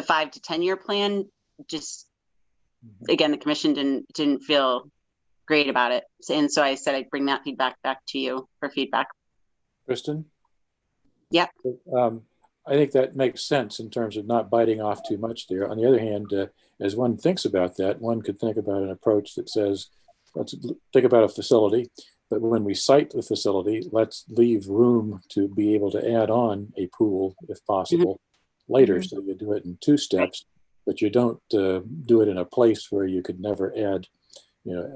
5 to 10 year plan, just, again, the commission didn't feel great about it. And so I said I'd bring that feedback back to you for feedback.
Kristen?
Yeah.
I think that makes sense in terms of not biting off too much there. On the other hand, as one thinks about that, one could think about an approach that says, let's think about a facility, but when we site the facility, let's leave room to be able to add on a pool, if possible, later. So you do it in 2 steps, but you don't do it in a place where you could never add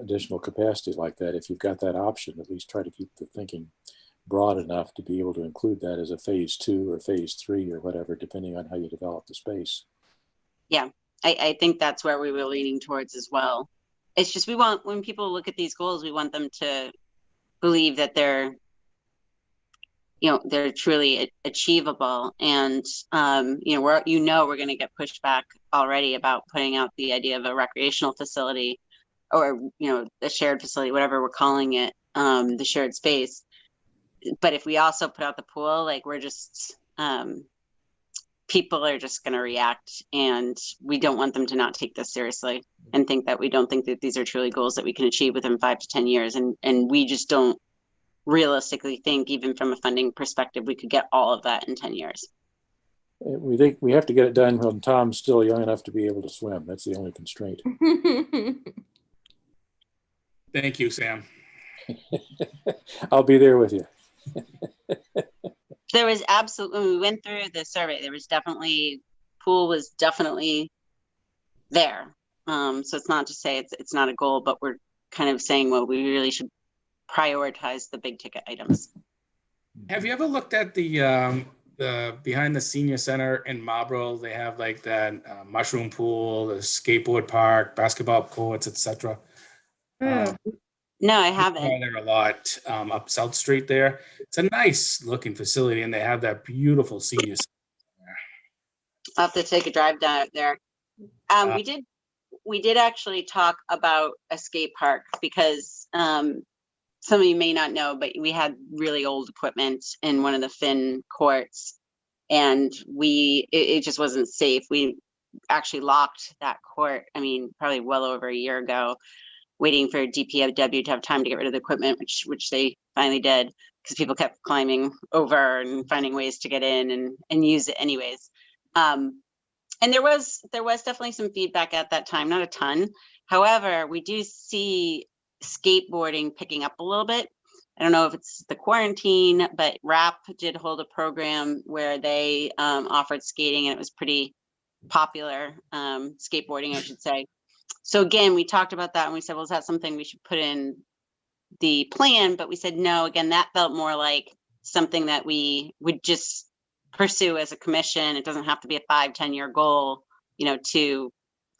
additional capacity like that. If you've got that option, at least try to keep the thinking broad enough to be able to include that as a phase 2 or phase 3 or whatever, depending on how you develop the space.
Yeah, I think that's where we were leaning towards as well. It's just, when people look at these goals, we want them to believe that they're truly achievable. And, we're going to get pushback already about putting out the idea of a recreational facility, or, a shared facility, whatever we're calling it, the shared space. But if we also put out the pool, we're just, people are just going to react, and we don't want them to not take this seriously and think that we don't think that these are truly goals that we can achieve within 5 to 10 years. And we just don't realistically think, even from a funding perspective, we could get all of that in 10 years.
We think we have to get it done when Tom's still young enough to be able to swim. That's the only constraint.
Thank you, Sam.
I'll be there with you.
There was absolutely, when we went through the survey, there was pool was definitely there. So it's not to say it's not a goal, but we're kind of saying, well, we really should prioritize the big ticket items.
Have you ever looked at the behind the senior center in Marlboro? They have that mushroom pool, the skateboard park, basketball courts, etc.
No, I haven't.
There a lot up South Street there. It's a nice looking facility, and they have that beautiful senior center there.
I'll have to take a drive down there. We did actually talk about a skate park, because some of you may not know, but we had really old equipment in one of the Finn courts, and it just wasn't safe. We actually locked that court, probably well over a year ago, waiting for DPW to have time to get rid of the equipment, which they finally did, because people kept climbing over and finding ways to get in and use it anyways. And there was definitely some feedback at that time, not a ton. However, we do see skateboarding picking up a little bit. I don't know if it's the quarantine, but RAP did hold a program where they offered skating, and it was pretty popular, skateboarding, I should say. So again, we talked about that and we said, well, is that something we should put in the plan? But we said, no, again, that felt more like something that we would just pursue as a commission. It doesn't have to be a 5-10 year goal, you know, to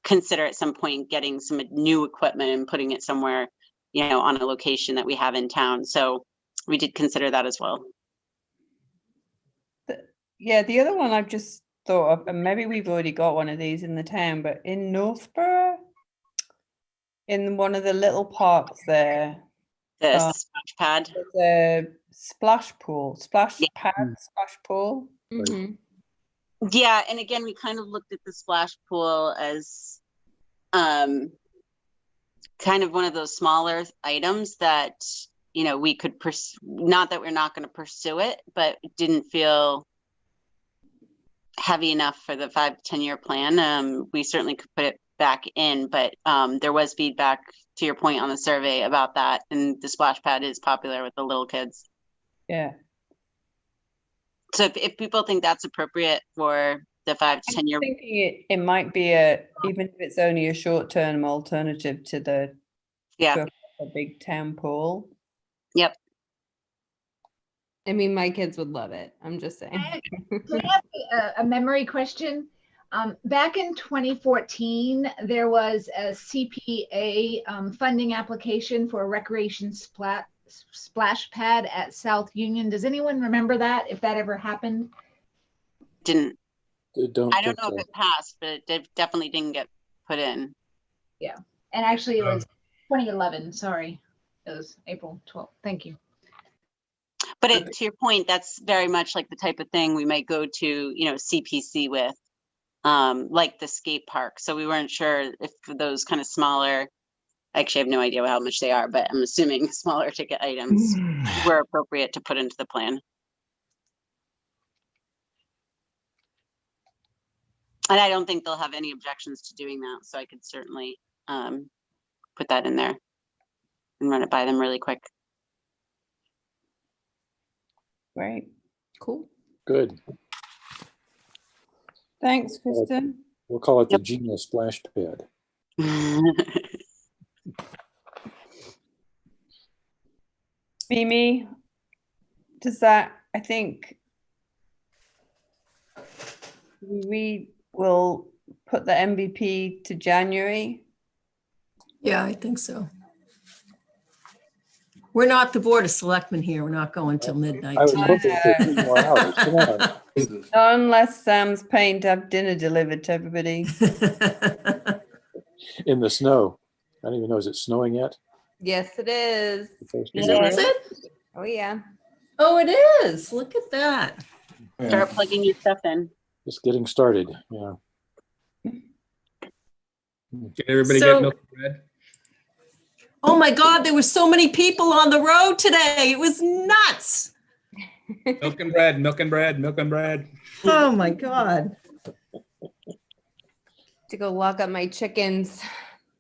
consider at some point getting some new equipment and putting it somewhere, you know, on a location that we have in town. So we did consider that as well.
Yeah, the other one I've just thought of, and maybe we've already got one of these in the town, but in Northborough, in one of the little parks there,
The splash pad.
there's a splash pool, splash
Yeah.
pad, splash pool.
Mhm.
Yeah, and again, we kind of looked at the splash pool as kind of one of those smaller items that, you know, we could not that we're not going to pursue it, but it didn't feel heavy enough for the 5-10 year plan. We certainly could put it back in, but there was feedback, to your point on the survey, about that, and the splash pad is popular with the little kids.
Yeah.
So if people think that's appropriate for the 5-10 year,
I'm thinking it might be even if it's only a short-term alternative to the
yeah,
a big town pool.
yep.
I mean, my kids would love it. I'm just saying.
Can I ask a memory question? Back in 2014, there was a CPA funding application for a recreation splash pad at South Union. Does anyone remember that, if that ever happened?
I don't know
think
if it passed, but it definitely didn't get put in.
Yeah, and actually it was 2011, sorry. It was April 12th, thank you.
But to your point, that's very much like the type of thing we might go to, you know, CPC with, like the skate park. So we weren't sure if those kind of smaller, actually I have no idea how much they are, but I'm assuming smaller ticket items were appropriate to put into the plan. And I don't think they'll have any objections to doing that. So I could certainly put that in there and run it by them really quick.
Great.
Cool.
good.
Thanks, Kristen.
We'll call it the Gina Splash Pad.
Mimi, does that, I think we will put the MVP to January.
Yeah, I think so. We're not the Board of Selectmen here. We're not going till midnight
I was
tonight.
hoping for 3 more hours. Come on.
Not unless Sam's paying to have dinner delivered to everybody.
In the snow. I don't even know, is it snowing yet?
Yes, it is.
Is it?
Oh, yeah.
Oh, it is. Look at that.
Start plugging your stuff in.
Just getting started, yeah.
Can everybody
So-
get milk and bread?
Oh my God, there were so many people on the road today. It was nuts.
Milk and bread, milk and bread, milk and bread.
Oh my God.
To go lock up my chickens.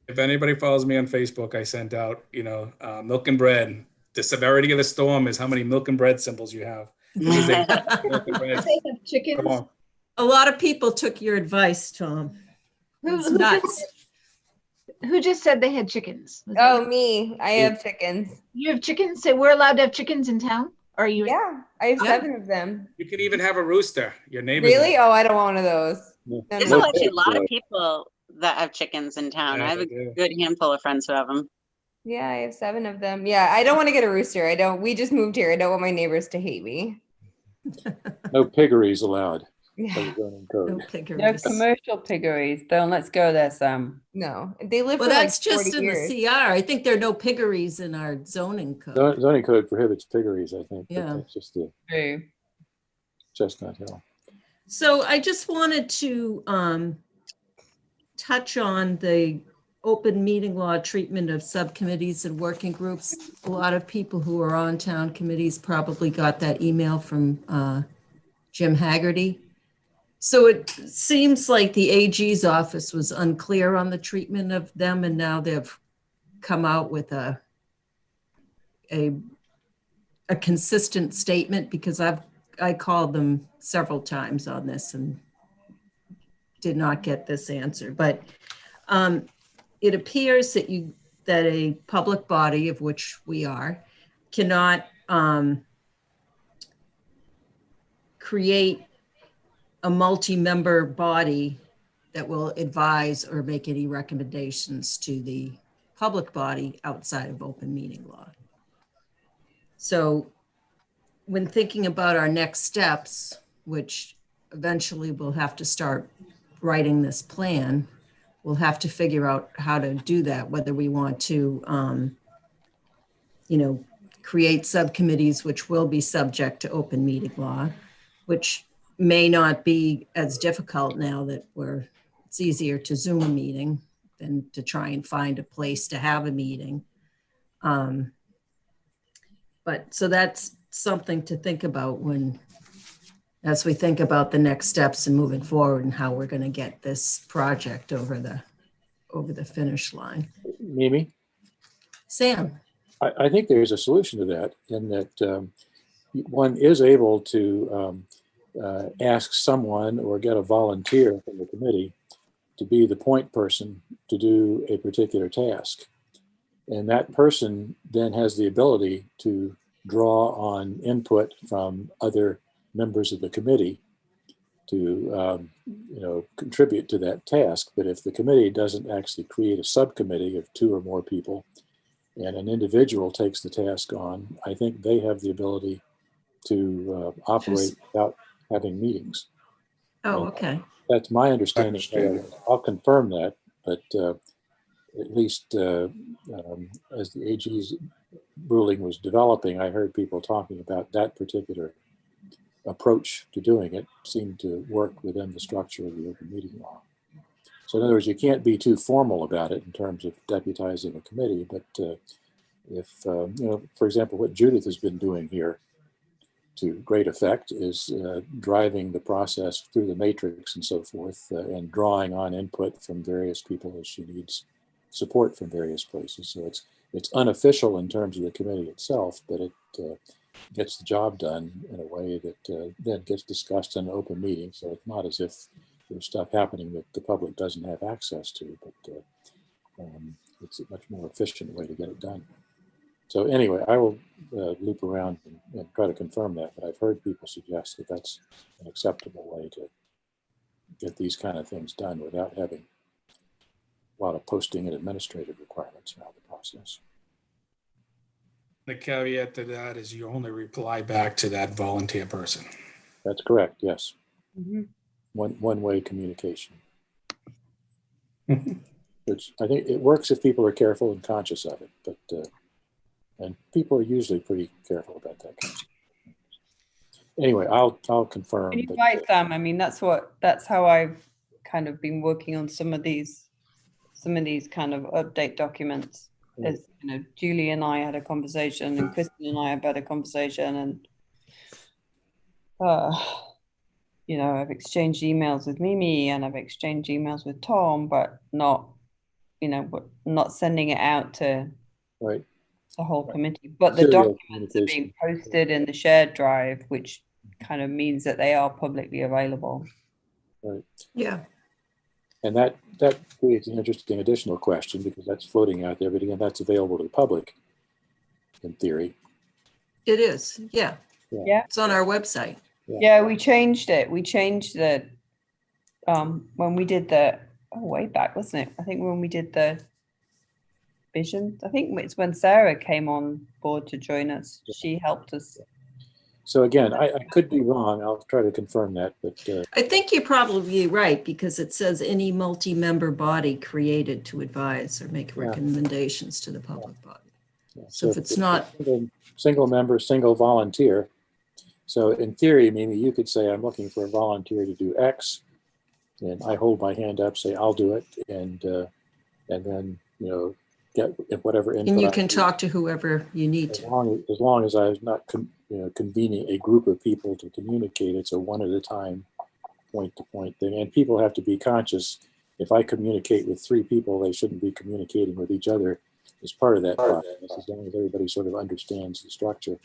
If anybody follows me on Facebook, I sent out, you know, milk and bread. The severity of the storm is how many milk and bread symbols you have. This is a milk and bread.
They have chickens.
Come on.
A lot of people took your advice, Tom. It's nuts.
Who just said they had chickens? Was
Oh,
that-
me. I have chickens.
You have chickens? So we're allowed to have chickens in town? Or are you?
Yeah, I have
Yeah.
7 of them.
You can even have a rooster. Your neighbors.
Really? Oh, I don't want one of those. No,
There's
no.
actually a lot of people that have chickens in town.
Yeah,
I have
they
a
do.
good handful of friends who have them.
Yeah, I have 7 of them. Yeah, I don't want to get a rooster. We just moved here. I don't want my neighbors to hate me.
No piggeries allowed. by
Yeah,
the zoning
No
code.
No
piggeries.
commercial piggeries. Don't let's go there, Sam.
no. They live
Well,
for like
that's just
40
in
years.
the CR. I think there are no piggeries in our zoning code.
Zoning code prohibits piggeries, I think. but
Yeah.
That's just the
True.
Chestnut Hill.
So I just wanted to touch on the open meeting law treatment of subcommittees and working groups. A lot of people who are on town committees probably got that email from Jim Haggerty. So it seems like the AG's office was unclear on the treatment of them, and now they've come out with a consistent statement, because I called them several times on this and did not get this answer. But it appears that a public body, of which we are, cannot create a multi-member body that will advise or make any recommendations to the public body outside of open meeting law. So when thinking about our next steps, which eventually we'll have to start writing this plan, we'll have to figure out how to do that, whether we want to, create subcommittees, which will be subject to open meeting law, which may not be as difficult now that it's easier to Zoom a meeting than to try and find a place to have a meeting. But so that's something to think about as we think about the next steps and moving forward and how we're going to get this project over the finish line.
Mimi?
Sam?
I think there's a solution to that, in that one is able to ask someone or get a volunteer from the committee to be the point person to do a particular task. And that person then has the ability to draw on input from other members of the committee to contribute to that task. But if the committee doesn't actually create a subcommittee of 2 or more people, and an individual takes the task on, I think they have the ability to operate without having meetings.
Oh, okay.
That's my understanding. I'll confirm that, but at least as the AG's ruling was developing, I heard people talking about that particular approach to doing it seemed to work within the structure of the open meeting law. So in other words, you can't be too formal about it in terms of deputizing a committee, but if, for example, what Judith has been doing here to great effect is driving the process through the matrix and so forth, and drawing on input from various people as she needs support from various places. So it's unofficial in terms of the committee itself, but it gets the job done in a way that then gets discussed in an open meeting. So it's not as if there's stuff happening that the public doesn't have access to, but it's a much more efficient way to get it done. So anyway, I will loop around and try to confirm that, but I've heard people suggest that that's an acceptable way to get these kind of things done without having a lot of posting and administrative requirements around the process.
The caveat to that is you only reply back to that volunteer person.
That's correct, yes.
Mm-hmm.
One-way communication. Which I think it works if people are careful and conscious of it, but and people are usually pretty careful about that kind of stuff. Anyway, I'll confirm.
You're right, Sam. I mean, that's how I've kind of been working on some of these kind of update documents. As Julie and I had a conversation, and Kristen and I have had a conversation, and I've exchanged emails with Mimi and I've exchanged emails with Tom, but not sending it out to
right.
the whole committee. But the documents are being posted in the shared drive, which kind of means that they are publicly available.
Right.
Yeah.
And that creates an interesting additional question, because that's floating out there, but again, that's available to the public in theory.
It is. Yeah.
Yeah.
It's on our website.
Yeah, we changed it. We changed the when we did the way back, wasn't it? I think when we did the vision, I think it's when Sarah came on board to join us. She helped us.
So again, I could be wrong. I'll try to confirm that, but
I think you're probably right, because it says any multi-member body created to advise or make recommendations to the public body. Yeah. So if it's not
single member, single volunteer. So in theory, Mimi, you could say, I'm looking for a volunteer to do X, and I hold my hand up, say, I'll do it, and then get whatever input.
And you can talk to whoever you need to.
As long as I was not convening a group of people to communicate, it's a one at a time point-to-point thing. And people have to be conscious. If I communicate with 3 people, they shouldn't be communicating with each other as part of that process. As long as everybody sort of understands the structure,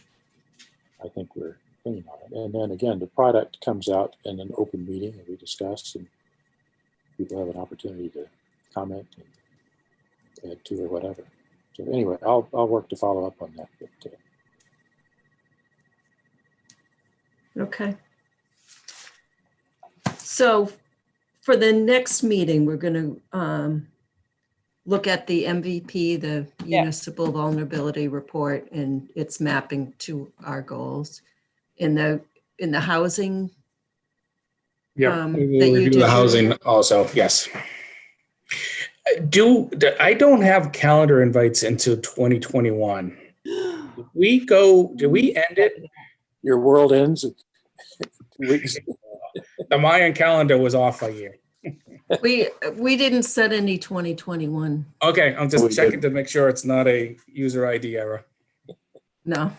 I think we're clean on it. And then again, the product comes out in an open meeting and we discuss, and people have an opportunity to comment and add to or whatever. So anyway, I'll work to follow up on that. But,
Okay. So for the next meeting, we're going to look at the MVP, the Municipal Vulnerability Report, and its mapping to our goals. In the housing.
Yeah, we
that
will
you
review
did.
the housing also, yes. I don't have calendar invites into 2021. Did we end it?
your world ends in 2 weeks.
The Mayan calendar was off a year.
We didn't set any 2021.
Okay, I'm
We
just checking
didn't.
to make sure it's not a user ID error.
No.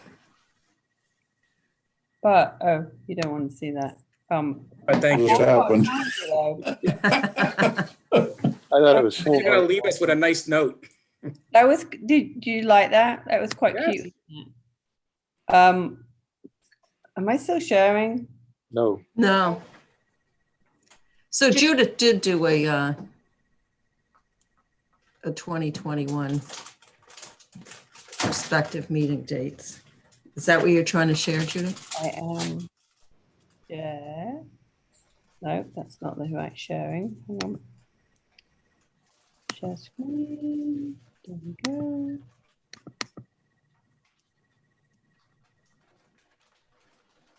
But, oh, you don't want to see that.
But thank
What's
you.
happened?
I thought it was full.
You're gonna leave us with a nice note.
That was, did you like that? That was quite
Yes.
cute. Am I still sharing?
No,
No. So Judith did do a 2021 prospective meeting dates. Is that what you're trying to share, Judith?
I am. Yeah. No, that's not the right sharing. Hang on. Share screen. There we go.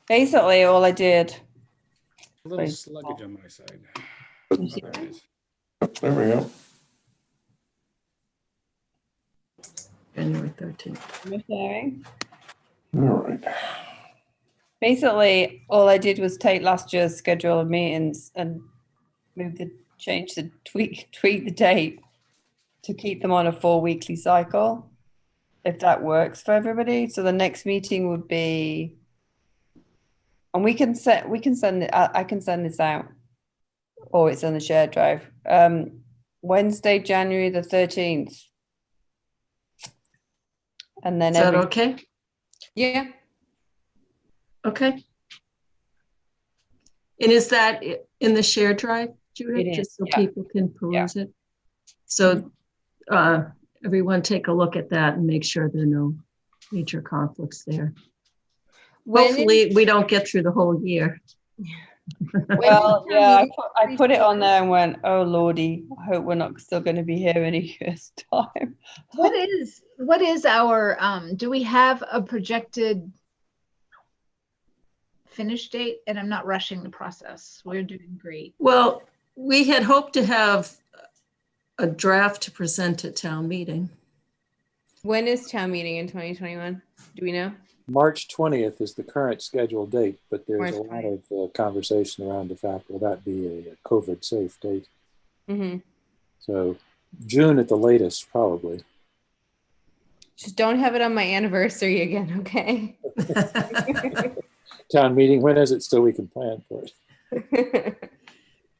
Basically, all I did.
A little sluggish on my side.
You
Oh,
see
there it is.
There we go.
January 13th.
am I sharing?
All right.
Basically, all I did was take last year's schedule of meetings and tweak the date to keep them on a 4 weekly cycle, if that works for everybody. So the next meeting would be, and I can send this out, or it's on the shared drive. Wednesday, January the 13th. And then
Is that okay?
yeah.
Okay. And is that in the shared drive, Judith?
It is,
Just so
yeah.
people can peruse it? So everyone take a look at that and make sure there are no major conflicts there. Hopefully we don't get through the whole year.
Well, yeah, I put it on there and went, oh lordy, I hope we're not still going to be here in a year's time.
What is our, do we have a projected finish date? And I'm not rushing the process. We're doing great.
Well, we had hoped to have a draft to present at town meeting.
When is town meeting in 2021? Do we know?
March 20th is the current scheduled date, but there's
March
a lot of conversation around the fact, will that be a COVID safe date?
Mm-hmm.
So June at the latest, probably.
Just don't have it on my anniversary again, okay?
Town meeting, when is it, so we can plan for it?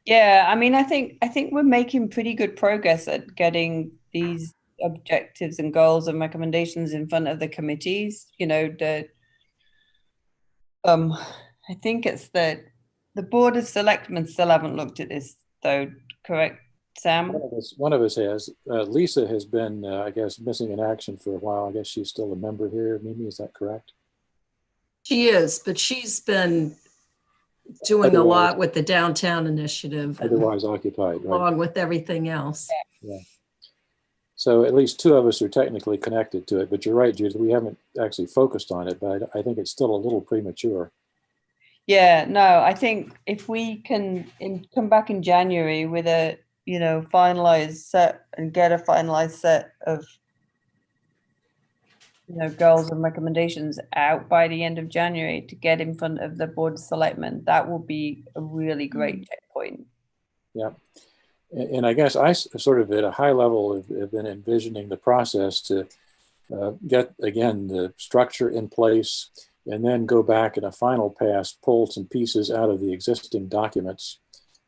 Yeah, I mean, I think we're making pretty good progress at getting these objectives and goals and recommendations in front of the committees. You know, I think it's the Board of Selectmen still haven't looked at this, though, correct, Sam?
One of us has. Lisa has been, I guess, missing in action for a while. I guess she's still a member here. Mimi, is that correct?
She is, but she's been doing a lot with the downtown initiative.
Otherwise occupied, right?
Along with everything else.
Yeah. So at least 2 of us are technically connected to it, but you're right, Judith, we haven't actually focused on it, but I think it's still a little premature.
Yeah, no, I think if we can come back in January with a, finalized set and get a finalized set of, goals and recommendations out by the end of January to get in front of the Board of Selectmen, that will be a really great checkpoint.
Yeah. And I guess I sort of at a high level have been envisioning the process to get, again, the structure in place, and then go back in a final pass, pull some pieces out of the existing documents,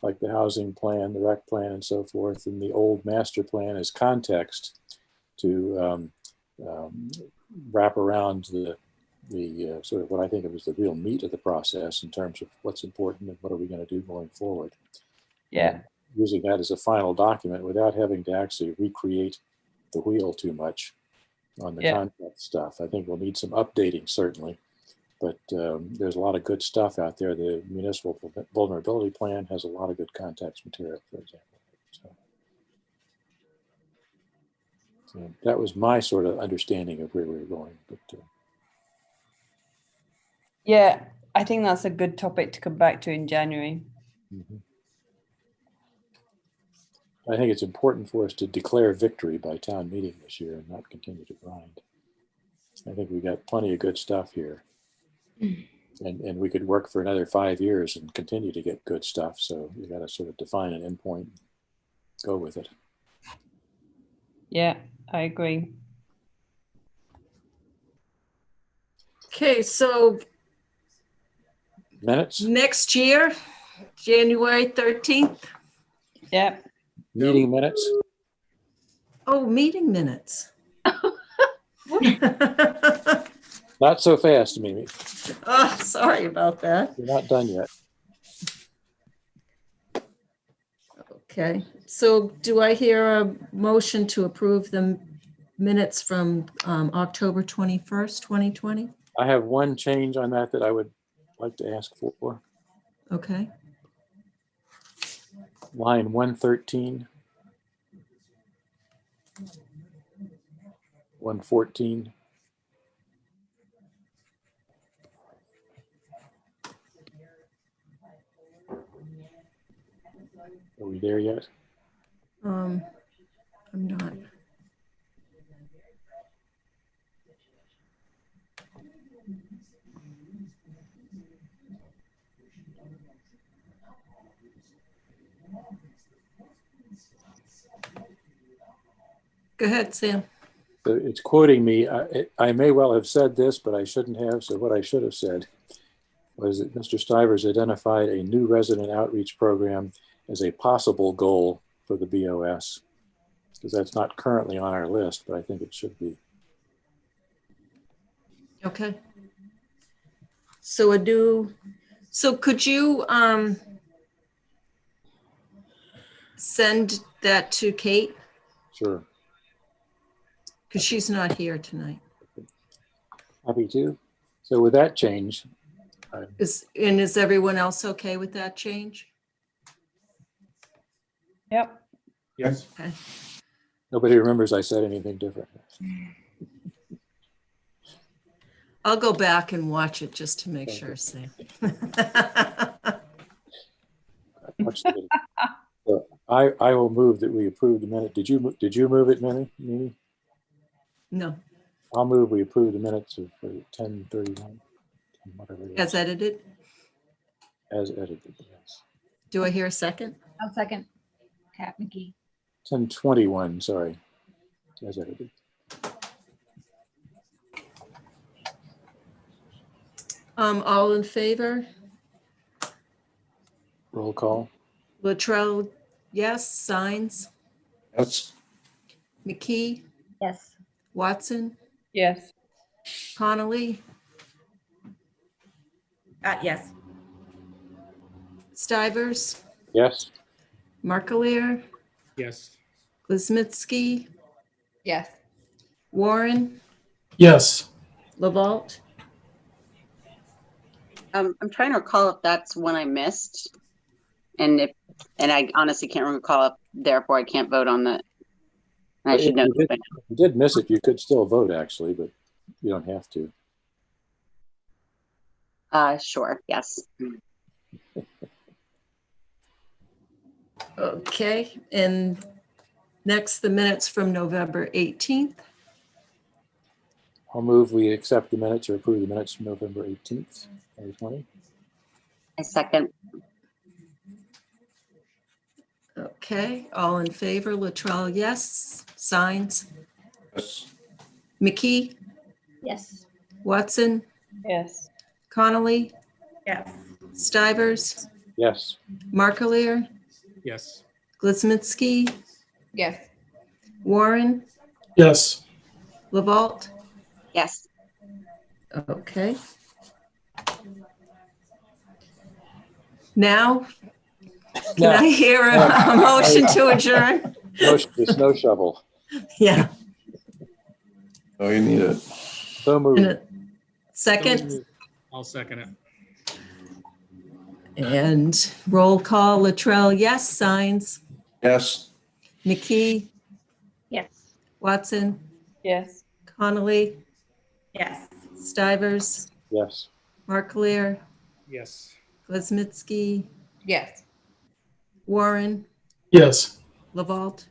like the housing plan, the rec plan, and so forth, and the old master plan as context to wrap around the sort of what I think of as the real meat of the process in terms of what's important and what are we going to do going forward.
Yeah.
And using that as a final document without having to actually recreate the wheel too much on the content stuff. I think we'll need some updating, certainly, but there's a lot of good stuff out there. The municipal vulnerability plan has a lot of good context material, for example. So that was my sort of understanding of where we were going. But
Yeah, I think that's a good topic to come back to in January.
I think it's important for us to declare victory by town meeting this year and not continue to grind. I think we got plenty of good stuff here. And we could work for another 5 years and continue to get good stuff. So you got to sort of define an endpoint, go with it.
Yeah, I agree.
Okay, so
Minutes?
next year, January 13th.
Yeah.
Meeting minutes?
Oh, meeting minutes.
Not so fast, Mimi.
Oh, sorry about that.
You're not done yet.
Okay, so do I hear a motion to approve the minutes from October 21st, 2020?
I have one change on that I would like to ask for.
Okay.
Line 113, 114. Are we there yet?
I'm not. Go ahead, Sam.
So it's quoting me. I may well have said this, but I shouldn't have. So what I should have said was that Mr. Stivers identified a new resident outreach program as a possible goal for the BOS, because that's not currently on our list, but I think it should be.
Okay. So could you send that to Kate?
Sure.
Because she's not here tonight.
Happy to. So with that change.
Is everyone else okay with that change?
Yep.
Yes.
Okay.
Nobody remembers I said anything different.
I'll go back and watch it just to make sure, Sam.
So I will move that we approve the minute. Did you move it, Mimi?
No.
I'll move we approve the minutes of 10:31, whatever it is.
As edited?
As edited, yes.
Do I hear a second?
I'll second. Kat McGee.
10:21, sorry, as edited.
All in favor?
Roll call.
Latrell, yes. Signs?
Yes.
McKee?
Yes.
Watson?
Yes.
Connolly?
Yes.
Stivers?
Yes.
Markleer?
Yes.
Kuzmitsky?
Yes.
Warren?
Yes.
Lavaldt?
I'm trying to recall if that's one I missed. And I honestly can't recall if therefore I can't vote on that. I should know.
If you did miss it, you could still vote actually, but you don't have to.
Sure, yes.
Okay, and next, the minutes from November 18th.
I'll move we accept the minutes or approve the minutes from November 18th, 2020.
I second.
Okay, all in favor, Latrell, yes. Signs?
Yes.
McKee?
Yes.
Watson?
Yes.
Connolly,
Yes.
Stivers,
Yes.
Markleer,
Yes.
Glizminski,
Yes.
Warren,
Yes.
Lavalde.
Yes.
Okay. Now, can I hear a motion to adjourn?
Motion to snow shovel.
Yeah.
Oh, you need it.
So
And
moved.
a second,
I'll second it.
and roll call, Latrell, yes, Signs,
Yes.
McKee,
Yes.
Watson,
Yes.
Connolly,
Yes.
Stivers,
Yes.
Markleer,
Yes.
Glizminski,
Yes.
Warren,
Yes.
Lavalde.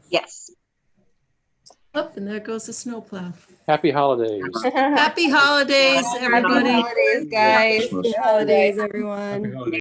Yes.
Up, and there goes the snowplow.
Happy holidays.
Happy holidays, everybody.
Happy holidays, guys.
Christmas.
Holidays,
Happy
everyone.
holidays.